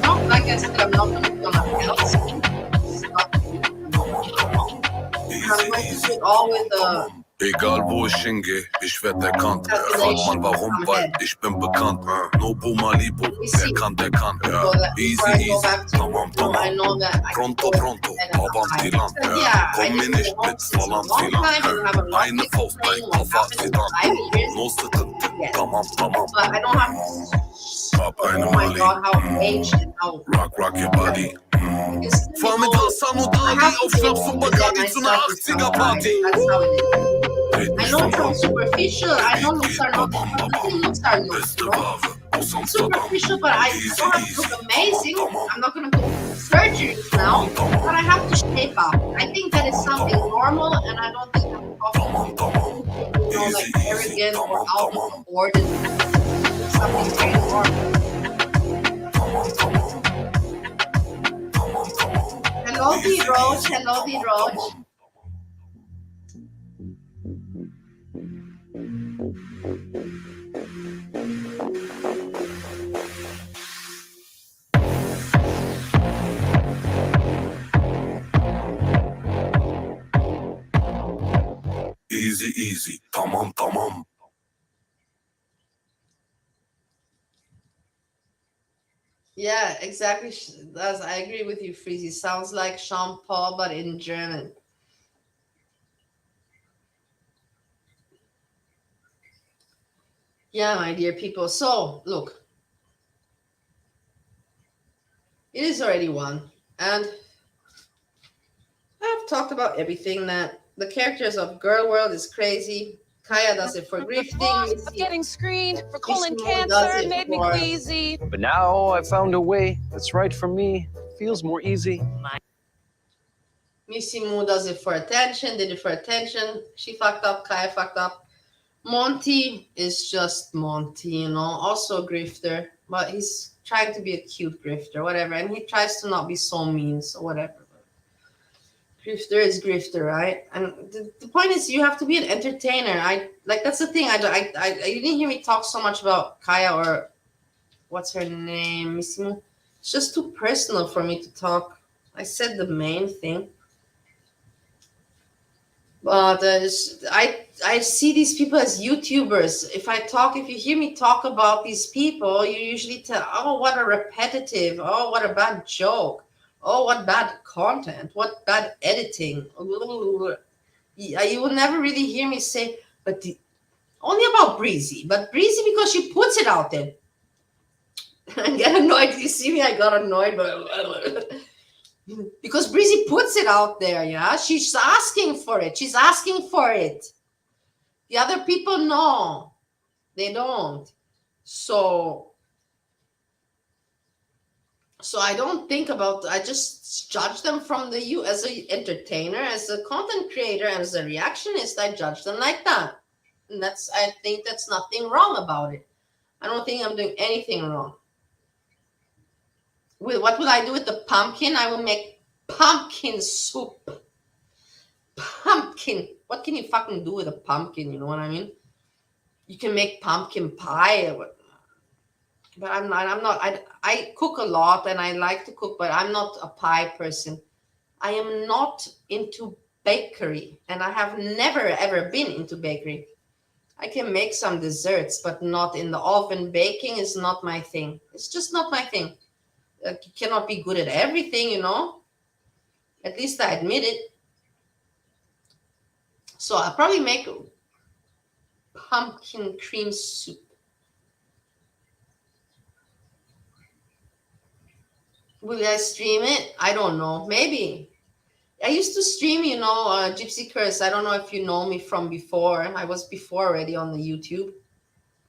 No, like I said, I'm not going to do my health. I'm going to do it all with the. Egal wo ich hingehe, ich werd erkannt. Frag mal warum, weil ich bin bekannt. Nobu Malibu, wer kann, der kann. Ja. Easy, easy, tamam, tamam. Pronto, pronto, avanti land. Komm mir nicht mit Volland, Filan. Eine Faust, ein Koffer, Sedan. Noste Tinte, tamam, tamam. Hab eine Mali. Rock your body. Fahr mit Hassan und Ali auf Schnaps und Bacardi zu einer 80er-Party. I know it's superficial. I know looks are not. Looks are not. Superficial, but I don't have to look amazing. I'm not gonna go surgeries now, but I have to shape up. I think that is something normal, and I don't think I'm talking, you know, like arrogant or out of order. Something very normal. Hello, D Roach. Hello, D Roach. Easy, easy, tamam, tamam. Yeah, exactly. I agree with you, Freezy. Sounds like Sean Paul, but in German. Yeah, my dear people. So, look. It is already 1. And I've talked about everything. That the characters of Girl World is crazy. Kaya does it for grifting. Getting screened for colon Missy cancer made me queasy. But now I found a way that's right for me. Feels more easy. Missy Moo does it for attention, did it for attention. She fucked up, Kaya fucked up. Monty is just Monty, you know, also a grifter, but he's trying to be a cute grifter, whatever. And he tries to not be so mean, so whatever. Grifter is grifter, right? And the point is, you have to be an entertainer. That's the thing. You didn't hear me talk so much about Kaya or what's her name, Missy Moo. It's just too personal for me to talk. I said the main thing. But I see these people as YouTubers. If you hear me talk about these people, you usually tell, oh, what a repetitive, oh, what a bad joke, oh, what bad content, what bad editing. You will never really hear me say, only about Breezy. But Breezy, because she puts it out there. I get annoyed. You see me, I got annoyed. Because Breezy puts it out there, yeah? She's asking for it. She's asking for it. The other people, no. They don't. So I don't think about, I just judge them from as an entertainer, as a content creator, and as a reactionist, I judge them like that. And I think that's nothing wrong about it. I don't think I'm doing anything wrong. What will I do with the pumpkin? I will make pumpkin soup. Pumpkin. What can you fucking do with a pumpkin? You know what I mean? You can make pumpkin pie. But I'm not. I cook a lot and I like to cook, but I'm not a pie person. I am not into bakery, and I have never ever been into bakery. I can make some desserts, but not in the oven. Baking is not my thing. It's just not my thing. You cannot be good at everything, you know. At least I admit it. So I'll probably make pumpkin cream soup. Will I stream it? I don't know. Maybe. I used to stream, Gypsy Curse. I don't know if you know me from before. I was before already on the YouTube.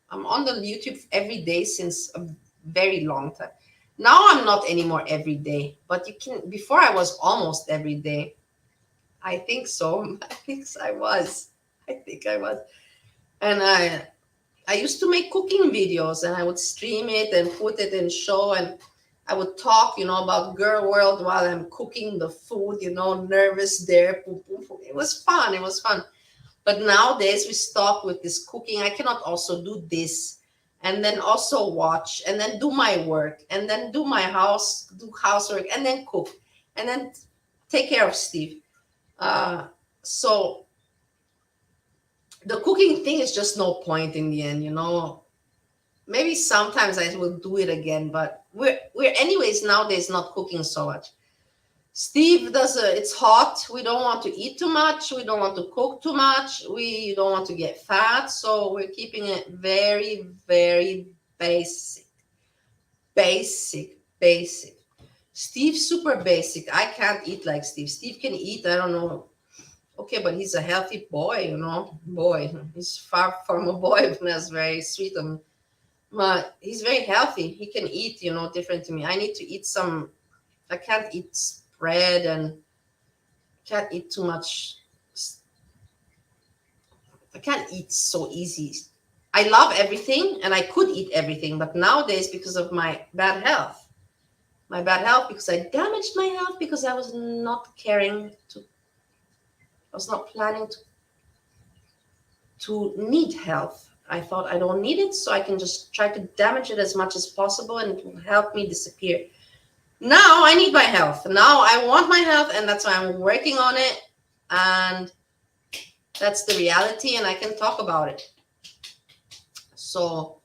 I'm on the YouTube every day since a very long time. Now I'm not anymore every day, but before I was almost every day. I think so. I think I was. And I used to make cooking videos, and I would stream it and put it in show, and I would talk, about girl world while I'm cooking the food, nervous there. Boom, boom, boom. It was fun. It was fun. But nowadays we stop with this cooking. I cannot also do this and then also watch and then do my work and then do housework and then cook and then take care of Steve. So the cooking thing is just no point in the end, Maybe sometimes I will do it again, but we're anyways nowadays not cooking so much. Steve it's hot. We don't want to eat too much. We don't want to cook too much. We don't want to get fat. So we're keeping it very, very basic. Basic. Steve's super basic. I can't eat like Steve. Steve can eat, I don't know. Okay, but he's a healthy boy, Boy. He's far from a boy, but that's very sweet of him. But he's very healthy. He can eat, different to me. I need to eat I can't eat bread and can't eat too much. I can't eat so easy. I love everything and I could eat everything, but nowadays because of my bad health, because I damaged my health because I was not planning to need health. I thought I don't need it, so I can just try to damage it as much as possible and it will help me disappear. Now I need my health. Now I want my health, and that's why I'm working on it. And that's the reality, and I can talk about it. So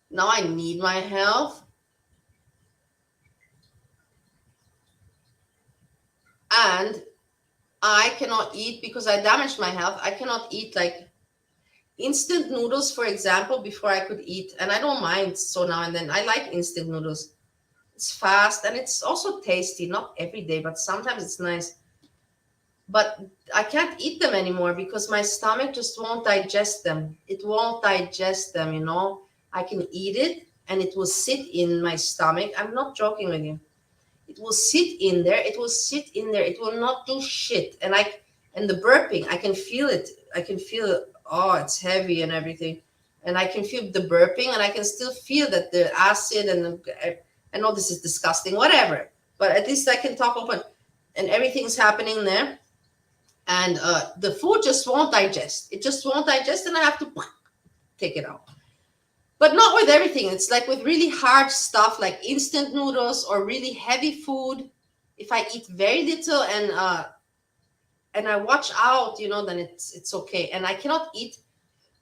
now I need my health. And I cannot eat because I damaged my health. I cannot eat like instant noodles, for example, before I could eat. And I don't mind so now and then. I like instant noodles. It's fast and it's also tasty. Not every day, but sometimes it's nice. But I can't eat them anymore because my stomach just won't digest them. It won't digest them, I can eat it and it will sit in my stomach. I'm not joking with you. It will sit in there. It will not do shit. And the burping, I can feel it. Oh, it's heavy and everything. And I can feel the burping and I can still feel that the acid and I know this is disgusting, whatever, but at least I can talk open and everything's happening there. And the food just won't digest. It just won't digest and I have to take it out. But not with everything. It's like with really hard stuff like instant noodles or really heavy food. If I eat very little and I watch out, then it's okay. And I cannot eat.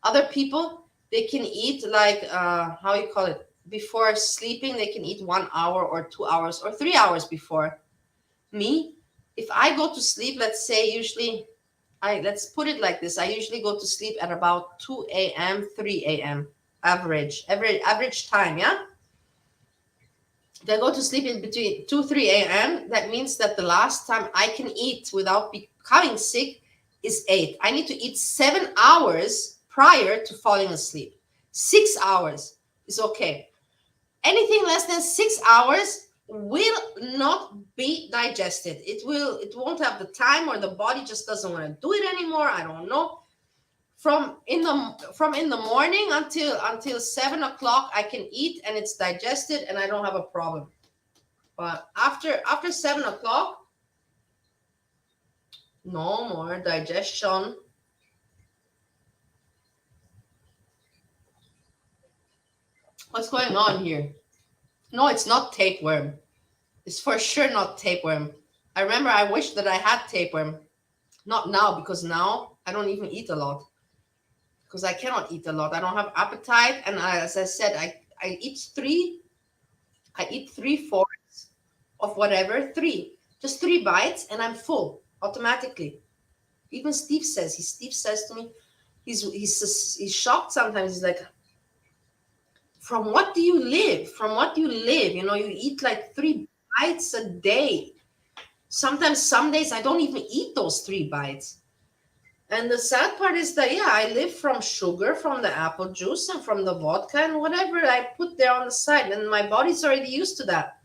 Other people, they can eat like, how you call it? Before sleeping, they can eat 1 hour or 2 hours or 3 hours before. Me, if I go to sleep, let's say let's put it like this. I usually go to sleep at about 2 a.m., 3 a.m. average time, yeah? If I go to sleep in between 2, 3 a.m., that means that the last time I can eat without becoming sick is 8. I need to eat 7 hours prior to falling asleep. 6 hours is okay. Anything less than 6 hours will not be digested. It won't have the time, or the body just doesn't want to do it anymore. I don't know. From in the morning until 7 o'clock, I can eat and it's digested and I don't have a problem. But after 7 o'clock, no more digestion. What's going on here? No, it's not tapeworm. It's for sure not tapeworm. I remember I wish that I had tapeworm. Not now, because now I don't even eat a lot. Because I cannot eat a lot. I don't have appetite. And as I said, I eat 3/4 of whatever, 3. Just 3 bites and I'm full automatically. Even Steve says to me, he's shocked sometimes. He's like, from what do you live? You eat like 3 bites a day. Sometimes, some days, I don't even eat those 3 bites. And the sad part is that, yeah, I live from sugar, from the apple juice, and from the vodka, and whatever I put there on the side. And my body's already used to that.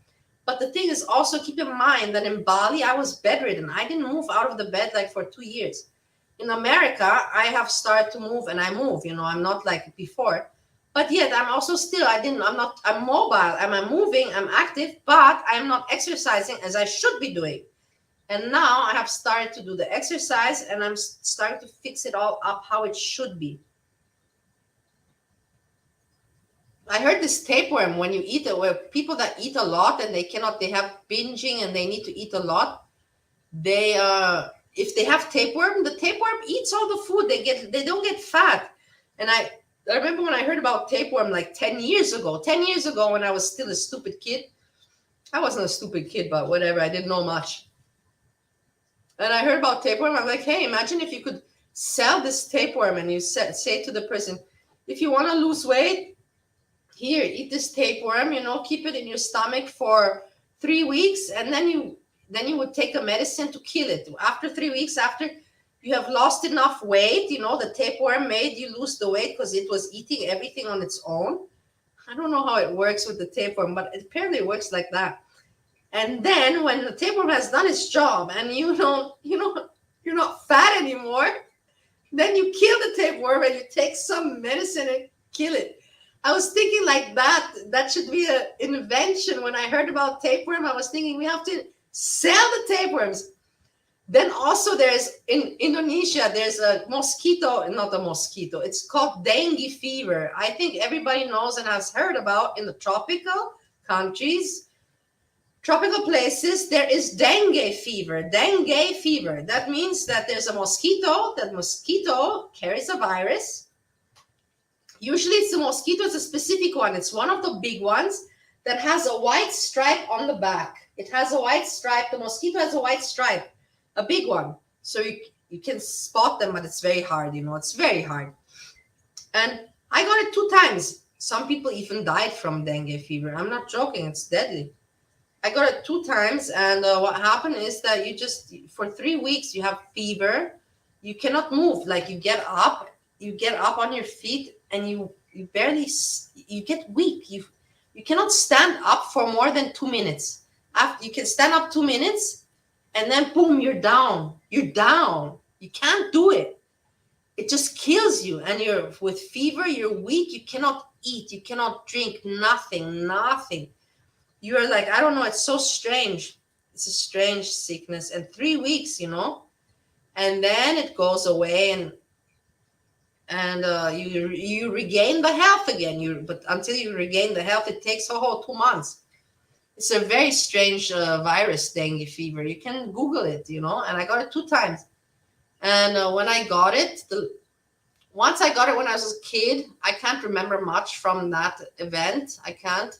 But the thing is, also keep in mind that in Bali, I was bedridden. I didn't move out of the bed like for 2 years. In America, I have started to move, and I move. I'm not like before. But yet, I'm also still, I'm mobile, I'm moving, I'm active, but I'm not exercising as I should be doing. And now I have started to do the exercise, and I'm starting to fix it all up how it should be. I heard this tapeworm, when you eat it, where people that eat a lot and they have binging and they need to eat a lot, if they have tapeworm, the tapeworm eats all the food. They don't get fat. And I remember when I heard about tapeworm like 10 years ago when I was still a stupid kid. I wasn't a stupid kid, but whatever, I didn't know much. And I heard about tapeworm. I'm like, hey, imagine if you could sell this tapeworm, and you say to the person, if you want to lose weight, here, eat this tapeworm, keep it in your stomach for 3 weeks, and then you would take a medicine to kill it. After 3 weeks, after you have lost enough weight, the tapeworm made you lose the weight because it was eating everything on its own. I don't know how it works with the tapeworm, but it apparently works like that. And then when the tapeworm has done its job and you're not fat anymore, then you kill the tapeworm and you take some medicine and kill it. I was thinking like that should be an invention. When I heard about tapeworm, I was thinking we have to sell the tapeworms. Then also in Indonesia, there's a mosquito, not a mosquito. It's called dengue fever. I think everybody knows and has heard about in the tropical countries, tropical places, there is dengue fever. Dengue fever. That means that there's a mosquito. That mosquito carries a virus. Usually it's a mosquito, it's a specific one. It's one of the big ones that has a white stripe on the back. It has a white stripe. The mosquito has a white stripe, a big one. So you can spot them, but it's very hard, it's very hard. And I got it 2 times. Some people even died from dengue fever. I'm not joking, it's deadly. I got it 2 times, and what happened is that for 3 weeks, you have fever. You cannot move. Like you get up on your feet, and you get weak. You cannot stand up for more than 2 minutes. After you can stand up 2 minutes, and then boom, you're down. You're down. You can't do it. It just kills you. And you're with fever, you're weak. You cannot eat. You cannot drink. Nothing. You're like, I don't know. It's so strange. It's a strange sickness. And 3 weeks, and then it goes away, and you regain the health again. But until you regain the health, it takes a whole 2 months. It's a very strange virus, dengue fever. You can Google it, and I got it 2 times. And when I got it, once I got it when I was a kid, I can't remember much from that event. I can't.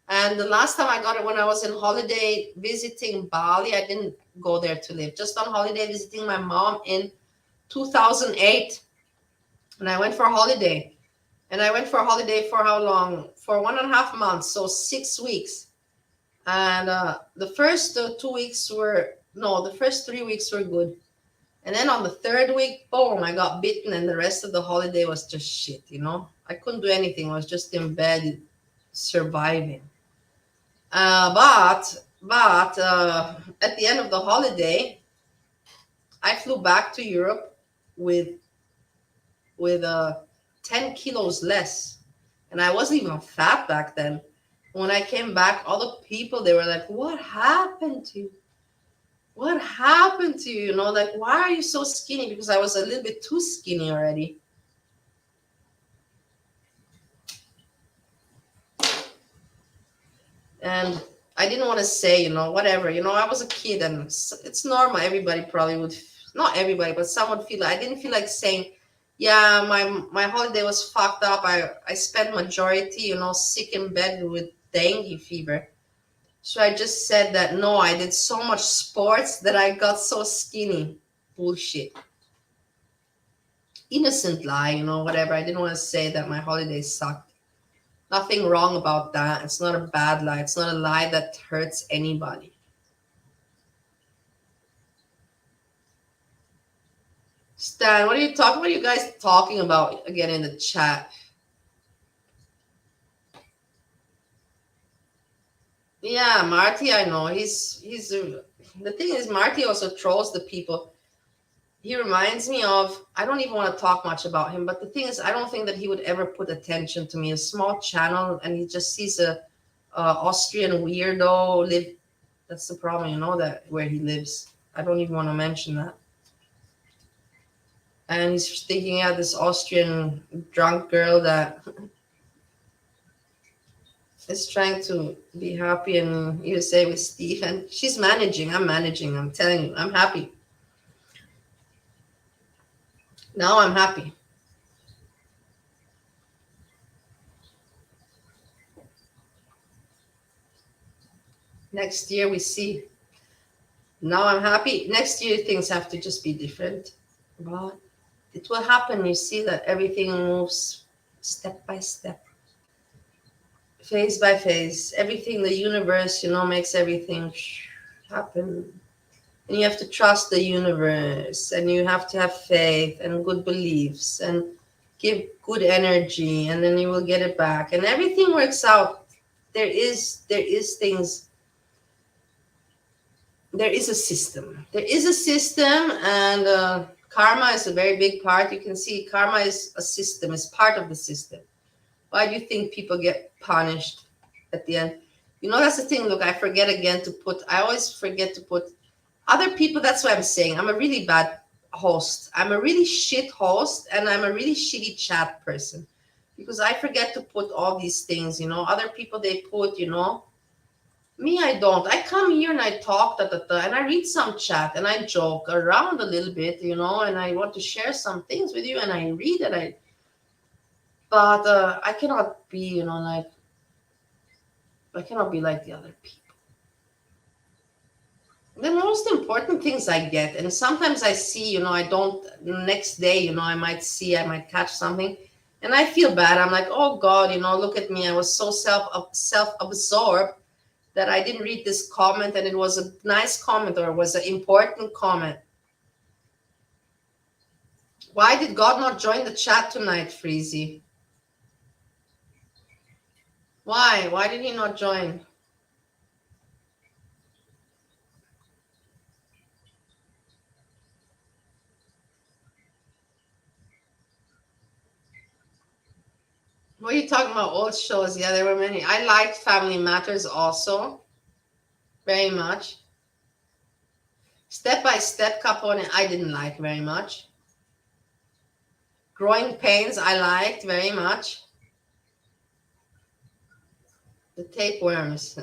And the last time I got it when I was in holiday visiting Bali, I didn't go there to live, just on holiday visiting my mom in 2008. And I went for a holiday. And I went for a holiday for how long? For 1.5 months, so 6 weeks. And the first 3 weeks were good. And then on the 3rd week, boom, I got bitten, and the rest of the holiday was just shit, I couldn't do anything. I was just in bed surviving. But at the end of the holiday, I flew back to Europe with 10 kilos less. And I wasn't even fat back then. When I came back, all the people, they were like, what happened to you? What happened to you? Like, why are you so skinny? Because I was a little bit too skinny already. And I didn't want to say, whatever. I was a kid, and it's normal. Everybody probably would, not everybody, but some would feel. I didn't feel like saying, yeah, my holiday was fucked up. I spent majority, sick in bed with dengue fever. So I just said that, no, I did so much sports that I got so skinny. Bullshit. Innocent lie, whatever. I didn't want to say that my holiday sucked. Nothing wrong about that. It's not a bad lie. It's not a lie that hurts anybody. Stan, what are you guys talking about again in the chat? Yeah, Marty, I know. The thing is, Marty also trolls the people. He reminds me of, I don't even want to talk much about him, but the thing is, I don't think that he would ever put attention to me. A small channel, and he just sees a Austrian weirdo live. That's the problem, that where he lives. I don't even want to mention that. And he's thinking, yeah, this Austrian drunk girl that is trying to be happy in USA with Steve, and she's managing. I'm managing. I'm telling you, I'm happy. Now I'm happy. Next year we see. Now I'm happy. Next year things have to just be different. But it will happen. You see that everything moves step by step, phase by phase. Everything, the universe, makes everything happen. And you have to trust the universe, and you have to have faith and good beliefs and give good energy, and then you will get it back. And everything works out. There is things. There is a system. There is a system, and karma is a very big part. You can see karma is a system. It's part of the system. Why do you think people get punished at the end? That's the thing. Look, I always forget to put other people. That's what I'm saying. I'm a really bad host. I'm a really shit host, and I'm a really shitty chat person because I forget to put all these things. Other people, they put, me, I don't. I come here and I talk, and I read some chat and I joke around a little bit, and I want to share some things with you, and I read it. But I cannot be, like, I cannot be like the other people. The most important things I get, and sometimes I see, I don't, next day, I might catch something, and I feel bad. I'm like, oh God, look at me. I was so self-absorbed that I didn't read this comment, and it was a nice comment, or it was an important comment. Why did God not join the chat tonight, Freezy? Why? Why did he not join? What are you talking about? Old shows? Yeah, there were many. I liked Family Matters also very much. Step by Step Capone, I didn't like very much. Growing Pains, I liked very much. The tapeworms.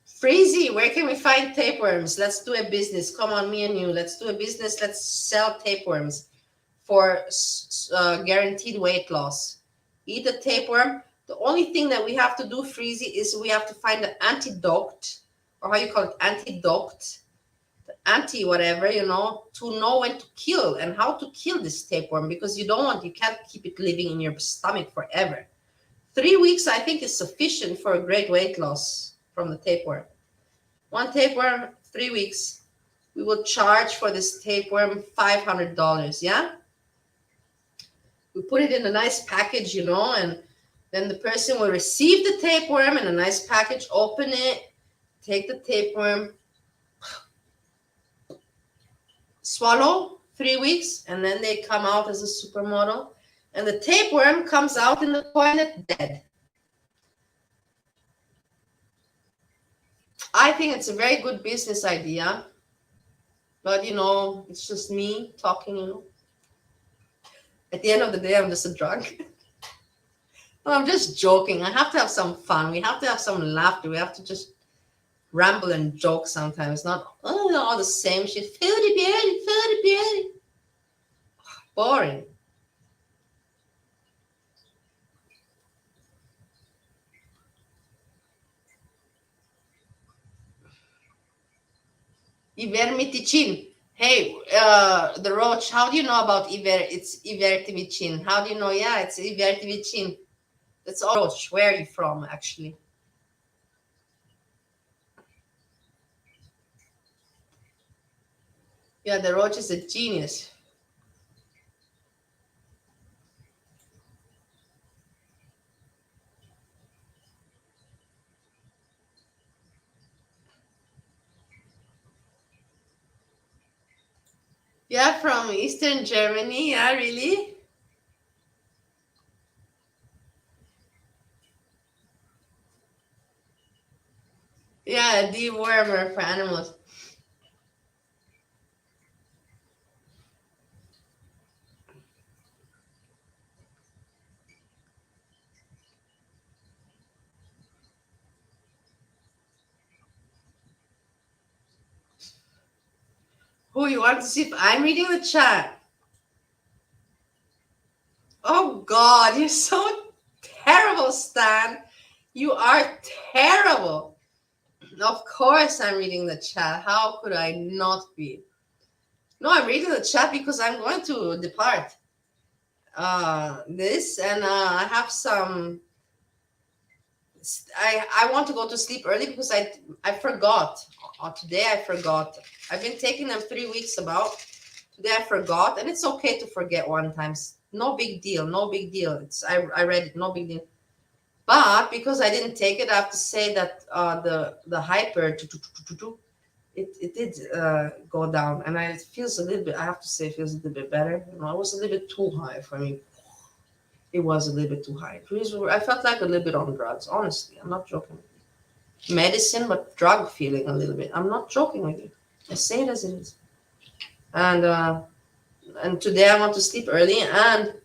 Freezy, where can we find tapeworms? Let's do a business. Come on, me and you. Let's do a business. Let's sell tapeworms for guaranteed weight loss. Eat a tapeworm. The only thing that we have to do, Freezy, is we have to find the antidote, or how you call it, antidote, the anti whatever, to know when to kill and how to kill this tapeworm, because you can't keep it living in your stomach forever. 3 weeks, I think, is sufficient for a great weight loss from the tapeworm. One tapeworm, 3 weeks. We will charge for this tapeworm $500, yeah? We put it in a nice package, and then the person will receive the tapeworm in a nice package, open it, take the tapeworm, swallow 3 weeks, and then they come out as a supermodel. And the tapeworm comes out in the toilet dead. I think it's a very good business idea. But, it's just me talking, At the end of the day, I'm just a drunk. No, I'm just joking. I have to have some fun. We have to have some laughter. We have to just ramble and joke sometimes. Not all the same shit. Foodie beauty. Boring. Ivermectin. Hey, the Roach, how do you know about it's ivermectin? How do you know? Yeah, it's ivermectin. That's all. Roach, where are you from, actually? Yeah, the roach is a genius. Yeah, from Eastern Germany. Yeah, really? Yeah, a dewormer for animals. Who you want to see if I'm reading the chat? Oh God, you're so terrible, Stan. You are terrible. Of course I'm reading the chat. How could I not be? No, I'm reading the chat because I'm going to depart. This and I have some. I want to go to sleep early because I forgot. Today I forgot. I've been taking them 3 weeks about. Today I forgot, and it's okay to forget one time. No big deal. No big deal. I read it. No big deal. But because I didn't take it, I have to say that the hyper it did go down, and it feels a little bit. I have to say, it feels a little bit better. You know, it was a little bit too high for me. It was a little bit too high. I felt like a little bit on drugs. Honestly, I'm not joking. Medicine, but drug feeling a little bit. I'm not joking with you. I say it as it is. And today I want to sleep early and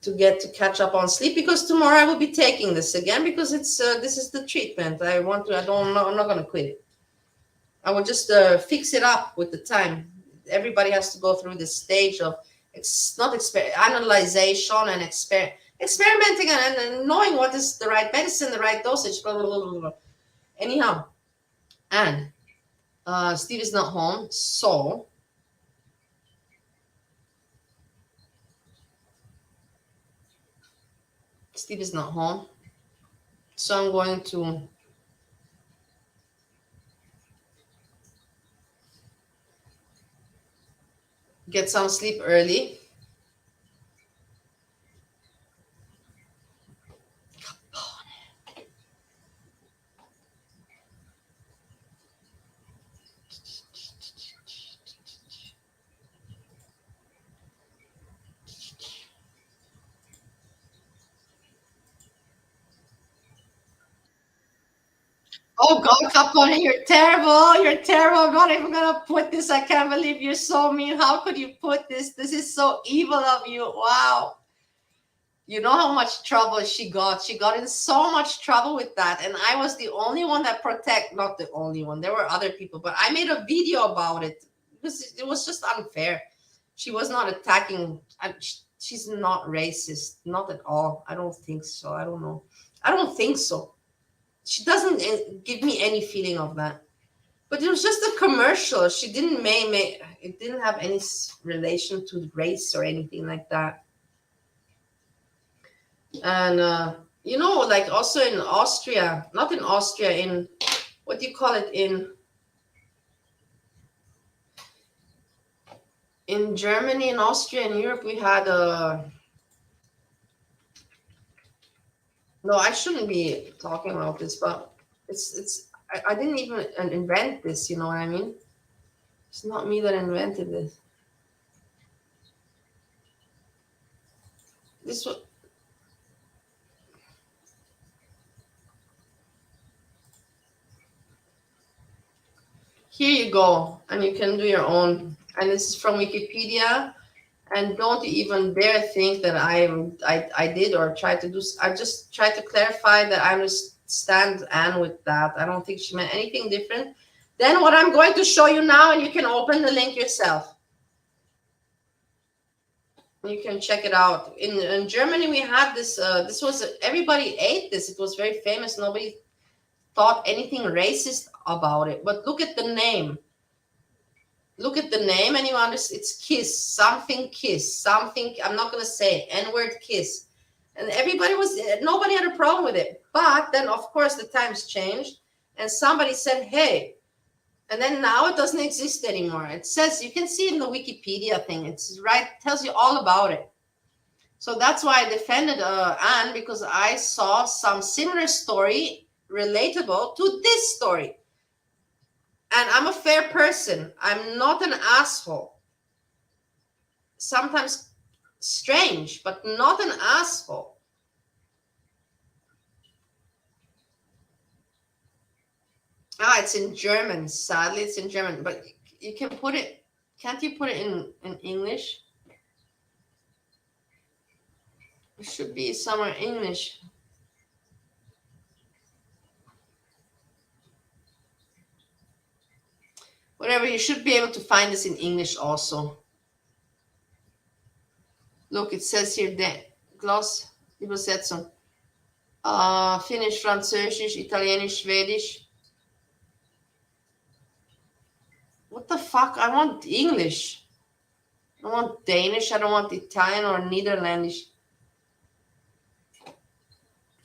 to get to catch up on sleep because tomorrow I will be taking this again because it's this is the treatment. I'm not gonna quit it. I will just fix it up with the time. Everybody has to go through this stage of analyzation and experimenting and knowing what is the right medicine, the right dosage, blah, blah, blah, blah, blah. Anyhow, and Steve is not home, so Steve is not home. So I'm going to get some sleep early. Oh God, Capone, you're terrible. You're terrible. I'm not even gonna put this. I can't believe you're so mean. How could you put this? This is so evil of you. Wow. You know how much trouble she got. She got in so much trouble with that. And I was the only one that not the only one. There were other people, but I made a video about it because it was just unfair. She was not attacking. She's not racist. Not at all. I don't think so. I don't know. I don't think so. She doesn't give me any feeling of that. But it was just a commercial. She didn't it didn't have any relation to race or anything like that. And you know, like also in Austria, not in Austria, in what do you call it, in Germany, in Austria, in Europe, we had no, I shouldn't be talking about this, but I didn't even invent this, you know what I mean? It's not me that invented this. This was here you go, and you can do your own. And this is from Wikipedia. And don't even dare think that I did or tried to do. I just tried to clarify that I understand Anne with that. I don't think she meant anything different than what I'm going to show you now, and you can open the link yourself. You can check it out. In Germany, we had this. This was everybody ate this. It was very famous. Nobody thought anything racist about it. But look at the name. Look at the name and you understand it's kiss, something. I'm not going to say N-word kiss. And nobody had a problem with it. But then, of course, the times changed. And somebody said, hey, And then now it doesn't exist anymore. It says, you can see in the Wikipedia thing, it's right, tells you all about it. So that's why I defended Anne, because I saw some similar story relatable to this story. And I'm a fair person. I'm not an asshole. Sometimes strange, but not an asshole. It's in German. Sadly, it's in German. But you can put it, can't you put it in English? It should be somewhere English. Whatever, you should be able to find this in English also. Look, it says here, Gloss, Übersetzung. Finnisch, Französisch, Italienisch, Schwedisch. What the fuck? I want English. I don't want Danish. I don't want Italian or Netherlandish.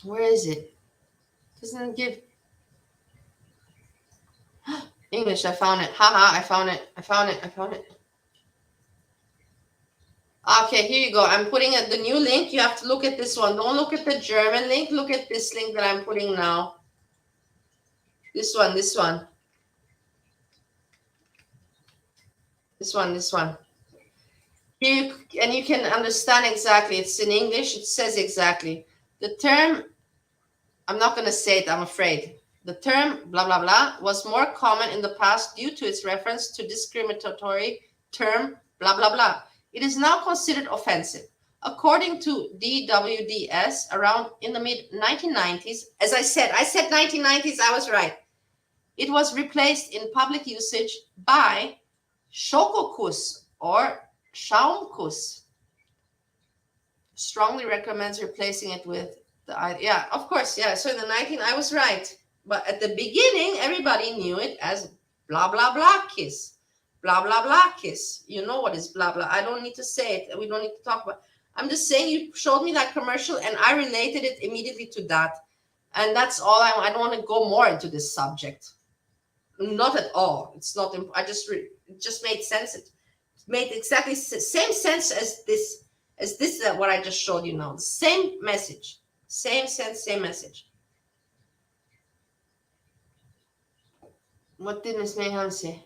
Where is it? Doesn't it give... English, I found it. Haha, I found it. I found it. Okay, here you go. I'm putting the new link. You have to look at this one. Don't look at the German link. Look at this link that I'm putting now. This one. This one. Here, and you can understand exactly. It's in English. It says exactly. The term, I'm not going to say it, I'm afraid. The term blah, blah, blah was more common in the past due to its reference to discriminatory term blah, blah, blah. It is now considered offensive. According to DWDS, around in the mid-1990s, as I said 1990s, I was right. It was replaced in public usage by Schokokuss or Schaumkuss. Strongly recommends replacing it with yeah, of course, yeah. So in the I was right. But at the beginning, everybody knew it as blah, blah, blah kiss. Blah, blah, blah kiss. You know what is blah, blah. I don't need to say it. We don't need to talk about it. I'm just saying you showed me that commercial and I related it immediately to that. And that's all I don't want to go more into this subject. Not at all. It's not, it just made sense. It made exactly the same sense as this, what I just showed you now. The same message. Same sense, same message. What did Miss Mayhem say?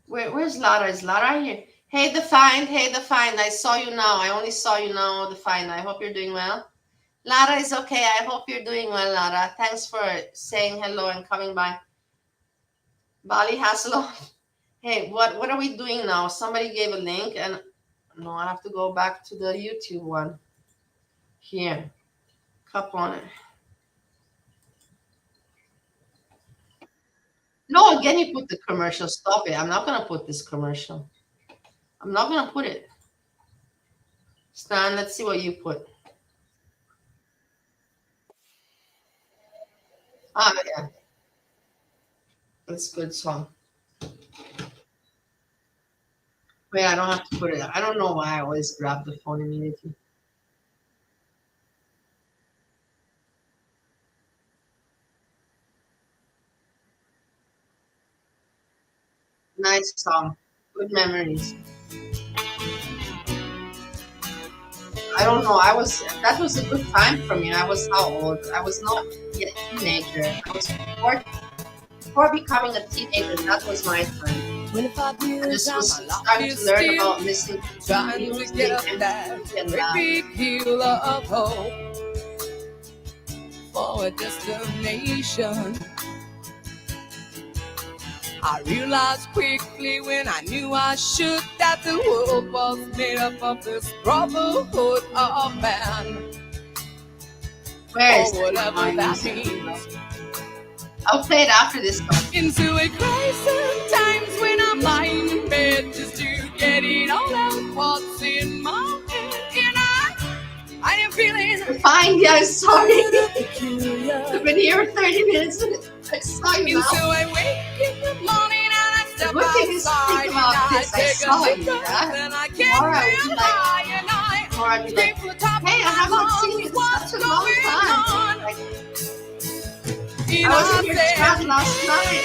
Where's Lara? Is Lara here? Hey, the find. I saw you now. I only saw you now, the find. I hope you're doing well. Lara is okay. I hope you're doing well, Lara. Thanks for saying hello and coming by. Bali Hasselhoff. Hey, what are we doing now? Somebody gave a link and no, I have to go back to the YouTube one. Here. Cup on it. No, again, you put the commercial. Stop it. I'm not going to put this commercial. I'm not going to put it. Stan, let's see what you put. Yeah. That's a good song. Wait, I don't have to put it. I don't know why I always grab the phone immediately. Nice song. Good memories. I don't know. That was a good time for me. I was how old? I was not yet a teenager. I was before becoming a teenager. That was my time. I just was starting to learn about listening to music and big hill of hope for a destination. I realized quickly when I knew I should that the world was made up of this brotherhood of man. Where is whatever that means. I'll play it after this song. Into a crisis times when I'm lying in bed just to get it all out what's in my head. And I am feeling fine. Yeah, sorry. I've been here for 30 minutes. I saw you now. So I wake in the morning and I step outside and I take a look and I get real high and I think for top hey, I haven't seen you in such a long time. I was in your chat last night.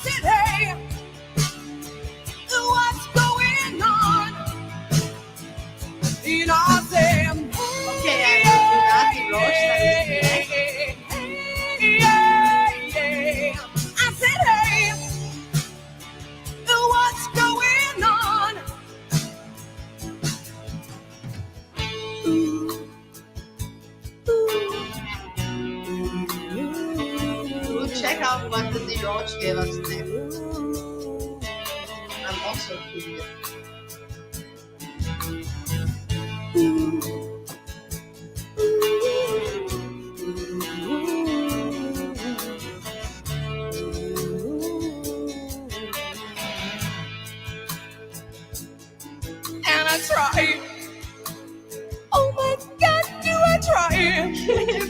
said, hey, what's going on? You know, I said, Okay, I will do that. The roach that is next. I said, hey, what's going on? We'll check out what the roach gave us next. I'm also curious. And I try. Oh my God, do I try?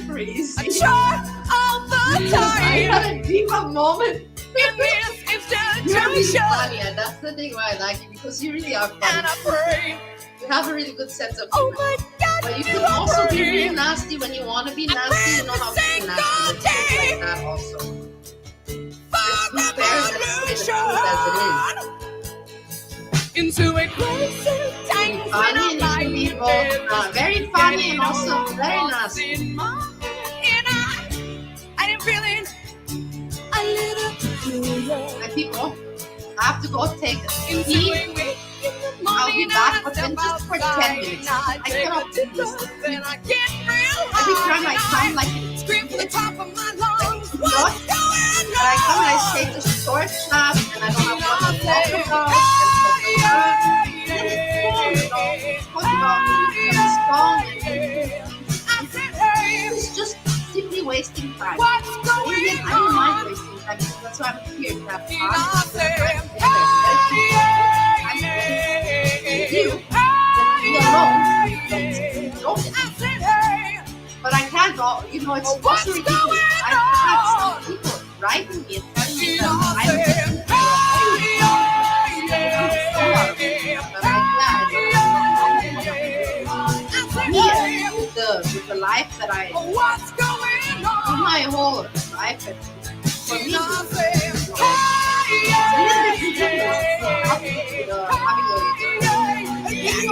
Crazy. I try all the I time. had a deeper moment. And this is just You're too really short. funny, and that's the thing why I like you, because you really are funny. And I pray. You have a really good sense of Oh humor. my God, But you do can I also be pray? really nasty when you want to be nasty. You know how to be nasty with things like that also. Let's be fair and let's say the truth as it is. Into a closer time. Funny and you can be both very funny and also very nasty. I'm feeling a little peculiar. My people, I have to go take a Into pee. a week in the I'll be morning, back, I but then step just for 10 outside minutes. and I I take cannot a do this. dip and I get real Every high time I and come, like scream from the top of my lungs. But What's going I come and I on? take a short shot and I don't have what to talk Hey, about. And then it's cool, you know, talk about me being strong and it's just simply wasting time. what's Even going I don't mind on? wasting time. That's why I'm here to have fun. I'm with you. Then be alone. Don't but I can't go, you know, it's also ridiculous. I have some people writing me and telling me that I'm here with the life that I What's going with on? my whole life. For me, it's a little bit ridiculous having a video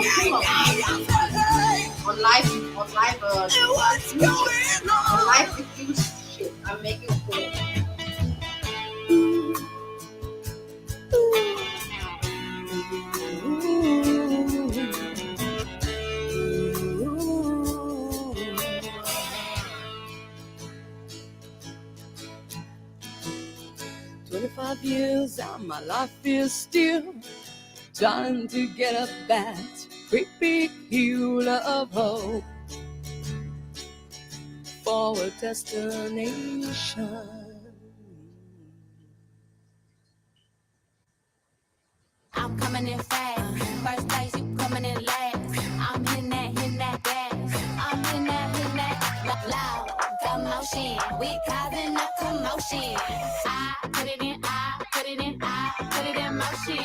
full of on live diffused shit. I'm making a fool. Years and my life is still trying to get up that great big hill of hope for a destination. I'm coming in fast. First place, you coming in last. I'm hitting that gas. I'm hitting that loud commotion. We causing a commotion. I put it in motion.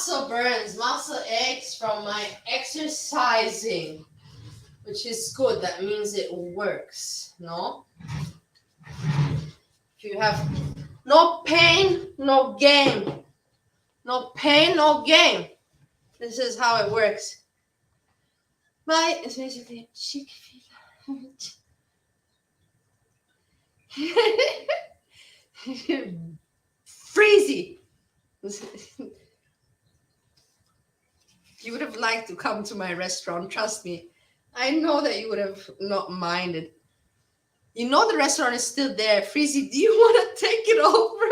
muscle burns, muscle aches from my exercising, which is good. That means it works, no? If you have no pain, no gain. No pain, no gain. This is how it works. My cheek freezy. You would have liked to come to my restaurant, trust me. I know that you would have not minded. You know the restaurant is still there. Freezy, do you want to take it over?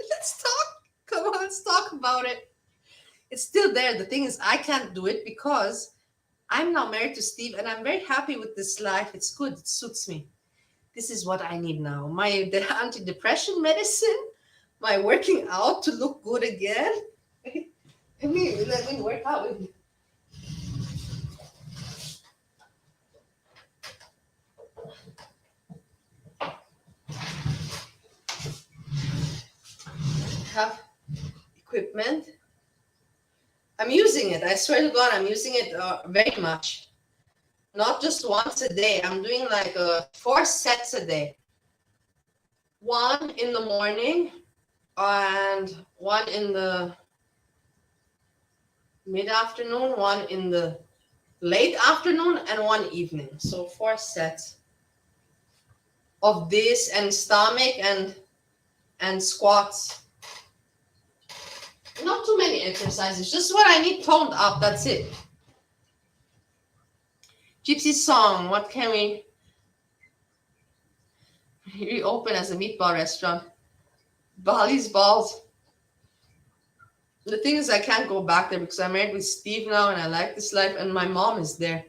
Let's talk. Come on, let's talk about it. It's still there. The thing is, I can't do it because I'm now married to Steve and I'm very happy with this life. It's good. It suits me. This is what I need now. The antidepressant medicine, my working out to look good again. Let me work out with you. Have equipment. I'm using it. I swear to God, I'm using it very much. Not just once a day. I'm doing like 4 sets a day. 1 in the morning and 1 in the mid-afternoon, 1 in the late afternoon, and 1 evening. So 4 sets of this, and stomach and squats. Not too many exercises, just what I need toned up, that's it. Gypsy song, what can we reopen as a meatball restaurant? Bali's balls. The thing is, I can't go back there because I'm married with Steve now and I like this life and my mom is there.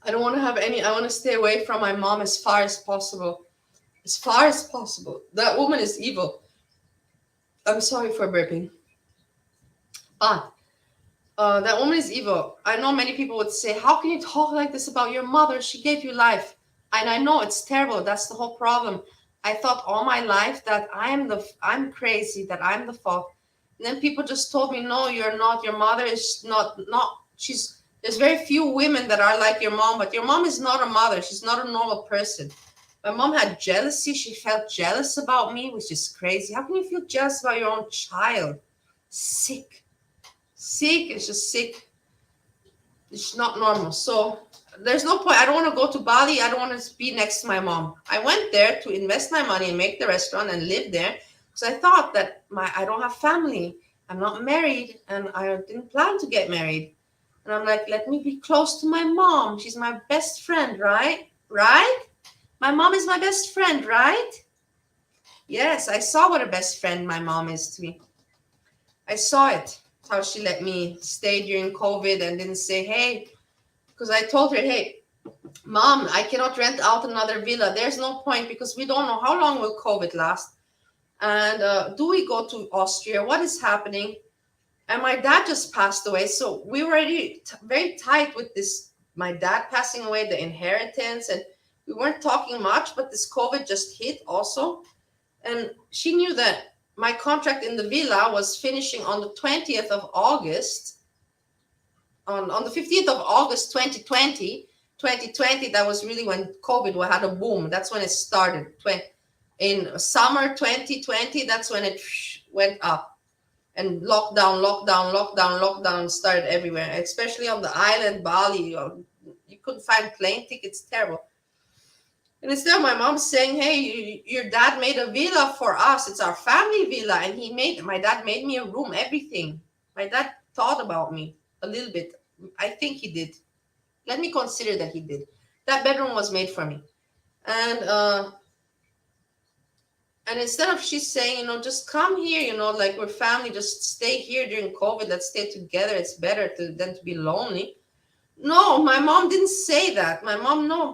I don't want to have any, I want to stay away from my mom as far as possible. As far as possible. That woman is evil. I'm sorry for burping. But that woman is evil. I know many people would say, how can you talk like this about your mother? She gave you life. And I know it's terrible. That's the whole problem. I thought all my life that I'm crazy, that I'm the fault. And then people just told me, no, you're not. Your mother is not. There's very few women that are like your mom, but your mom is not a mother. She's not a normal person. My mom had jealousy. She felt jealous about me, which is crazy. How can you feel jealous about your own child? Sick. Sick. It's just sick. It's not normal. So there's no point. I don't want to go to Bali. I don't want to be next to my mom. I went there to invest my money and make the restaurant and live there because I thought that I don't have family. I'm not married and I didn't plan to get married. And I'm like, let me be close to my mom. She's my best friend, right? Right? My mom is my best friend, right? Yes, I saw what a best friend my mom is to me. I saw it, how she let me stay during COVID and didn't say, hey, because I told her, hey, Mom, I cannot rent out another villa. There's no point because we don't know how long will COVID last. And do we go to Austria? What is happening? And my dad just passed away. So we were already very tight with this, my dad passing away, the inheritance. And we weren't talking much, but this COVID just hit also. And she knew that my contract in the villa was finishing on the 20th of August. On the 15th of August, 2020, that was really when COVID had a boom. That's when it started. In summer 2020, that's when it went up. And lockdown started everywhere, especially on the island, Bali. You couldn't find plane tickets, terrible. And instead of my mom saying, hey, your dad made a villa for us. It's our family villa. And my dad made me a room, everything. My dad thought about me a little bit. I think he did. Let me consider that he did. That bedroom was made for me. And instead of she's saying, just come here, like we're family, just stay here during COVID. Let's stay together. It's better than to be lonely. No, my mom didn't say that.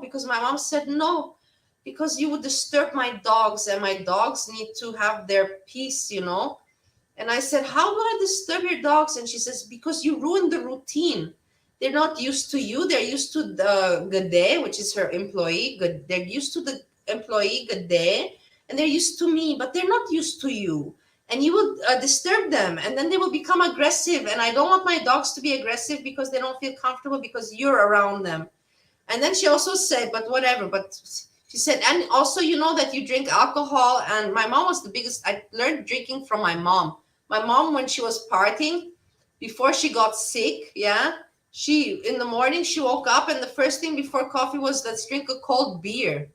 Because my mom said no, because you would disturb my dogs and my dogs need to have their peace, And I said, how do I disturb your dogs? And she says, because you ruined the routine. They're not used to you. They're used to the Gade, which is her employee. They're used to the employee Gade, and they're used to me, but they're not used to you. and you would disturb them, and then they will become aggressive. And I don't want my dogs to be aggressive because they don't feel comfortable because you're around them. And then she also said, but whatever, but she said, and also, you know that you drink alcohol. And my mom was the biggest. I learned drinking from my mom. My mom, when she was partying, before she got sick, she, in the morning, she woke up, and the first thing before coffee was, let's drink a cold beer.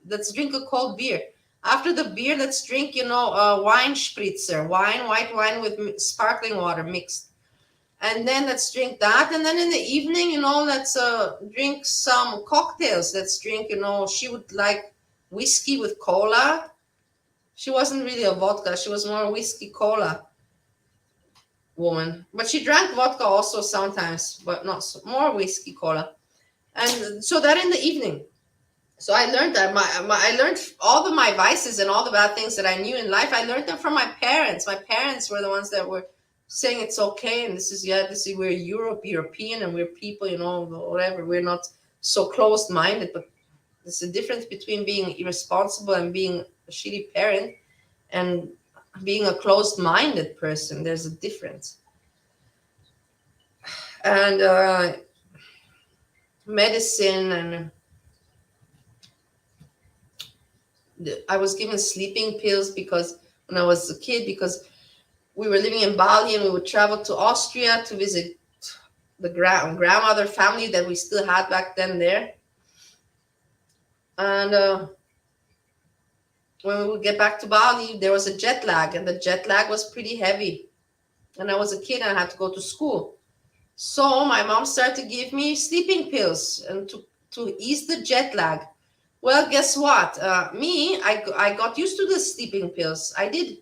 Let's drink a cold beer. After the beer, let's drink, wine spritzer, white wine with sparkling water mixed. And then let's drink that. And then in the evening, let's drink some cocktails. Let's drink, she would like whiskey with cola. She wasn't really a vodka. She was more a whiskey cola woman. But she drank vodka also sometimes, but not so, more whiskey cola. And so that in the evening. So I learned that I learned all of my vices and all the bad things that I knew in life. I learned them from my parents. My parents were the ones that were saying it's okay, and this is we're European, and we're people, whatever. We're not so closed-minded, but there's a difference between being irresponsible and being a shitty parent and being a closed-minded person. There's a difference. And medicine, and I was given sleeping pills because when I was a kid, because we were living in Bali and we would travel to Austria to visit the grandmother family that we still had back then there. And when we would get back to Bali, there was a jet lag, and the jet lag was pretty heavy. And I was a kid and I had to go to school. So my mom started to give me sleeping pills and to ease the jet lag. Well, guess what? I got used to the sleeping pills. I did.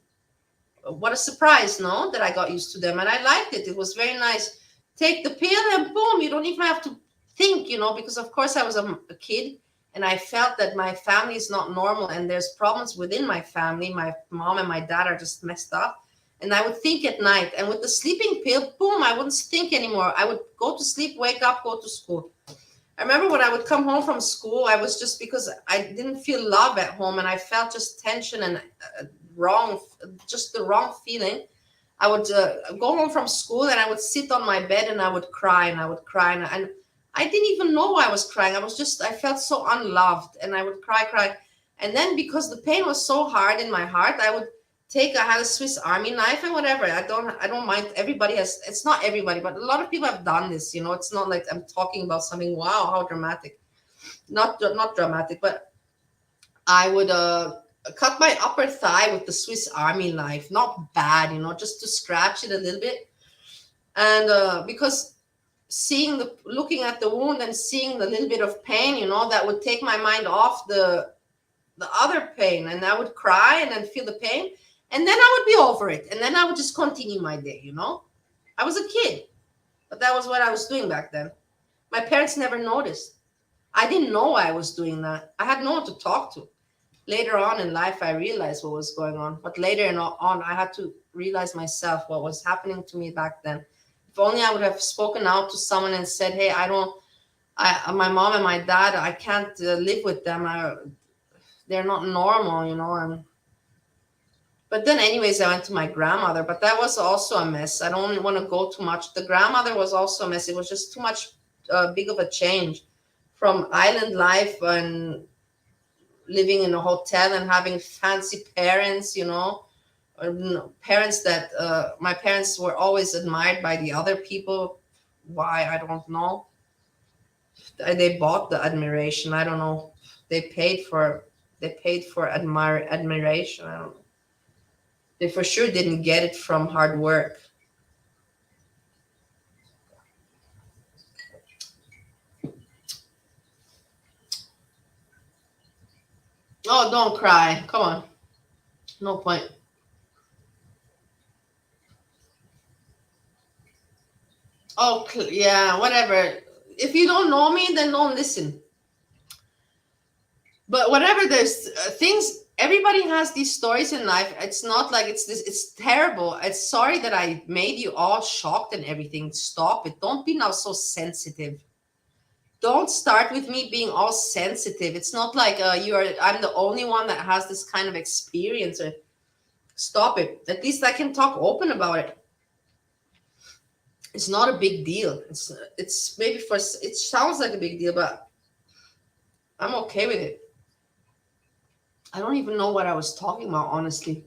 What a surprise, no? That I got used to them, and I liked it. It was very nice. Take the pill and boom, you don't even have to think, because of course I was a kid, and I felt that my family is not normal, and there's problems within my family. My mom and my dad are just messed up, and I would think at night. And with the sleeping pill, boom, I wouldn't think anymore. I would go to sleep, wake up, go to school. I remember when I would come home from school, I was just, because I didn't feel love at home, and I felt just tension and just the wrong feeling. I would go home from school and I would sit on my bed and I would cry and I would cry, and I didn't even know why I was crying. I felt so unloved, and I would cry. And then because the pain was so hard in my heart, I had a Swiss Army knife and whatever. I don't mind. Everybody has, it's not everybody, but a lot of people have done this, it's not like I'm talking about something, wow, how dramatic. Not dramatic, but I would cut my upper thigh with the Swiss Army knife. Not bad, just to scratch it a little bit. And because looking at the wound and seeing the little bit of pain, that would take my mind off the other pain, and I would cry and then feel the pain, and then I would be over it, and then I would just continue my day. I was a kid, but that was what I was doing back then. My parents never noticed. I didn't know why I was doing that. I had no one to talk to. Later on in life, I realized what was going on. But later on, I had to realize myself what was happening to me back then. If only I would have spoken out to someone and said, hey, my mom and my dad, I can't live with them. They're not normal, But then anyways, I went to my grandmother, but that was also a mess. I don't want to go too much. The grandmother was also a mess. It was just too much big of a change from island life and living in a hotel and having fancy parents, parents that my parents were always admired by the other people. Why? I don't know. They bought the admiration. I don't know. They paid for admiration. I don't know. They for sure didn't get it from hard work. Oh, don't cry. Come on. No point. Oh, yeah, whatever. If you don't know me, then don't listen. But whatever, there's things, everybody has these stories in life. It's not like it's terrible. It's sorry that I made you all shocked and everything. Stop it. Don't be now so sensitive. Don't start with me being all sensitive. It's not like I'm the only one that has this kind of experience. stop it. At least I can talk open about it. It's not a big deal. It's maybe it sounds like a big deal, but I'm okay with it. I don't even know what I was talking about, honestly.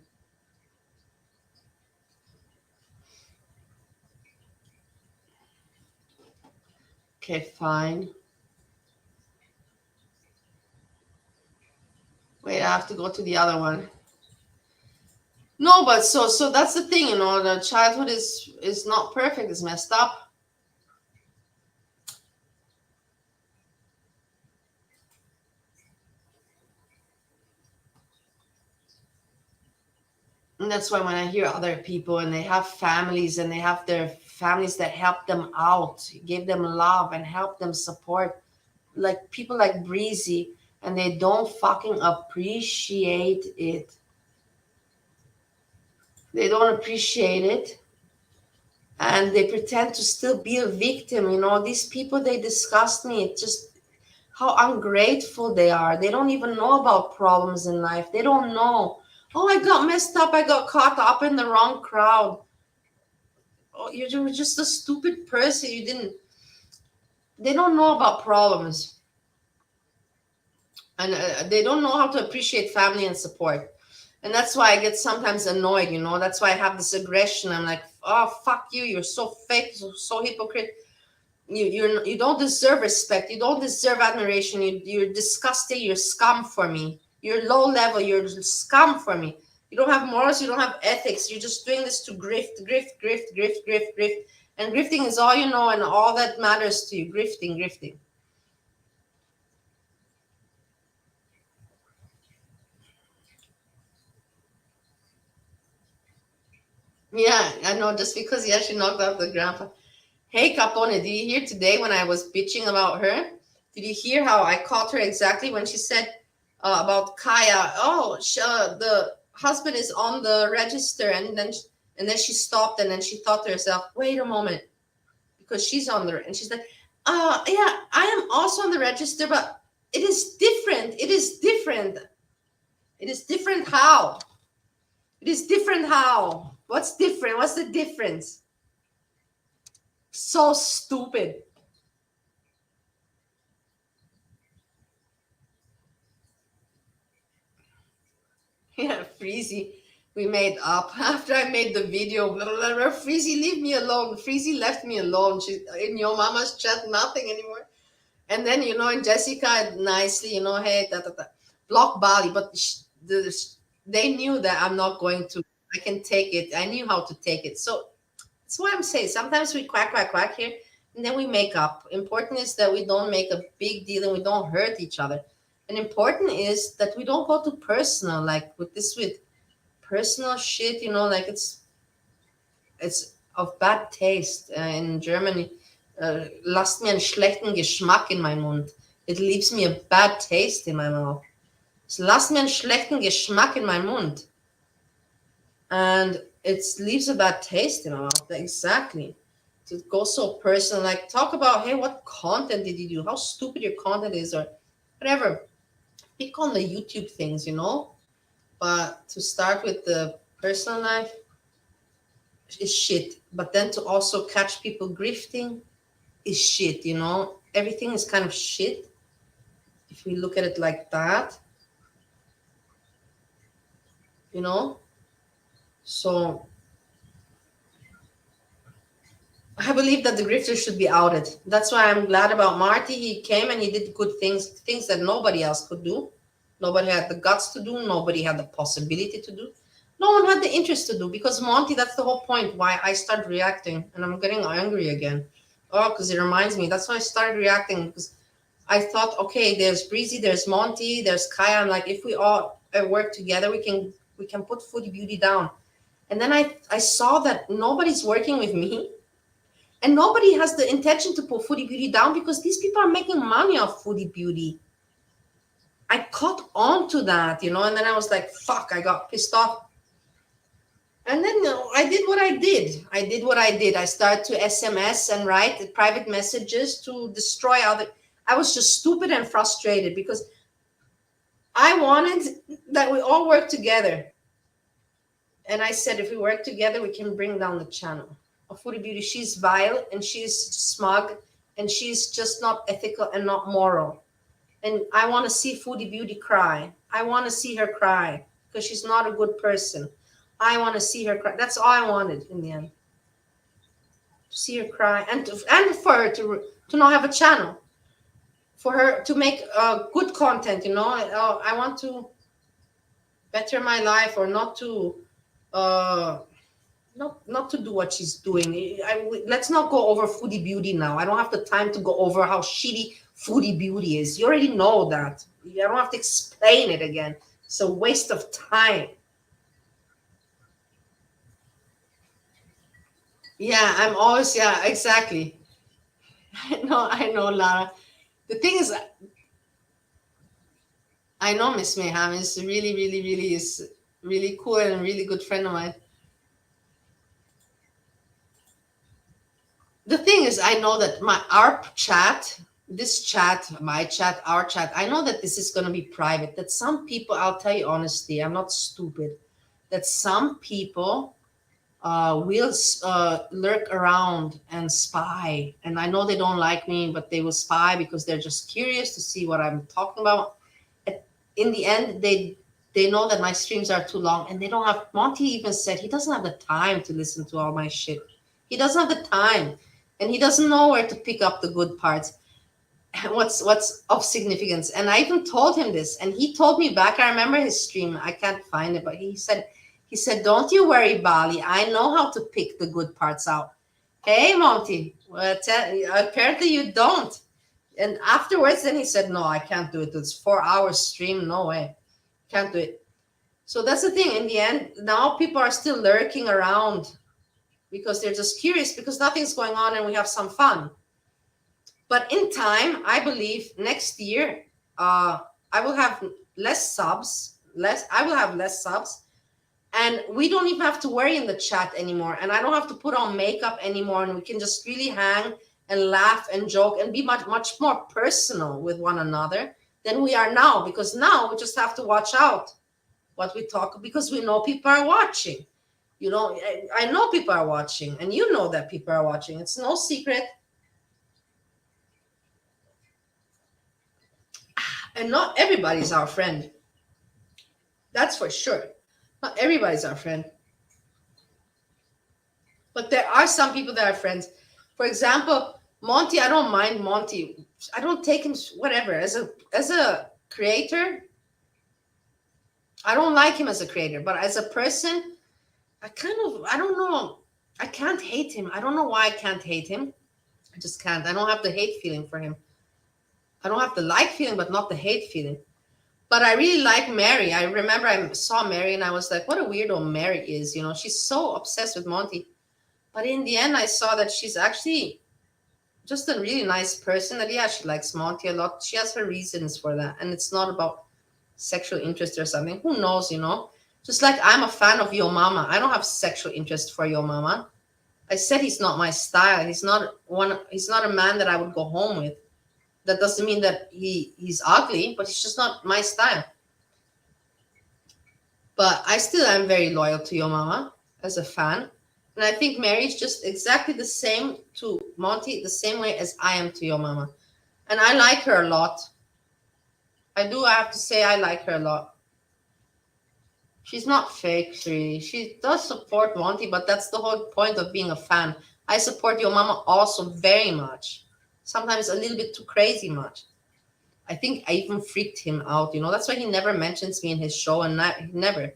Okay, fine. Wait, I have to go to the other one. No, but so that's the thing, you know, the childhood is not perfect, it's messed up. And that's why when I hear other people and they have families and they have their families that help them out, give them love and help them support, like people like Breezy, and they don't fucking appreciate it. They don't appreciate it. And they pretend to still be a victim. You know, these people, they disgust me. It's just how ungrateful they are. They don't even know about problems in life. They don't know. Oh, I got messed up. I got caught up in the wrong crowd. Oh, you're just a stupid person. They don't know about problems. And they don't know how to appreciate family and support. And that's why I get sometimes annoyed, you know. That's why I have this aggression. I'm like, oh, fuck you. You're so fake, so hypocrite. You don't deserve respect. You don't deserve admiration. You're disgusting. You're scum for me. You're low level. You're scum for me. You don't have morals. You don't have ethics. You're just doing this to grift. And grifting is all you know and all that matters to you. Grifting. Yeah, I know. Just because she knocked out the grandpa. Hey, Capone, did you hear today when I was bitching about her? Did you hear how I caught her exactly when she said about Kaya? Oh, the husband is on the register, and then she stopped, and then she thought to herself, "Wait a moment," because she's on the, and she's like, yeah, I am also on the register, but it is different. It is different. It is different how? It is different how? What's different? What's the difference? So stupid. Yeah, Freezy, we made up after I made the video. Blah, blah, blah, Freezy, leave me alone. Freezy left me alone. She's in your mama's chat, nothing anymore. And then, you know, and Jessica nicely, you know, hey, block Bali. But they knew that I'm not going to, I can take it. I knew how to take it. So that's what I'm saying. Sometimes we quack here, and then we make up. Important is that we don't make a big deal and we don't hurt each other. And important is that we don't go to personal, like with personal shit, you know, like it's of bad taste. In Germany, lasst mir einen schlechten Geschmack in meinen Mund. It leaves me a bad taste in my mouth. So lasst mir einen schlechten Geschmack in meinen Mund. And it leaves a bad taste in my mouth. Exactly. To go so personal, like talk about, hey, what content did you do? How stupid your content is, or whatever. Pick on the YouTube things, you know. But to start with the personal life is shit. But then to also catch people grifting is shit, you know. Everything is kind of shit if we look at it like that, you know. So I believe that the grifter should be outed. That's why I'm glad about Marty. He came and he did good things that nobody else could do. Nobody had the guts to do. Nobody had the possibility to do. No one had the interest to do, because Monty, that's the whole point why I started reacting, and I'm getting angry again. Oh, because it reminds me. That's why I started reacting, because I thought, okay, there's Breezy, there's Monty, there's Kaya. I'm like, if we all work together, we can put Foodie Beauty down. And then I saw that nobody's working with me. And nobody has the intention to put Foodie Beauty down, because these people are making money off Foodie Beauty. I caught on to that, you know, and then I was like, fuck, I got pissed off. And then I did what I did. I started to SMS and write private messages to destroy other. I was just stupid and frustrated, because I wanted that we all work together. And I said, if we work together, we can bring down the channel of Foodie Beauty. She's vile and she's smug and she's just not ethical and not moral. And I want to see Foodie Beauty cry. I want to see her cry because she's not a good person. I want to see her cry. That's all I wanted in the end. To see her cry and for her to not have a channel. For her to make good content, you know. I want to better my life or not to not to do what she's doing. Let's not go over Foodie Beauty now. I don't have the time to go over how shitty Foodie Beauty is. You already know that. I don't have to explain it again. It's a waste of time. Yeah, I'm always, yeah, exactly. I know, Lara. The thing is, I know Miss Mayhem is really cool and a really good friend of mine. The thing is, I know that our chat, my chat, our chat, I know that this is going to be private. That some people, I'll tell you honestly, I'm not stupid, that some people will lurk around and spy. And I know they don't like me, but they will spy because they're just curious to see what I'm talking about. In the end, they know that my streams are too long and they don't have, Monty even said he doesn't have the time to listen to all my shit. He doesn't have the time. And he doesn't know where to pick up the good parts. What's of significance. And I even told him this. And he told me back, I remember his stream. I can't find it, but he said, don't you worry, Bali. I know how to pick the good parts out. Hey, Monty. Well, apparently you don't. And afterwards, then he said, no, I can't do it. It's 4 hours stream. No way. Can't do it. So that's the thing. In the end, now people are still lurking around because they're just curious because nothing's going on and we have some fun. But in time, I believe next year, I will have less subs. I will have less subs. And we don't even have to worry in the chat anymore. And I don't have to put on makeup anymore. And we can just really hang and laugh and joke and be much more personal with one another than we are now. Because now we just have to watch out what we talk because we know people are watching. You know, I know people are watching and you know that people are watching. It's no secret. And not everybody's our friend. That's for sure. Not everybody's our friend. But there are some people that are friends. For example, Monty, I don't mind Monty. I don't take him, whatever. As a creator, I don't like him as a creator. But as a person, I don't know. I can't hate him. I don't know why I can't hate him. I just can't. I don't have the hate feeling for him. I don't have the like feeling, but not the hate feeling. But I really like Mary. I remember I saw Mary and I was like, what a weirdo Mary is. You know, she's so obsessed with Monty. But in the end, I saw that she's actually just a really nice person. That, yeah, she likes Monty a lot. She has her reasons for that. And it's not about sexual interest or something. Who knows, you know? Just like I'm a fan of Yo Mama. I don't have sexual interest for Yo Mama. I said he's not my style. He's not a man that I would go home with. That doesn't mean that he's ugly, but he's just not my style. But I still am very loyal to Yo Mama as a fan. And I think Mary is just exactly the same to Monty, the same way as I am to Yo Mama. And I like her a lot. I have to say I like her a lot. She's not fake, really. She does support Monty, but that's the whole point of being a fan. I support Yo Mama also very much. Sometimes a little bit too crazy much. I think I even freaked him out, you know. That's why he never mentions me in his show, and never.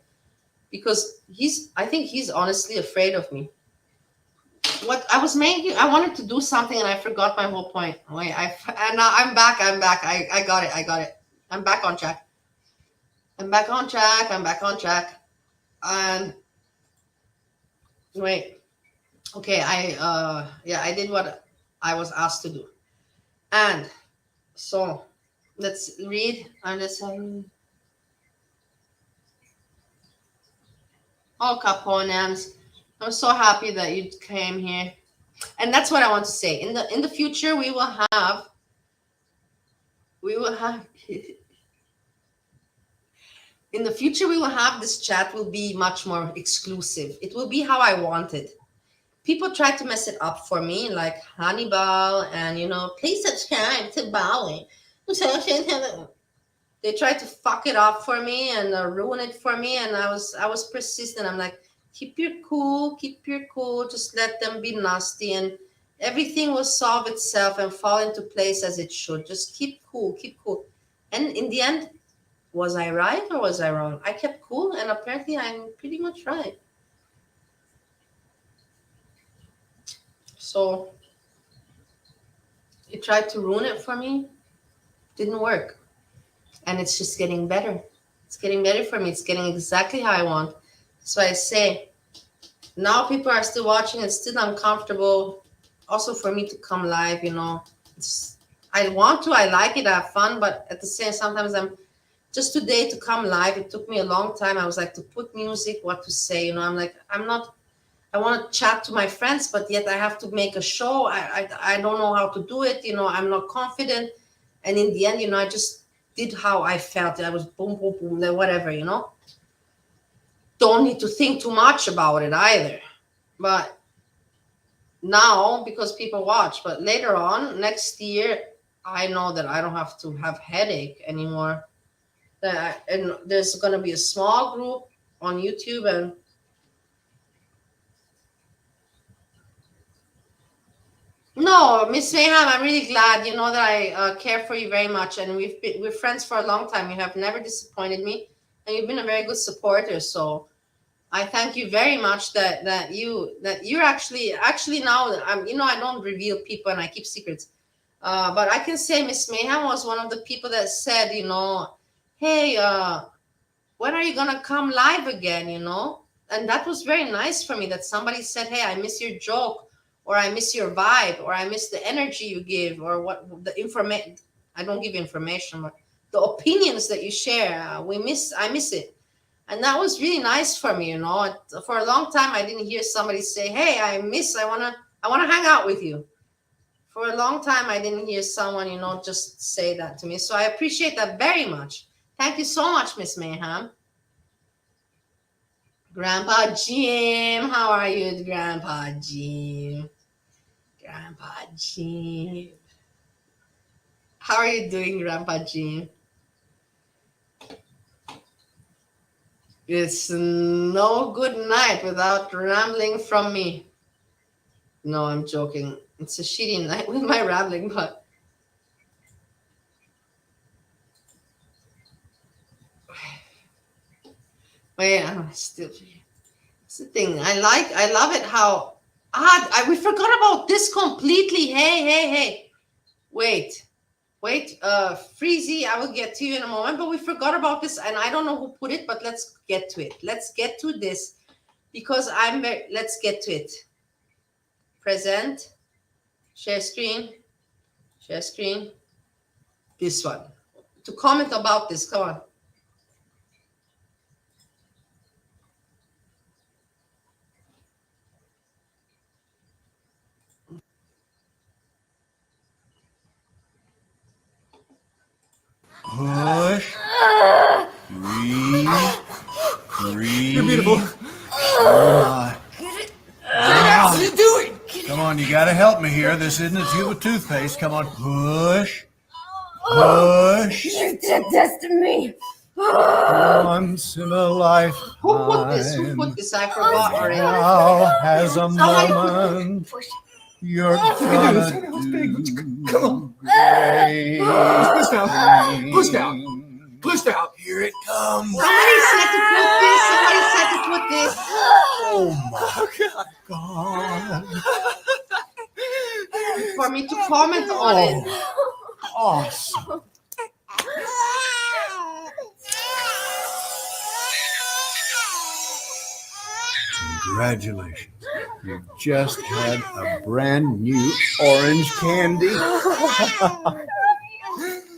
Because I think he's honestly afraid of me. What I was making, I wanted to do something and I forgot my whole point. Wait, and now I'm back. I got it. I'm back on track. I'm back on track. And wait. Okay, I did what I was asked to do. And so let's read and let's Caponems. I'm so happy that you came here. And that's what I want to say. In the future, we will have in the future we will have this chat will be much more exclusive. It will be how I want it. People try to mess it up for me, like Hannibal, and please subscribe to Bowie. They tried to fuck it up for me and ruin it for me, and I was persistent. I'm like, keep your cool, just let them be nasty, and everything will solve itself and fall into place as it should. Just keep cool. And in the end, was I right or was I wrong? I kept cool, and apparently I'm pretty much right. So you tried to ruin it for me, didn't work. And it's just getting better. It's getting better for me. It's getting exactly how I want. So I say, now people are still watching. It's still uncomfortable. Also for me to come live, I want to, I like it, I have fun, but at the same, sometimes I'm just today to come live. It took me a long time. I was like, to put music, what to say, I'm like, I want to chat to my friends, but yet I have to make a show. I don't know how to do it. I'm not confident. And in the end, I just did how I felt. I was boom, boom, boom, whatever, Don't need to think too much about it either. But now, because people watch, but later on, next year, I know that I don't have to have headache anymore. And there's going to be a small group on YouTube, and no, Miss Mayhem, I'm really glad. You know that I care for you very much, and we're friends for a long time. You have never disappointed me, and you've been a very good supporter. So I thank you very much that you're actually now. I don't reveal people and I keep secrets, but I can say Miss Mayhem was one of the people that said, hey, when are you gonna come live again? And that was very nice for me that somebody said, hey, I miss your joke, or I miss your vibe, or I miss the energy you give, or what the information. I don't give information, but the opinions that you share, I miss it. And that was really nice for me, For a long time, I didn't hear somebody say, hey, I wanna hang out with you. For a long time, I didn't hear someone, just say that to me. So I appreciate that very much. Thank you so much, Miss Mayhem. Grandpa Jim, how are you, Grandpa Jim? Grandpa Jim. How are you doing, Grandpa Jim? It's no good night without rambling from me. No, I'm joking. It's a shitty night with my rambling, but yeah, still. It's the thing. I love it how we forgot about this completely. Hey. Wait. Freezy, I will get to you in a moment, but we forgot about this, and I don't know who put it, but let's get to it. Let's get to this because let's get to it. Present, share screen. This one. To comment about this, come on. Push. Breathe. You're beautiful. What are you doing? Come on, you gotta help me here. This isn't a tube of toothpaste. Come on, push. You did this to me. Once in a lifetime. Who put this? I forgot already. Now has a moment. You're gonna do. Come on. Great. Push down. Push down. Here it comes. Somebody said to put this. Oh my God. For me to comment on it. Awesome. Congratulations. You just had a brand new orange candy.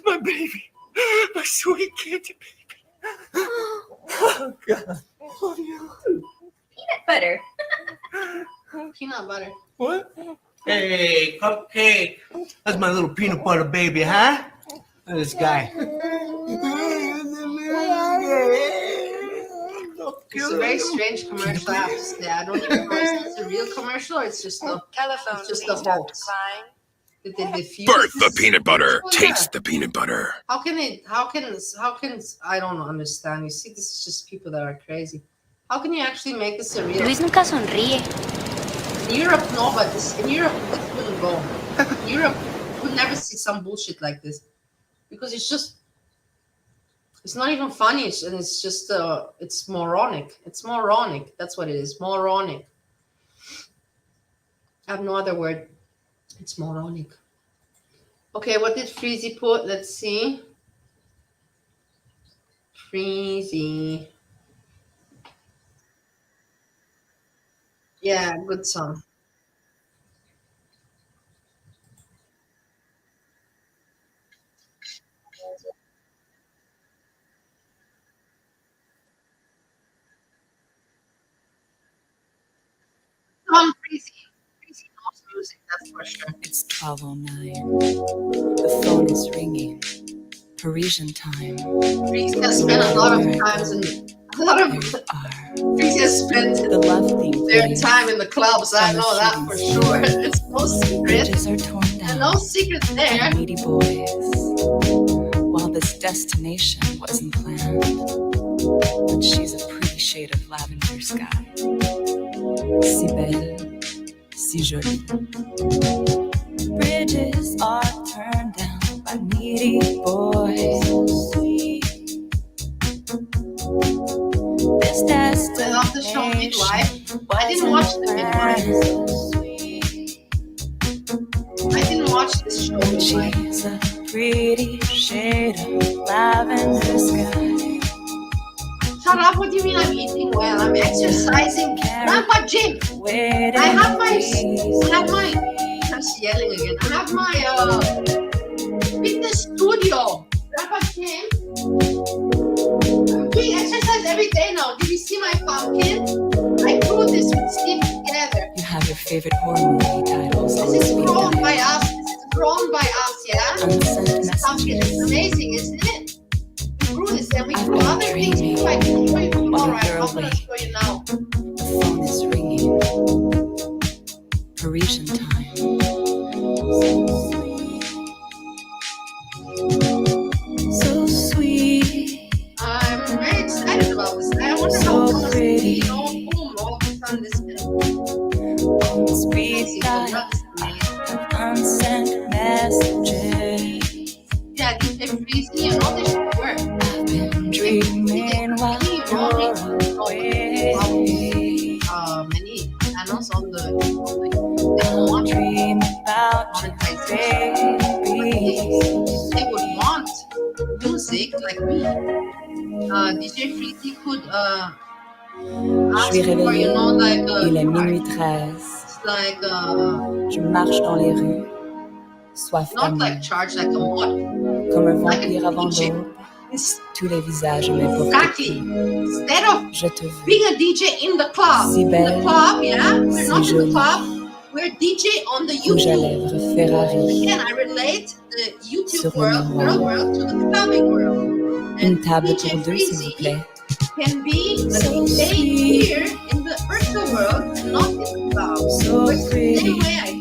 My baby. My sweet candy baby. Oh, God. Love you. Peanut butter. Peanut butter. What? Hey, Cupcake. That's my little peanut butter baby, huh? Look at this guy. It's a very strange commercial, I have to say. I don't even know if it's a real commercial or it's just a hoax. Did they diffuse Birth the this peanut butter. commercial there? Taste the peanut butter. How can I don't understand. You see, this is just people that are crazy. How can you actually make this a real? Luis nunca sonríe. In Europe, no, but in Europe, this wouldn't go. In Europe, you would never see some bullshit like this because it's not even funny, and it's just it's moronic. It's moronic. That's what it is. Moronic. I have no other word. It's moronic. Okay, what did Freezy put? Let's see. Freezy. Yeah, good song. Freezy. Freezy knows music, that's for sure. It's 12:09. The phone is ringing. Parisian time. Freezy has spent a lot of Freezy has spent their time in the clubs. I know that for sure. It's no secret. And no secret there. Needy boys. While this destination wasn't planned, but she's a pretty shade of lavender sky. Si belle, si jolie. Bridges are turned down by needy boys. This destination. I love the show Midwife. I didn't watch the Midwife. I didn't watch this show Midwife. She's a pretty shade of lavender sky. Shut up, what do you mean I'm eating well? I'm exercising. Grandpa Jim! I have my, I'm yelling again. I have my fitness studio. Grandpa Jim, I'm doing exercise every day now. Did you see my pumpkin? I grew this with Steve together. You have your favorite horror movie titles. This is grown by us. This is grown by us, yeah? This pumpkin is amazing, isn't it? We grew this and we grew other things too. I can show you tomorrow. I'm going to show you now. The phone is ringing. Parisian time. So sweet. I'm very excited about this. I wonder how it's going to be. You know, boom, all of a sudden this is Sweet life. Unsent messages. Yeah, DJ Freezy and all this should work. I've been dreaming while you're away. Many channels on the I'll dream about you, baby. they would want music like me. DJ Freezy could Je ask suis for, you réveillée. know, like Il est minuit 13. it's like Je marche dans les rues, soif not d'amour. like charge like a mod. Comme un like a vampire avant DJ. l'aube, tous les visages m'importent. Exactly. Instead of Je te veux. being a DJ in the club. Si In the belle, club, yeah. We're si not in the jolie. club. We're DJ on the Rouge à YouTube. lèvres, Ferrari. Again, I relate the YouTube Sur le world, miroir. girl world, to the clubbing world. Une And table DJ pour deux, s'il vous Freezy plaît. can be a DJ here in the virtual world, and not in the club. So It's the pretty. same way, I think.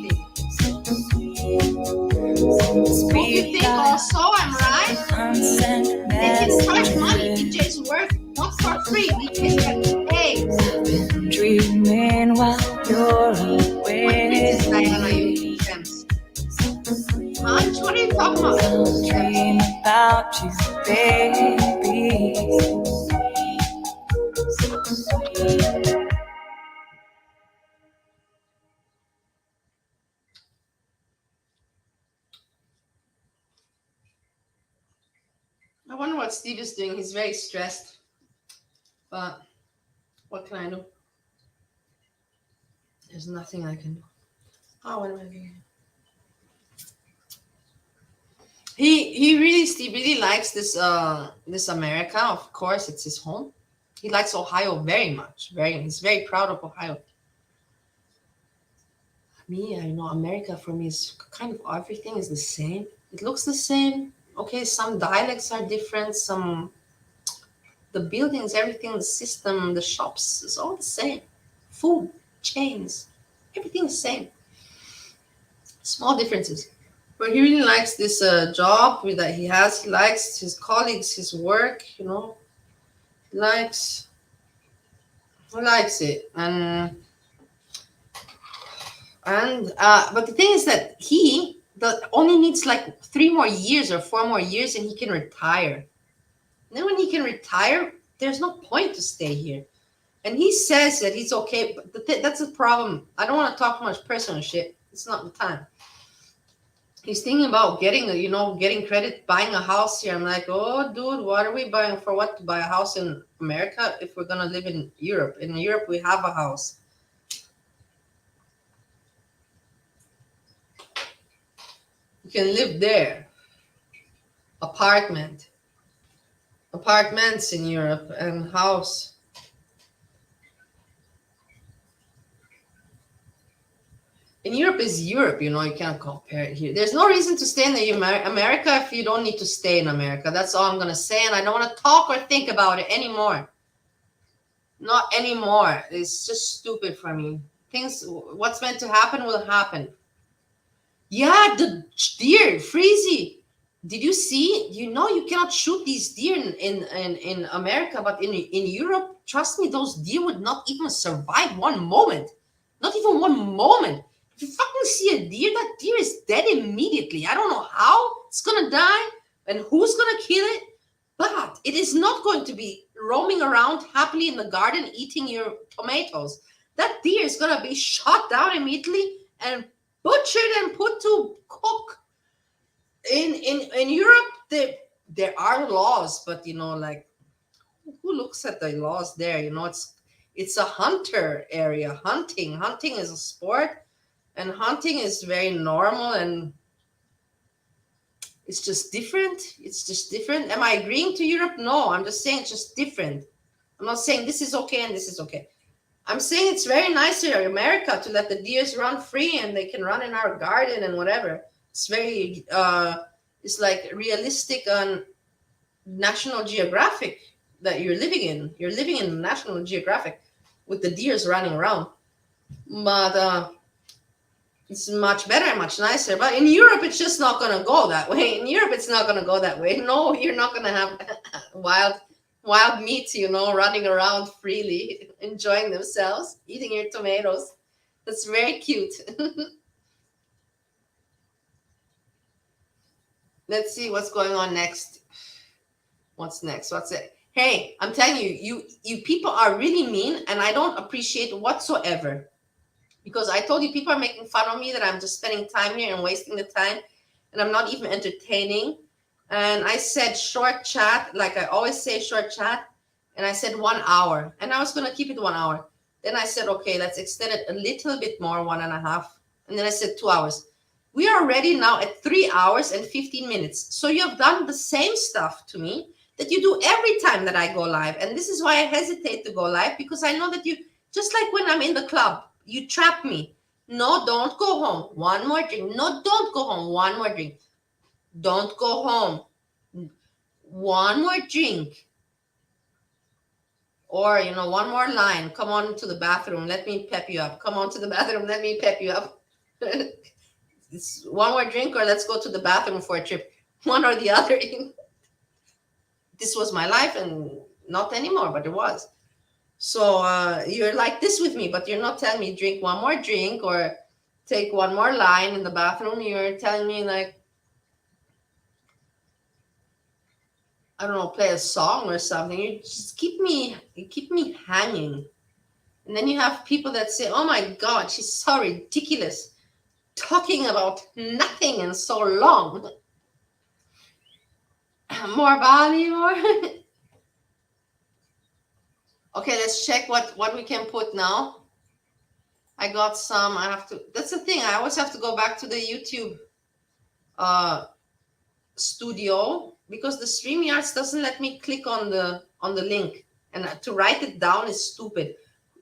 Don't you think also I'm right? Unsent They can charge money. messages. DJs work not for free. DJs get paid. I've been dreaming while you're What Princess Diana away. you chance? Hunch, what are you talking about? I'll dream about you, baby. So sweet. I wonder what Steve is doing. He's very stressed. But what can I do? There's nothing I can do. Oh, what am I doing? He really likes this America. Of course, it's his home. He likes Ohio very much. He's very proud of Ohio. Me, I know America for me is kind of everything is the same. It looks the same. Okay, some dialects are different. Some The buildings, everything, the system, the shops, is all the same. Food chains, everything is the same. Small differences. But he really likes this job that he has. He likes his colleagues, his work. He likes it. But the thing is that he only needs like 3 more years or 4 more years, and he can retire. And then when he can retire, there's no point to stay here. And he says that he's okay, but that's the problem. I don't want to talk too much personal shit. It's not the time. He's thinking about getting credit, buying a house here. I'm like, oh, dude, what are we buying? For what? To buy a house in America if we're going to live in Europe? In Europe, we have a house. You can live there. Apartments in Europe and house. In Europe is Europe, you can't compare it here. There's no reason to stay in America if you don't need to stay in America. That's all I'm going to say, and I don't want to talk or think about it anymore. Not anymore. It's just stupid for me. What's meant to happen will happen. Yeah, the deer, Freezy. Did you see? You cannot shoot these deer in America, but in Europe, trust me, those deer would not even survive one moment. Not even one moment. If you fucking see a deer, that deer is dead immediately. I don't know how it's gonna die and who's gonna kill it, but it is not going to be roaming around happily in the garden eating your tomatoes. That deer is gonna be shot down immediately and butchered and put to cook. In Europe, there are laws, but who looks at the laws there? It's a hunter area. Hunting is a sport, and hunting is very normal, and it's just different. Am I agreeing to Europe? No, I'm just saying it's just different. I'm not saying this is okay and this is okay. I'm saying it's very nice here in America to let the deers run free and they can run in our garden and whatever. It's very it's like realistic on National Geographic that you're living in. You're living in National Geographic with the deers running around. But it's much better and much nicer. But in Europe, it's just not going to go that way. In Europe, it's not going to go that way. No, you're not going to have wild meat, running around freely, enjoying themselves, eating your tomatoes. That's very cute. Let's see what's going on next. What's next? What's it? Hey, I'm telling you, you people are really mean, and I don't appreciate whatsoever. Because I told you, people are making fun of me that I'm just spending time here and wasting the time, and I'm not even entertaining. And I said short chat, like I always say short chat, and I said 1 hour, and I was going to keep it 1 hour. Then I said, okay, let's extend it a little bit more, 1.5. And then I said 2 hours. We are already now at 3 hours and 15 minutes. So you have done the same stuff to me that you do every time that I go live. And this is why I hesitate to go live, because I know that you, just like when I'm in the club, you trap me. No, don't go home. One more drink. No, don't go home. One more drink. Don't go home. One more drink. Or, one more line. Come on to the bathroom. Let me pep you up. Come on to the bathroom. Let me pep you up. It's one more drink, or let's go to the bathroom for a trip. One or the other. This was my life, and not anymore, but it was. So you're like this with me, but you're not telling me drink one more drink or take one more line in the bathroom. You're telling me, like, I don't know, play a song or something. You just keep me hanging. And then you have people that say, oh my God, she's so ridiculous, talking about nothing and so long. More Bali, more. Okay, let's check what we can put now. I got some. That's the thing. I always have to go back to the YouTube studio, because the StreamYards doesn't let me click on the link, and to write it down is stupid.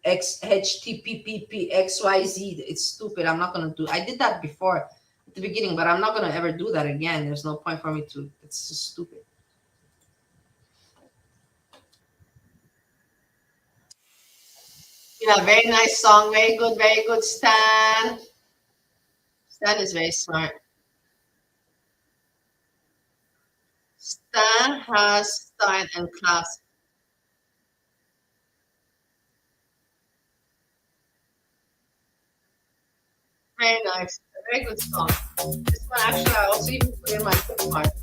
HTTP XYZ. It's stupid. I'm not gonna do. I did that before at the beginning, but I'm not gonna ever do that again. There's no point for me to. It's just stupid. Yeah, very nice song. Very good, Stan. Stan is very smart. Stan has style and class. Very nice. A very good song. This one actually I also even put in my bookmark.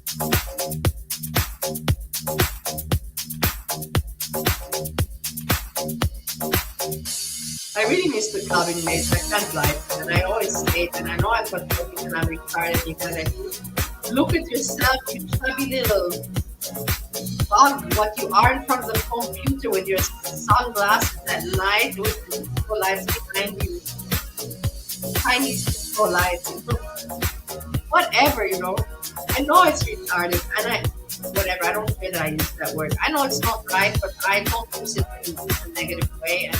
I really miss the clubbing days. I can't lie. And I always say it. And I know I'm pathetic and I'm retarded because I look at yourself, you chubby little bug, what you are in front of the computer with your sunglasses at night with the disco lights behind you. Tiny disco lights. Whatever, you know. I know it's retarded, and whatever. I don't care that I use that word. I know it's not right, but I don't use it in a negative way and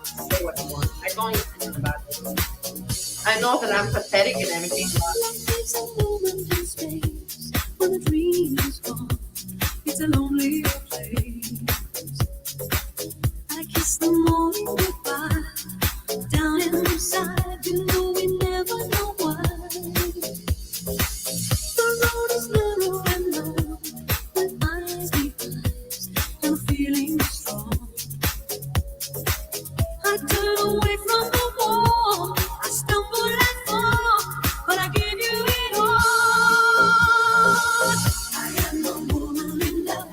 say what I want. I don't use it about it. I know that I'm pathetic and everything, but when the dream is gone, it's a lonely place. I kiss the morning goodbye. Down inside, you know we never know why. The road is narrow and long, with eyes deep eyes, and feeling strong. I turn away from the wall. I stumble and fall, but I give you it all. I am a woman in love,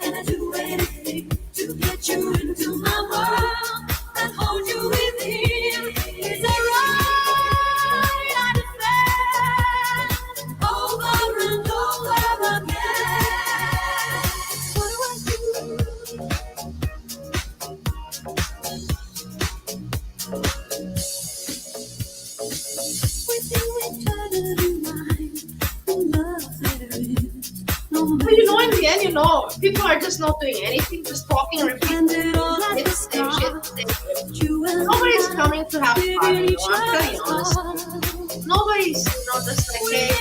and I do anything to get you into my world and hold you within. Is that right? I defend over and over again. What do I do? With you eternity mine, the love there is no matter. But you know, in the end, you know, people are just not doing anything, just talking, repeating. It's the same shit, same shit. Nobody's coming to have fun, you know, I'm telling you honestly. Nobody's, you know, just like, hey,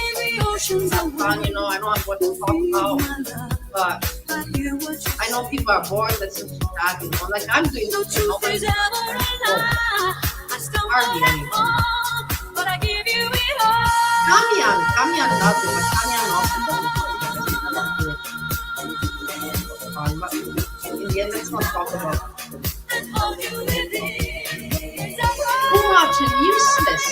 have fun, you know, I know what to talk about, but I know people are bored, that's just that, you know, like I'm doing something, nobody's hardly anyone. But I give you it all. Kamian loves it, but Kamian also doesn't but in the end, let's not talk about too much and useless.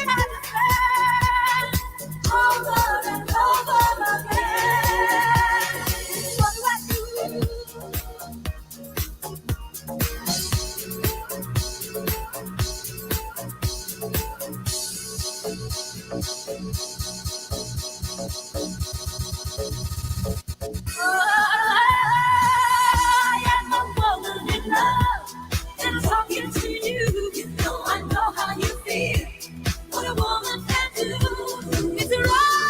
Talking to you, you know I know how you feel. What a woman can do is right.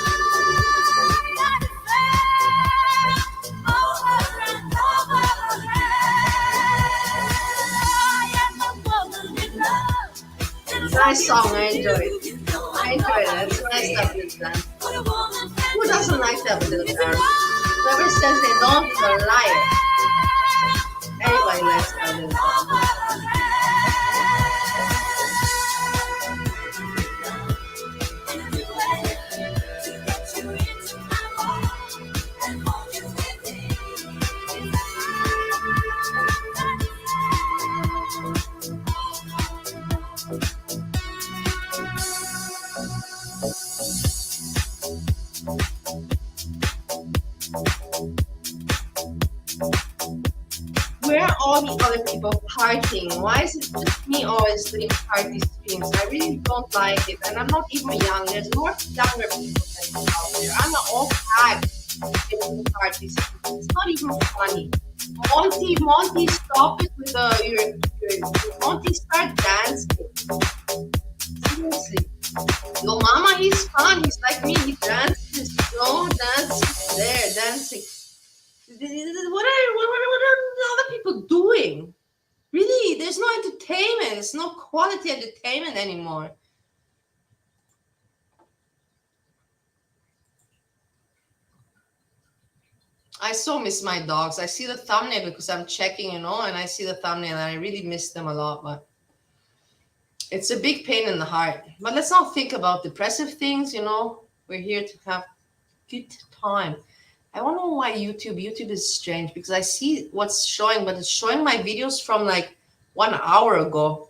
I defend over and over again. I am a woman in love. Nice song, I enjoy it. I enjoy it. It's nice stuff it's done. Who doesn't like that little dance? Whoever says they don't is a liar. Everybody likes that little dance. Where are all the other people partying? Why is it just me always doing party streams? I really don't like it. And I'm not even young. There's more younger people than me out there. I'm an old hag doing party streams. It's not even funny. Monty, stop it with your Monty, start dancing. Seriously. Your mama, he's fun. He's like me. He dances. No dancing there, dancing. What are other people doing? Really, there's no entertainment. There's no quality entertainment anymore. I so miss my dogs. I see the thumbnail because I'm checking, you know, and I see the thumbnail and I really miss them a lot. But it's a big pain in the heart. But let's not think about depressive things, you know. We're here to have good time. I don't know why YouTube is strange, because I see what's showing, but it's showing my videos from like 1 hour ago.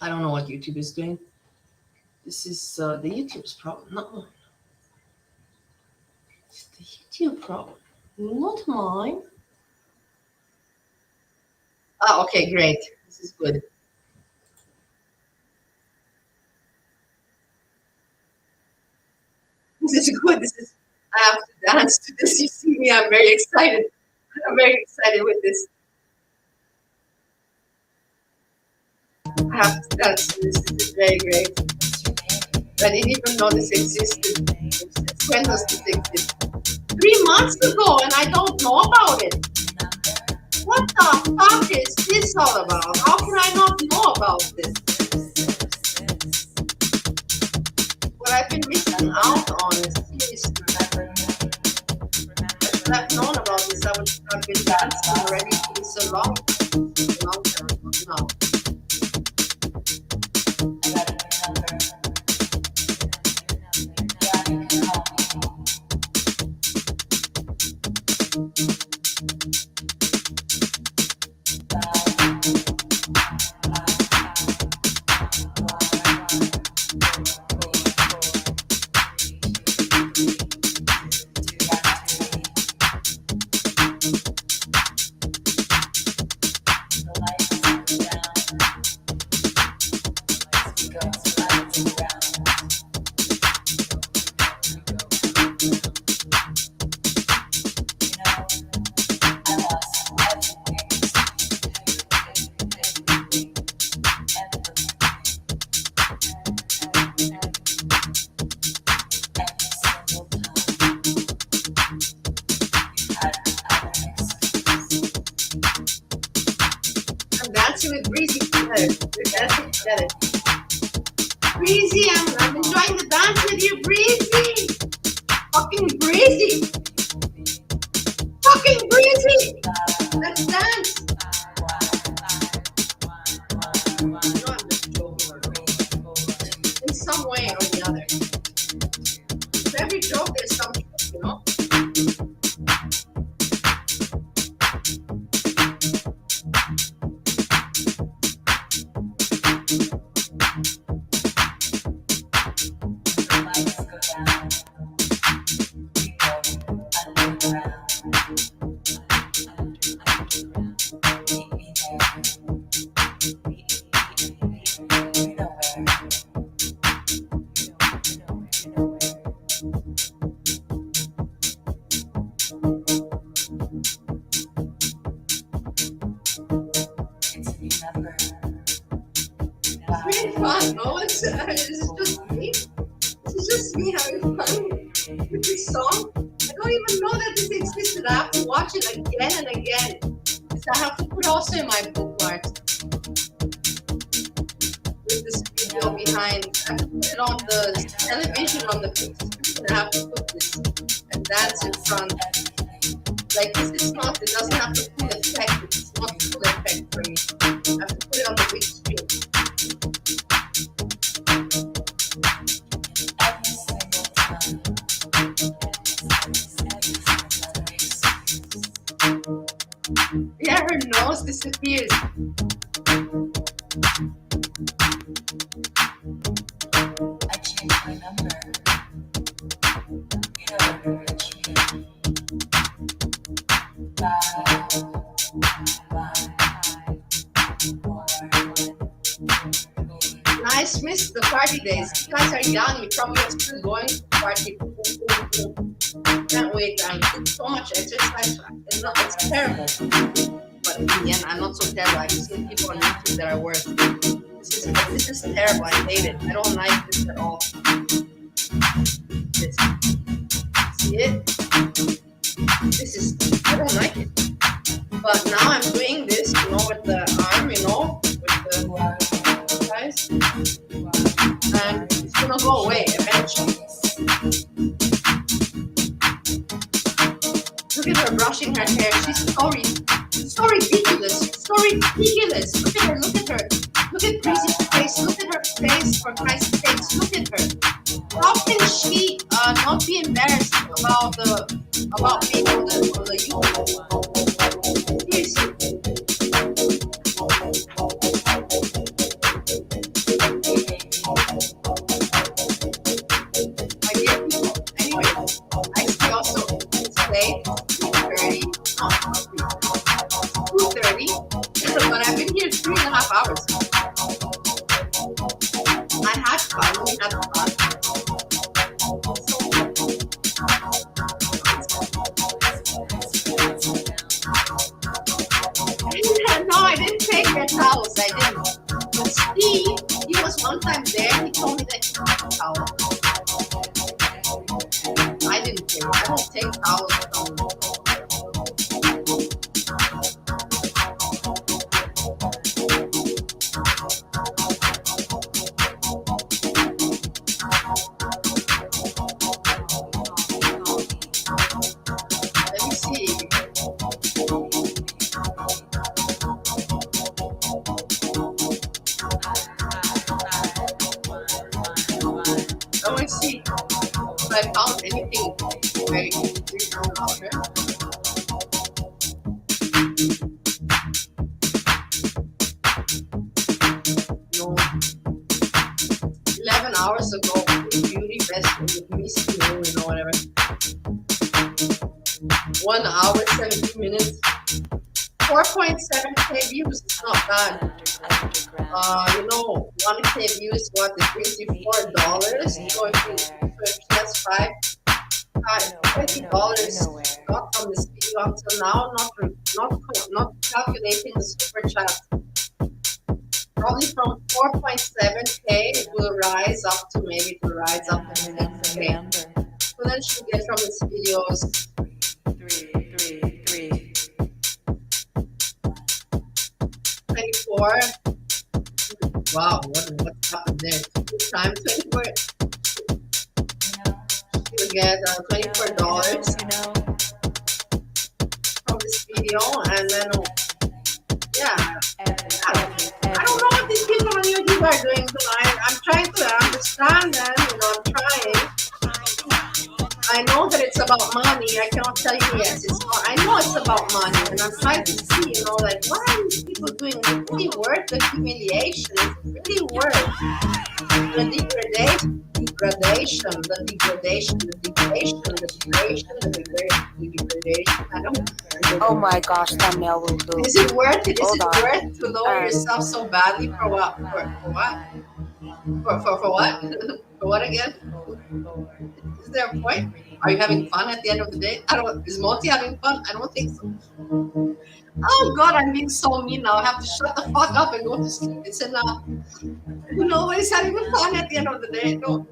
I don't know what YouTube is doing. This is the YouTube's problem. No, it's the YouTube problem, not mine. Ah, okay, great. This is good. This is good. I have to dance to this. You see me, I'm very excited. I'm very excited with this. I have to dance to this. This is very great. I didn't even know this existed. When does this exist? 3 months ago, and I don't know about it. What the fuck is this all about? How can I not know about this? What I've been missing out on is seriously. I should have known about this. I would have been dancing already for so long. Long time now. With Breezy together. We're dancing together. Breezy, I'm enjoying the dance with you, Breezy. Fucking Breezy. Fucking Breezy. Let's dance. No, I'm just joking. In some way or the other. For every joke, there's some truth, you know? It's really fun, no? This is just me. This is just me having fun with this song. I don't even know that this existed. I have to watch it again and again. So I have to put also in my bookmarks with this video behind. I have to put it on the television on the big screen. I have to put this and dance in front. Like this is not, it doesn't have the full effect. It's not the full effect for me. I have to put it on the big screen. Yeah, her nose disappears. I changed my number. You know what you mean. Nice, miss the party days. You guys are young. You probably are still going to party. Can't wait. It's so much exercise. It's terrible. But in the end, I'm not so terrible. I've seen people on YouTube that are worse. This is terrible. I hate it. I don't like this at all. This. See it? This is, I don't like it. But now I'm doing this, you know, with the arm, you know, with the guys. And it's gonna go away eventually. Look at her brushing her hair. She's so ridiculous. So ridiculous. Look at her. Look at her. Look at Breezy's face. Look at about me on the YouTube. Seriously. I get people. Anyway, I see also today 3:30. No, not 2:30. But I've been here 3.5 hours. I had fun. We had fun. No, I didn't take their towels. I didn't. But Steve, he was one time there. He told me that he took a towel. I didn't take. I don't take towels from. Let me see. Let me see if I found anything very interesting about her. No. 11 hours ago, beauty best with Missy Moon, you know, whatever. 1 hour, 17 minutes. 4.7K views. It's not bad. You know, 1K views, what is $24? So if that's $20 got from this video until now, not calculating the super chat. Probably from 4.7K it will rise up to maybe to rise up to 6K. So then she'll get from this videos. 24. Wow, what's happened there? 2 times 24. You'll get $24 from this video, and then yeah. I don't know what these people on YouTube are doing tonight. I'm trying to understand them, you know, I'm trying. I know that it's about money. I cannot tell you yes, it's not. I know it's about money, and I'm trying to see, you know, like, what are these people doing? Is it really worth the humiliation? Is it really worth the degradation? I don't. Oh my gosh, thumbnail will do. Is it worth it? Is it worth to lower yourself so badly for what? For what? For what? For what again? Is there a point? Are you having fun at the end of the day? I don't. Is Moti having fun? I don't think so. Oh God, I'm being so mean now. I have to shut the fuck up and go to sleep. It's enough. Nobody's having fun at the end of the day. No.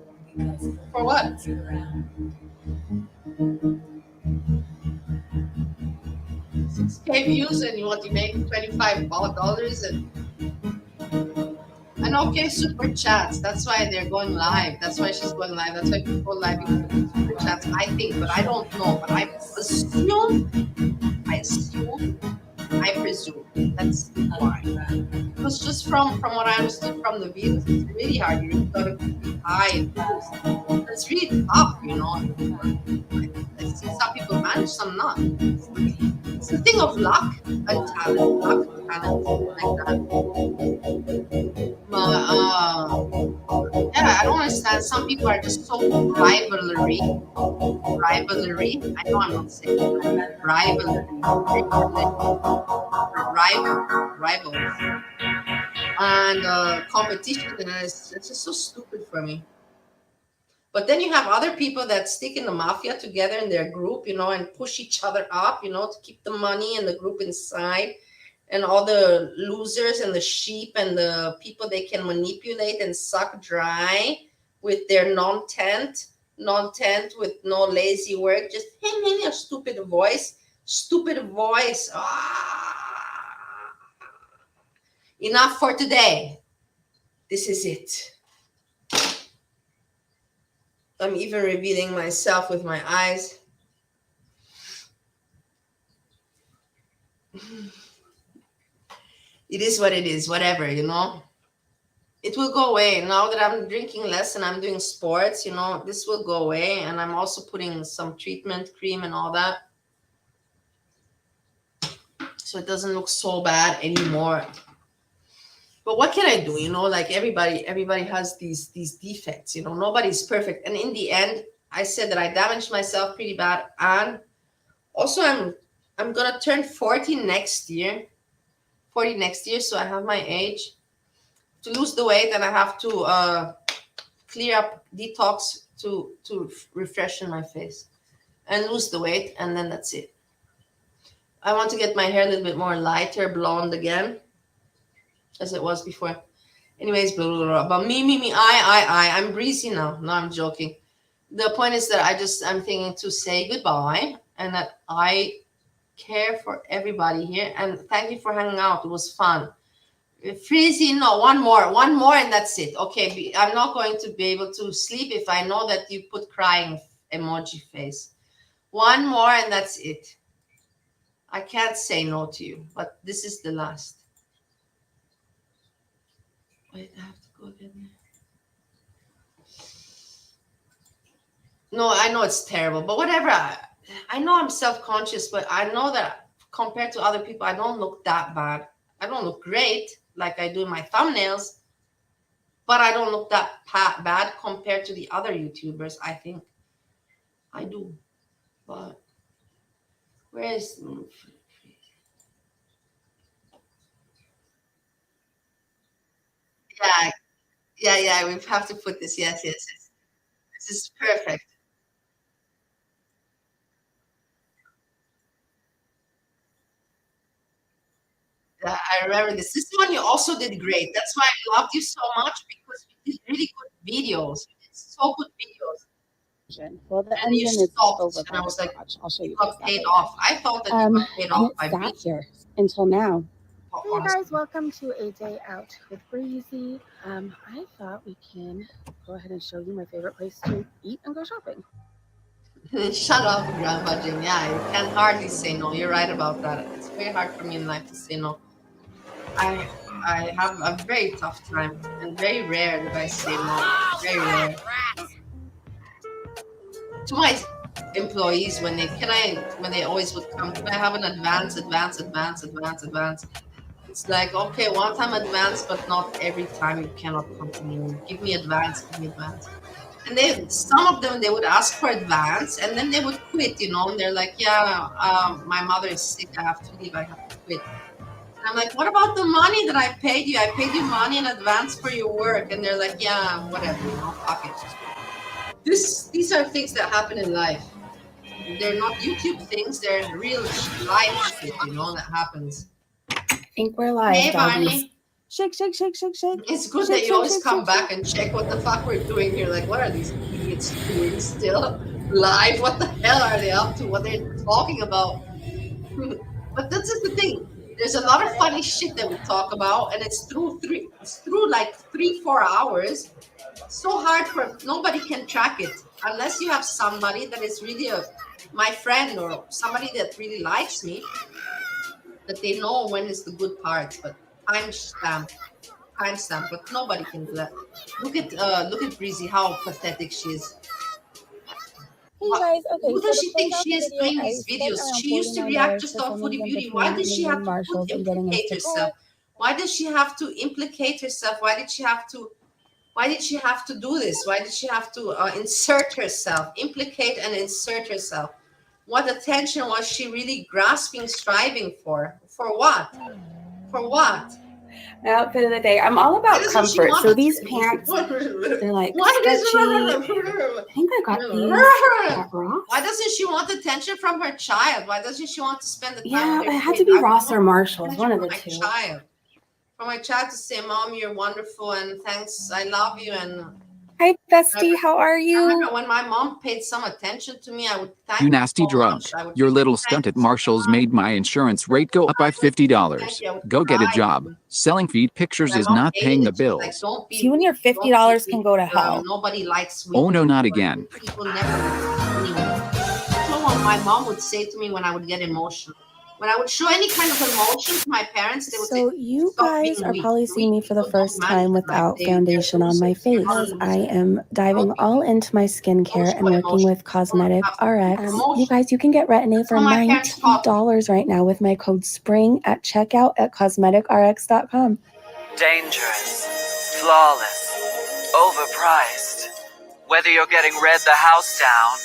For what? 6K views and you want to make $25 and okay, super chats. That's why they're going live. That's why she's going live. That's why people live super chats. I think, but I don't know. But I assume, I presume that's why. Because just from what I understood from the views, it's really hard. You really gotta be high views. It's really tough, you know. I see some people manage, some not. It's a thing of luck and talent, like that. Yeah, I don't understand. Some people are just so rivalry. I know I'm not saying that. Rivals, and competition. And it's just so stupid for me. But then you have other people that stick in the mafia together in their group, you know, and push each other up, you know, to keep the money and the group inside. And all the losers and the sheep and the people they can manipulate and suck dry with their non-tent with no lazy work, just a stupid voice. Enough for today. This is it. I'm even revealing myself with my eyes. It is what it is, whatever, you know. it will go away now that I'm drinking less and I'm doing sports. You know, this will go away, and I'm also putting some treatment cream and all that, so it doesn't look so bad anymore. But what can I do? You know, like everybody has these defects. You know, nobody's perfect. And in the end, I said that I damaged myself pretty bad, and also I'm gonna turn 40 next year. 40 next year, so I have my age to lose the weight, and I have to clear up, detox to refreshen my face and lose the weight, and then that's it. I want to get my hair a little bit more lighter blonde again, as it was before. Anyways, blah, blah, blah. But me, I'm breezy now. No, I'm joking. The point is that I'm thinking to say goodbye, and that I care for everybody here, and thank you for hanging out. It was fun. Freezy, no, one more, and that's it. Okay, I'm not going to be able to sleep if I know that you put crying emoji face. One more, and that's it. I can't say no to you, but this is the last. Wait, I have to go again. No, I know it's terrible, but whatever. I know I'm self-conscious, but I know that compared to other people, I don't look that bad. I don't look great like I do in my thumbnails, but I don't look that bad compared to the other YouTubers, I think. I do. But where is... Yeah, we have to put this. Yes. This is perfect. I remember this. This one you also did great. That's why I loved you so much, because you did really good videos. You did so good videos. Well, the And you engine is stopped, over and by I the was like, garage. I'll show you you got guys that paid later. off. I thought that you got paid off And by it sat here until now. Hey guys, welcome to a day out with Breezy. I thought we can go ahead and show you my favorite place to eat and go shopping. Shut up, Grandpa Jim. Yeah, you can hardly say no. You're right about that. It's very hard for me in life to say no. I have a very tough time, and very rare that I say no. Very rare. To my employees, when they always would come, can I have an advance? It's like, okay, one time advance, but not every time. You cannot come to me. Give me advance. And some of them, they would ask for advance, and then they would quit, and they're like, yeah, my mother is sick, I have to leave, I have to quit. And I'm like, what about the money that I paid you? I paid you money in advance for your work. And they're like, yeah, whatever, fuck it. These are things that happen in life. They're not YouTube things, they're real life shit, that happens. I think we're live, Hey, doggies. Barney. Shake. It's good that you always come back and check what the fuck we're doing here. Like, what are these idiots doing still live? What the hell are they up to? What they're talking about? But that's just the thing. There's a lot of funny shit that we talk about, and it's through like 3-4 hours. So hard for nobody can track it unless you have somebody that is really my friend, or somebody that really likes me, that they know when is the good parts. But timestamp, but nobody can do that. Look at Breezy, how pathetic she is. Hey guys, okay, Who so does to she close think out she the is video, doing I these spent videos? around She used to $49 react just for on Foodie filming them Beauty. Why between does she me have and to Marshalls and getting us implicate to herself? Why does she have to implicate herself? Why did she have to do this? Why did she have to insert herself, implicate and insert herself? What attention was she really grasping, striving for? For what? For what? My outfit of the day. I'm all about comfort. So these pants, they're like stretchy. I think I got these at Ross. Why doesn't she want attention from her child? Why doesn't she want to spend the time Yeah, with her it had kid? to be I Ross want or Marshalls, attention one of from the my two. child. For my child to say, Mom, you're wonderful, and thanks, I love you. And hi, bestie, how are I you? remember when my mom paid some attention to me, I would thank You her nasty so drunk. much. I would Your really little thank stunt at her so Marshall's much. made my insurance rate go up by $50. Go get a job. Selling feed pictures My is mom not hated paying the it. She was like, bills. don't be You and your weak, don't be $50 can weak. go to hell. Nobody likes weak Oh no, not people. again. People never like me. That's what my mom would say to me when I would get emotional. When I would show any kind of emotion to my parents, they would So say, you "Stop guys being are weak." probably seeing me for the People don't first manage time it like without they're foundation on my losers. You're face. not a I loser. am diving all into my skincare and working with Cosmetic RX. You Emotion. guys, you can get Retin-A for how my parents taught me. $90 right now with my code SPRING at checkout at cosmeticrx.com. Dangerous, flawless, overpriced. Whether you're getting Red the house down,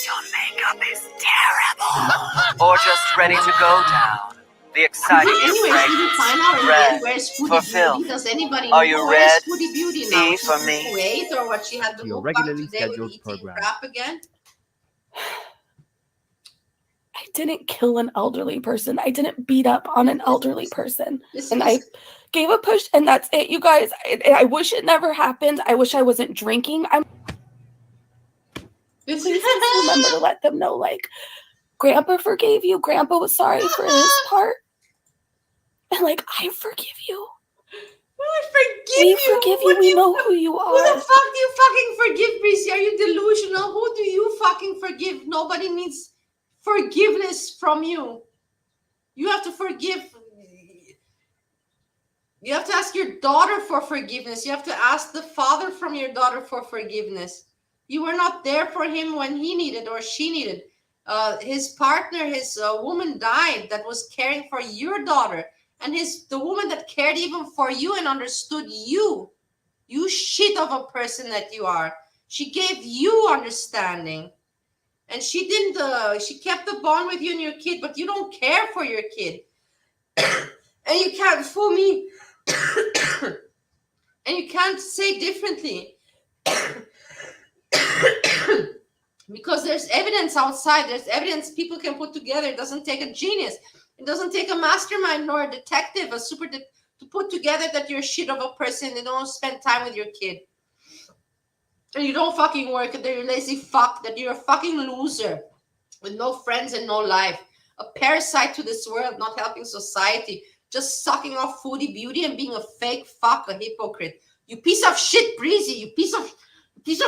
your makeup is terrible, or just ready to go down, the exciting new Anyways, did you fragrance, find out Red, again where's Foodie fulfilled. Beauty? Does anybody Are know you where's red? Foodie Beauty now? E She's for in me. Kuwait or what? She had to Your move back regularly today with scheduled eating program. crap again. I didn't kill an elderly person. I didn't beat up on an elderly person. And I gave a push, and that's it, you guys. I wish it never happened. I wish I wasn't drinking. Please just remember to let them know, like, Grandpa forgave you. Grandpa was sorry for his part. And, like, I forgive you. We forgive you. We know who you Who the are. fuck do you fucking forgive, Breezy? Are you delusional? Who do you fucking forgive? Nobody needs forgiveness from you. You have to forgive. You have to ask your daughter for forgiveness. You have to ask the father from your daughter for forgiveness. You were not there for him when he needed or she needed. His partner, his woman died that was caring for your daughter, and the woman that cared even for you and understood you. You shit of a person that you are. She gave you understanding, and she didn't. She kept the bond with you and your kid, but you don't care for your kid, and you can't fool me. And you can't say differently because there's evidence outside. There's evidence people can put together. It doesn't take a genius. It doesn't take a mastermind nor a detective, to put together that you're shit of a person and don't spend time with your kid. And you don't fucking work, and you're a lazy fuck, that you're a fucking loser with no friends and no life. A parasite to this world, not helping society. Just sucking off Foodie Beauty and being a fake fuck, a hypocrite. You piece of shit, Breezy. You piece of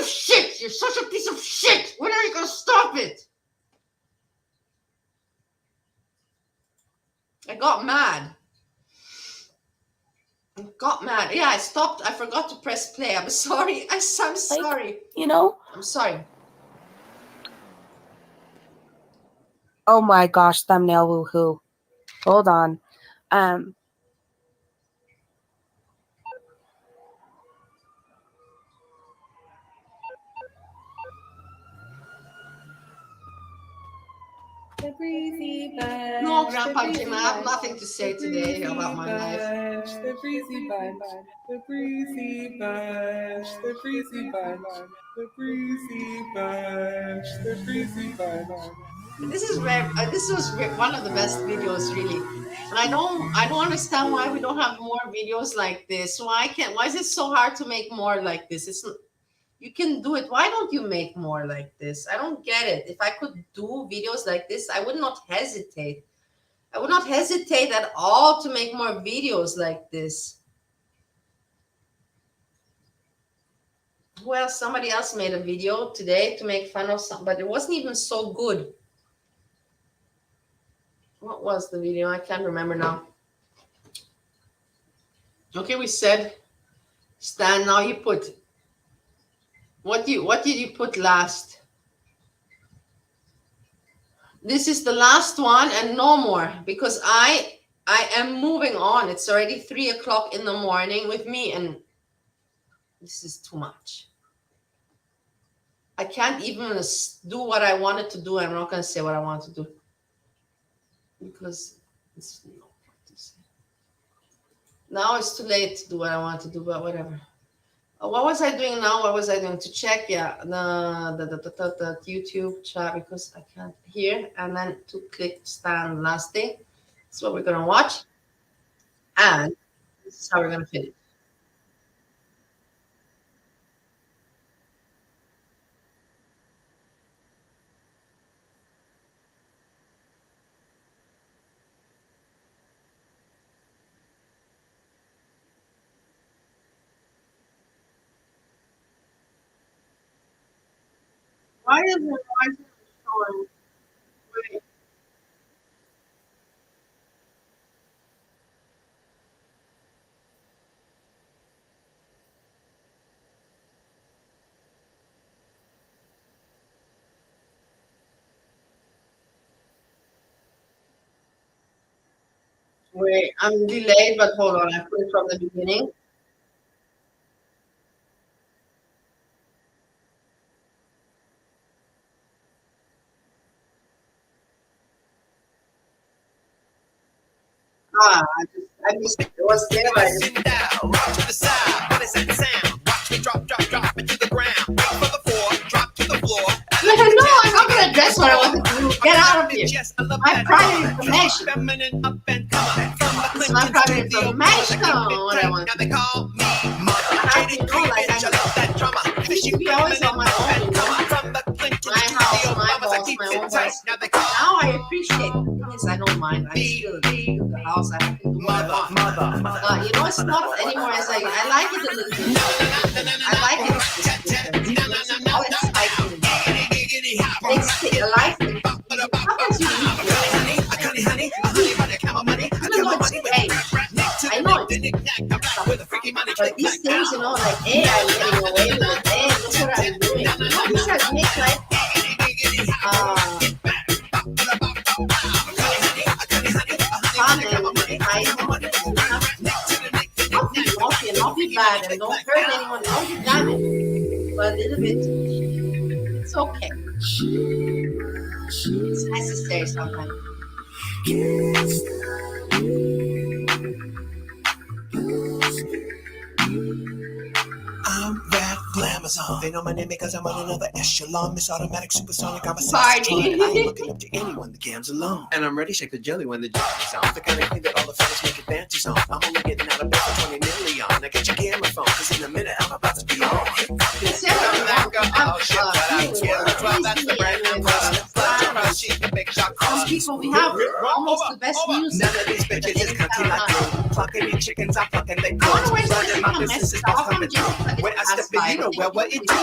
shit. You're such a piece of shit. When are you gonna stop it? I got mad. Yeah, I stopped. I forgot to press play. I'm sorry. I'm sorry. You know? I'm sorry. Oh my gosh, thumbnail woohoo. Hold on. The breezy bunch. No, Grandpa Jim, I have nothing to say today about my life. The breezy bunch. The breezy bunch. The breezy bunch. The breezy bunch. The breezy bunch. This was one of the best videos, really. And I don't understand why we don't have more videos like this. Why is it so hard to make more like this? You can do it. Why don't you make more like this? I don't get it. If I could do videos like this, I would not hesitate. I would not hesitate at all to make more videos like this. Well, somebody else made a video today to make fun of something, but it wasn't even so good. What was the video? I can't remember now. Okay, we said, Stan, now you put, what did you put last? This is the last one and no more, because I am moving on. It's already 3 o'clock in the morning with me, and this is too much. I can't even do what I wanted to do. I'm not going to say what I want to do because it's no point to say. Now it's too late to do what I want to do, but whatever. What was I doing now? What was I doing to check? Yeah, the YouTube chat, because I can't hear, and then to click Stan last thing. That's what we're gonna watch, and this is how we're gonna finish. Why is it showing? Wait. Wait, I'm delayed, but hold on. I put it from the beginning. I missed it. It was there, but I just... Rock to the side, what is that sound? Watch me drop it to the ground. Wait for the four, drop to the floor. No, I'm not gonna address what I want to do. Get out of here. My private information. This is my private information. What I want to do. I have to know, like, I used to be always on my own, you know? My house, my boss, my own boss. Now I appreciate it. Yes, I don't mind. I'm still the house. I have to do what I want. You know, it's not anymore. It's like, I like it a little bit. I like it. All exciting. I like it. Sometimes you need it. Even though it's great. I know it. But these things, you know, like, hey, I'm getting away with it. Hey, look what I'm doing. You know, these are things like, not be bad and don't hurt anyone, don't be damaged, but a little bit, it's okay. It's necessary sometimes. I'm that glamazon. They know my name because I'm on another echelon. Miss Automatic Supersonic, I'm a Party. I ain't looking up to anyone, the gam's alone. And I'm ready to shake the jelly when the jelly's on. The kind of thing that all the fellas make advances on. I'm only getting out of bed for 20 million. Now get your camera phone, cause in a minute I'm about to be on. Oh shit, but I care. Well, that's the brand new Some people, we have almost the best music. None of these bitches is country like you. Plucking me chickens, I'm plucking they I wonder where's this my business is what's coming through. When I step in, you know well what it do.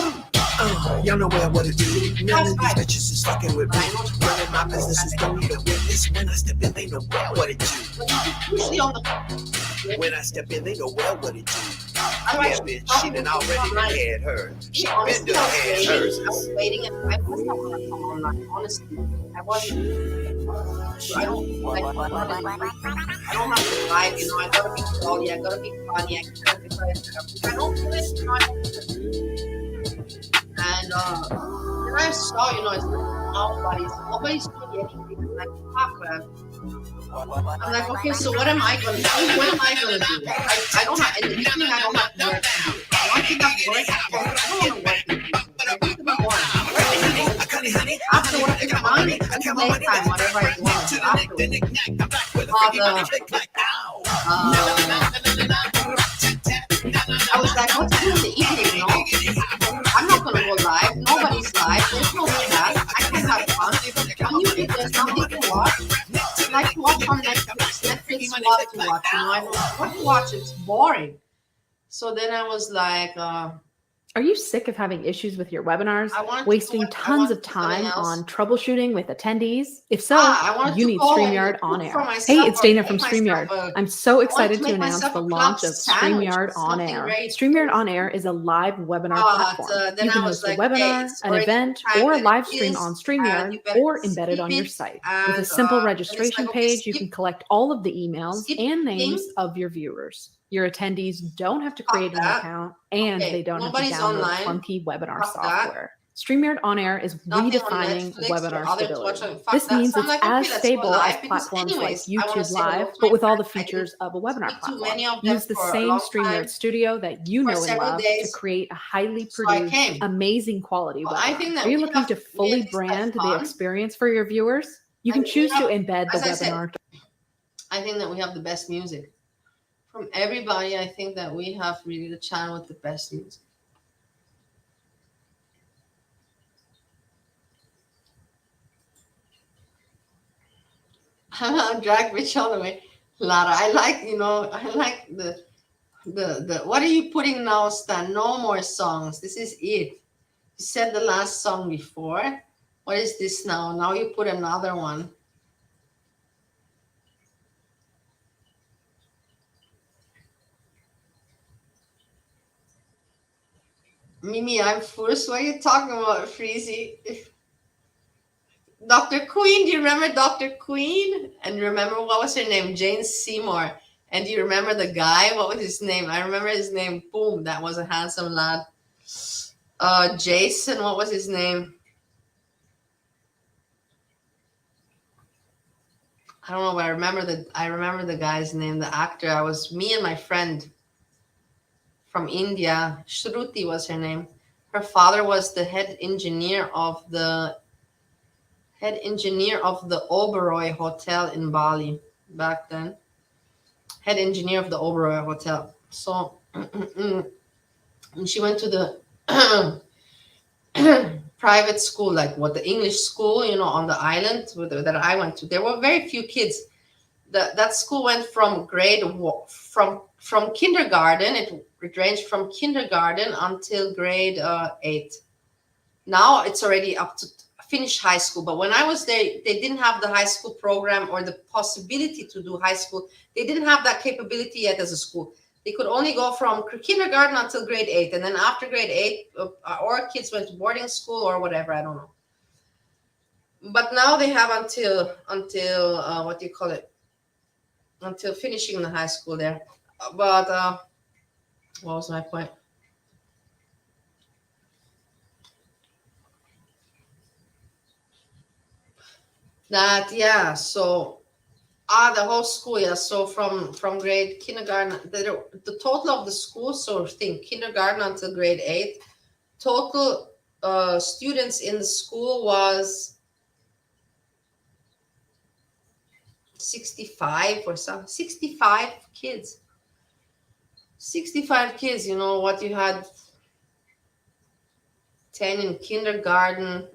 Y'all know well what it do. None of these bitches is fucking with me. Running my business is don't need a witness. When I step in, they know well what it do. When I step in, they know well what it do. Yeah, bitch, she done already had her. She been done had hers. I was waiting and I was not gonna come online, honestly. I wasn't. I don't like. I don't have to lie, you know. I gotta be jolly. I gotta be funny. I gotta be if I don't do it, you know, I don't do it. And then I saw, you know, it's like nobody's doing anything. I'm like, fuck, man. I'm like, okay, so what am I gonna do? What am I gonna do? I don't have in the evening. I don't have work to do. One thing I've worked, I don't want to work with people. I need to be boring. After work in the morning, I can make time, whatever I want. I was like, what to do in the evening? No, I'm not gonna go live. Nobody's live. There's no chat. I can have fun. When you think there's nothing to watch, I like to watch on Netflix. Netflix, what to watch? You know, I don't know what to watch. It's boring. So then I was like, are you sick of having issues with your webinars, wasting tons of time on troubleshooting with attendees? If so, you need StreamYard On Air. Hey, it's Dana from StreamYard. I'm so excited to announce the launch of StreamYard On Air. StreamYard On Air is a live webinar platform. You can host a webinar, an event, or a live stream on StreamYard or embed it on your site. With a simple registration page, you can collect all of the emails and names of your viewers. Your attendees don't have to create an account, and they don't have to download clunky webinar software. StreamYard On Air is redefining webinar stability. This means it's as stable as platforms like YouTube Live, but with all the features of a webinar platform. Use the same StreamYard Studio that you know and love to create a highly produced, amazing quality webinar. Are you looking to fully brand the experience for your viewers? You can choose to embed the webinar. I think that we have the best music. From everybody, I think that we have really the channel with the best music. Drag bitch all the way. Lara, I like, you know, I like the what are you putting now, Stan? No more songs. This is it. You said the last song before. What is this now? Now you put another one. Mimi, I'm first. What are you talking about, Freezy? Dr. Queen. Do you remember Dr. Queen? And remember what was her name? Jane Seymour. And do you remember the guy? What was his name? I remember his name. Boom, that was a handsome lad. Jason, what was his name? I don't know, but I remember the guy's name, the actor. Me and my friend from India, Shruti was her name. Her father was the head engineer of the Oberoi Hotel in Bali back then. Head engineer of the Oberoi Hotel. So and she went to the private school, like what the English school, on the island that I went to. There were very few kids. That school went from from kindergarten. It ranged from kindergarten until grade 8. Now it's already up to finish high school. But when I was there, they didn't have the high school program or the possibility to do high school. They didn't have that capability yet as a school. They could only go from kindergarten until grade 8. And then after grade 8, or kids went to boarding school or whatever, I don't know. But now they have until what do you call it? Until finishing the high school there. But what was my point? That, yeah, so the whole school, yeah. So from grade kindergarten, the total of the school, so think kindergarten until grade 8, total students in the school was 65 or something. 65 kids. 65 kids, what you had 10 in kindergarten,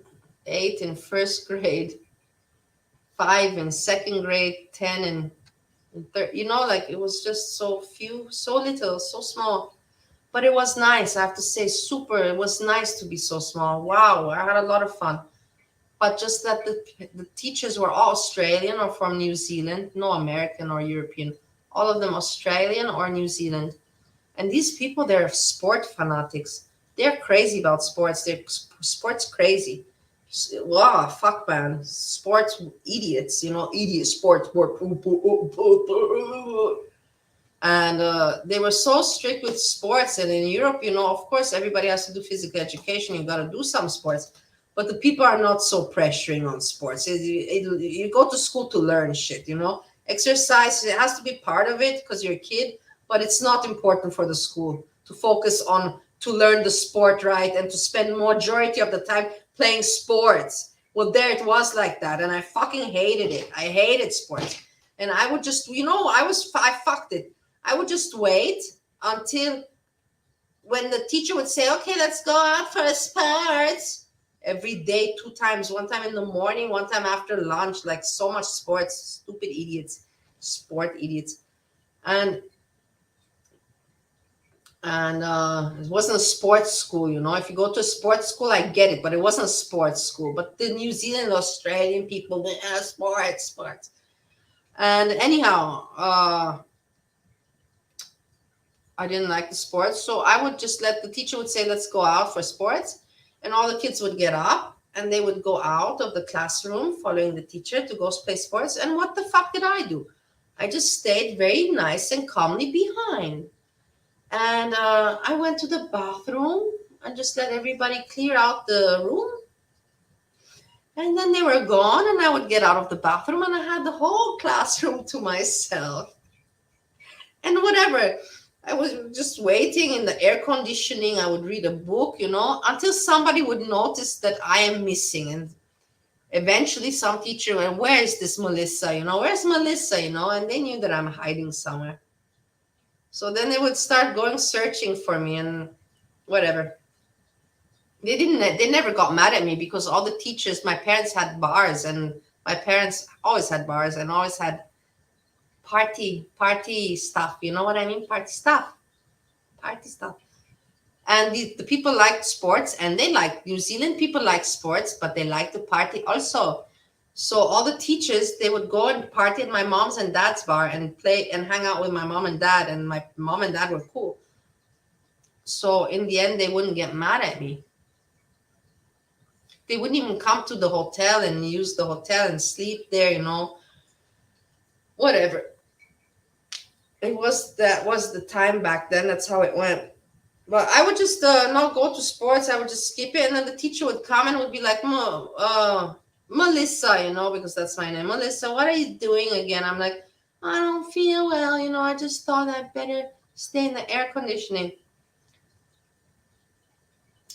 8 in first grade, 5 in second grade, 10 in third. Like it was just so few, so little, so small. But it was nice, I have to say, super. It was nice to be so small. Wow, I had a lot of fun. But just that the teachers were all Australian or from New Zealand, no American or European. All of them Australian or New Zealand. And these people, they're sport fanatics. They're crazy about sports. They're sports crazy. Wow, fuck, man. Sports idiots, idiot sport. And they were so strict with sports. And in Europe, of course, everybody has to do physical education. You got to do some sports. But the people are not so pressuring on sports. You go to school to learn shit, Exercise, it has to be part of it because you're a kid. But it's not important for the school to focus on to learn the sport, right? And to spend majority of the time playing sports. Well, there it was like that. And I fucking hated it. I hated sports. And I would just, I fucked it. I would just wait until when the teacher would say, okay, let's go out for sports. Every day, 2 times, 1 time in the morning, 1 time after lunch, like so much sports, stupid idiots, sport idiots. And it wasn't a sports school, If you go to a sports school, I get it, but it wasn't a sports school. But the New Zealand, Australian people, they sports. And anyhow, I didn't like the sports, so I would just let the teacher would say, let's go out for sports. And all the kids would get up and they would go out of the classroom following the teacher to go play sports. And what the fuck did I do? I just stayed very nice and calmly behind. And I went to the bathroom and just let everybody clear out the room. And then they were gone and I would get out of the bathroom and I had the whole classroom to myself. And whatever. I was just waiting in the air conditioning. I would read a book, until somebody would notice that I am missing. And eventually some teacher went, where is this Melissa? Where's Melissa? And they knew that I'm hiding somewhere. So then they would start going searching for me and whatever. They never got mad at me because all the teachers, my parents had bars and my parents always had bars and always had party stuff. You know what I mean? Party stuff. And the people liked sports and they like New Zealand people like sports, but they like to party also. So all the teachers, they would go and party at my mom's and dad's bar and play and hang out with my mom and dad. And my mom and dad were cool. So in the end, they wouldn't get mad at me. they wouldn't even come to the hotel and use the hotel and sleep there, whatever. That was the time back then. That's how it went. But I would just not go to sports. I would just skip it. And then the teacher would come and would be like, Melissa, because that's my name. Melissa, what are you doing again? I'm like, I don't feel well. I just thought I'd better stay in the air conditioning.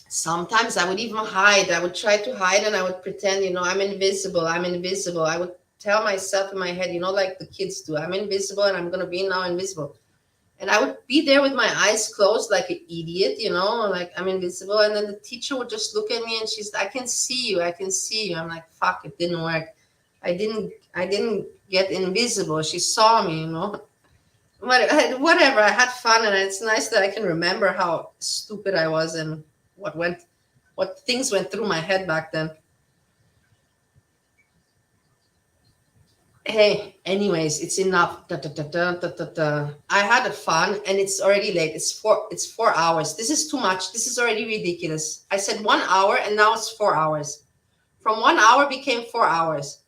Sometimes I would even hide. I would try to hide and I would pretend, I'm invisible. I'm invisible. I would tell myself in my head, like the kids do, I'm invisible and I'm going to be now invisible. And I would be there with my eyes closed like an idiot, like I'm invisible. And then the teacher would just look at me and she's, I can see you. I can see you. I'm like, fuck, it didn't work. I didn't get invisible. She saw me, But whatever. I had fun and it's nice that I can remember how stupid I was and what things went through my head back then. Hey, anyways, it's enough. I had fun and it's already late. It's 4 hours. This is too much. This is already ridiculous. I said 1 hour and now it's 4 hours. From 1 hour became 4 hours.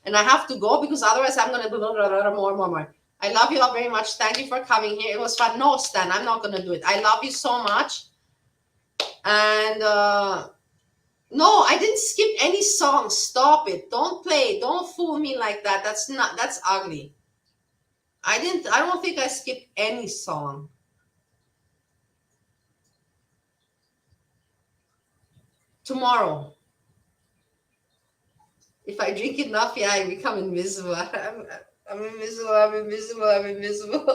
And I have to go because otherwise I'm going to do more. I love you all very much. Thank you for coming here. It was fun. No, Stan, I'm not going to do it. I love you so much. And no, I didn't skip any songs. Stop it. Don't play. Don't fool me like that. That's ugly. I don't think I skipped any song. Tomorrow. If I drink enough, yeah, I become invisible. I'm invisible. I'm invisible. I'm invisible.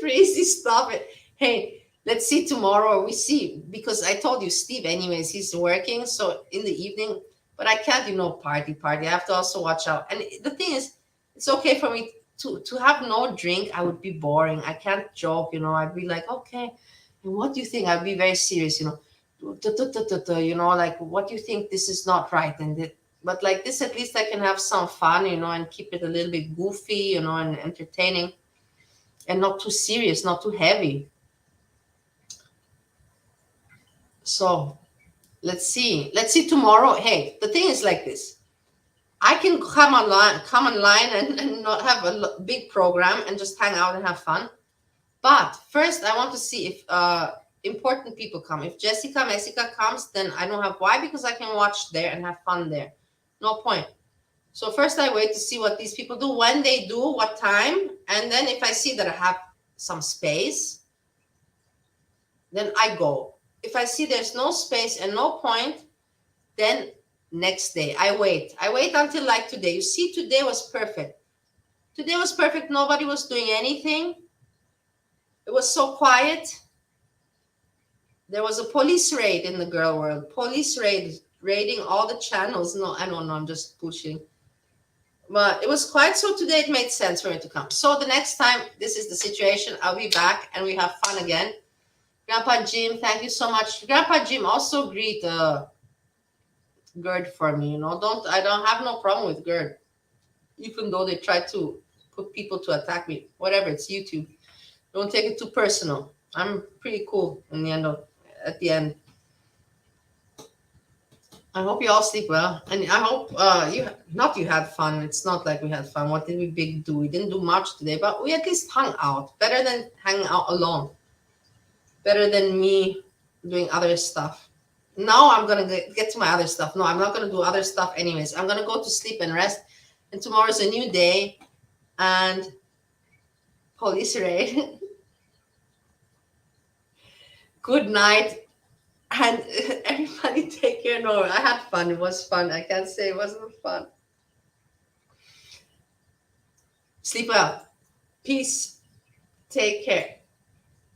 Crazy, stop it. Hey, let's see tomorrow. We see, because I told you, Steve, anyways, he's working. So in the evening, but I can't, party. I have to also watch out. And the thing is, it's okay for me to have no drink. I would be boring. I can't joke, I'd be like, okay, and what do you think? I'd be very serious, like, what do you think? This is not right. But like this, at least I can have some fun, and keep it a little bit goofy, and entertaining. And not too serious, not too heavy. So let's see tomorrow. Hey, the thing is like this. I can come online and not have a big program and just hang out and have fun. But first I want to see if important people come. If Messica comes, then I don't have why, because I can watch there and have fun there. No point. So first I wait to see what these people do, when they do, what time. And then if I see that I have some space, then I go. If I see there's no space and no point, then next day I wait until like today. You see, today was perfect. Nobody was doing anything. It was so quiet. There was a police raid in the girl world. Raiding all the channels. No, I don't know, I'm just pushing. But it was quiet, so today it made sense for me to come. So the next time this is the situation, I'll be back and we have fun again. Grandpa Jim, thank you so much. Grandpa Jim, also greet Gerd for me. I don't have no problem with Gerd, even though they try to put people to attack me. Whatever, it's YouTube. Don't take it too personal. I'm pretty cool at the end. I hope you all sleep well, and I hope you had fun. It's not like we had fun. What did we do? We didn't do much today, but we at least hung out. Better than hanging out alone. Better than me doing other stuff. Now I'm gonna get to my other stuff. No, I'm not gonna do other stuff anyways. I'm gonna go to sleep and rest. And tomorrow's a new day, and police raid. Good night. And everybody take care. No, I had fun. It was fun. I can't say it wasn't fun. Sleep well. Peace. Take care.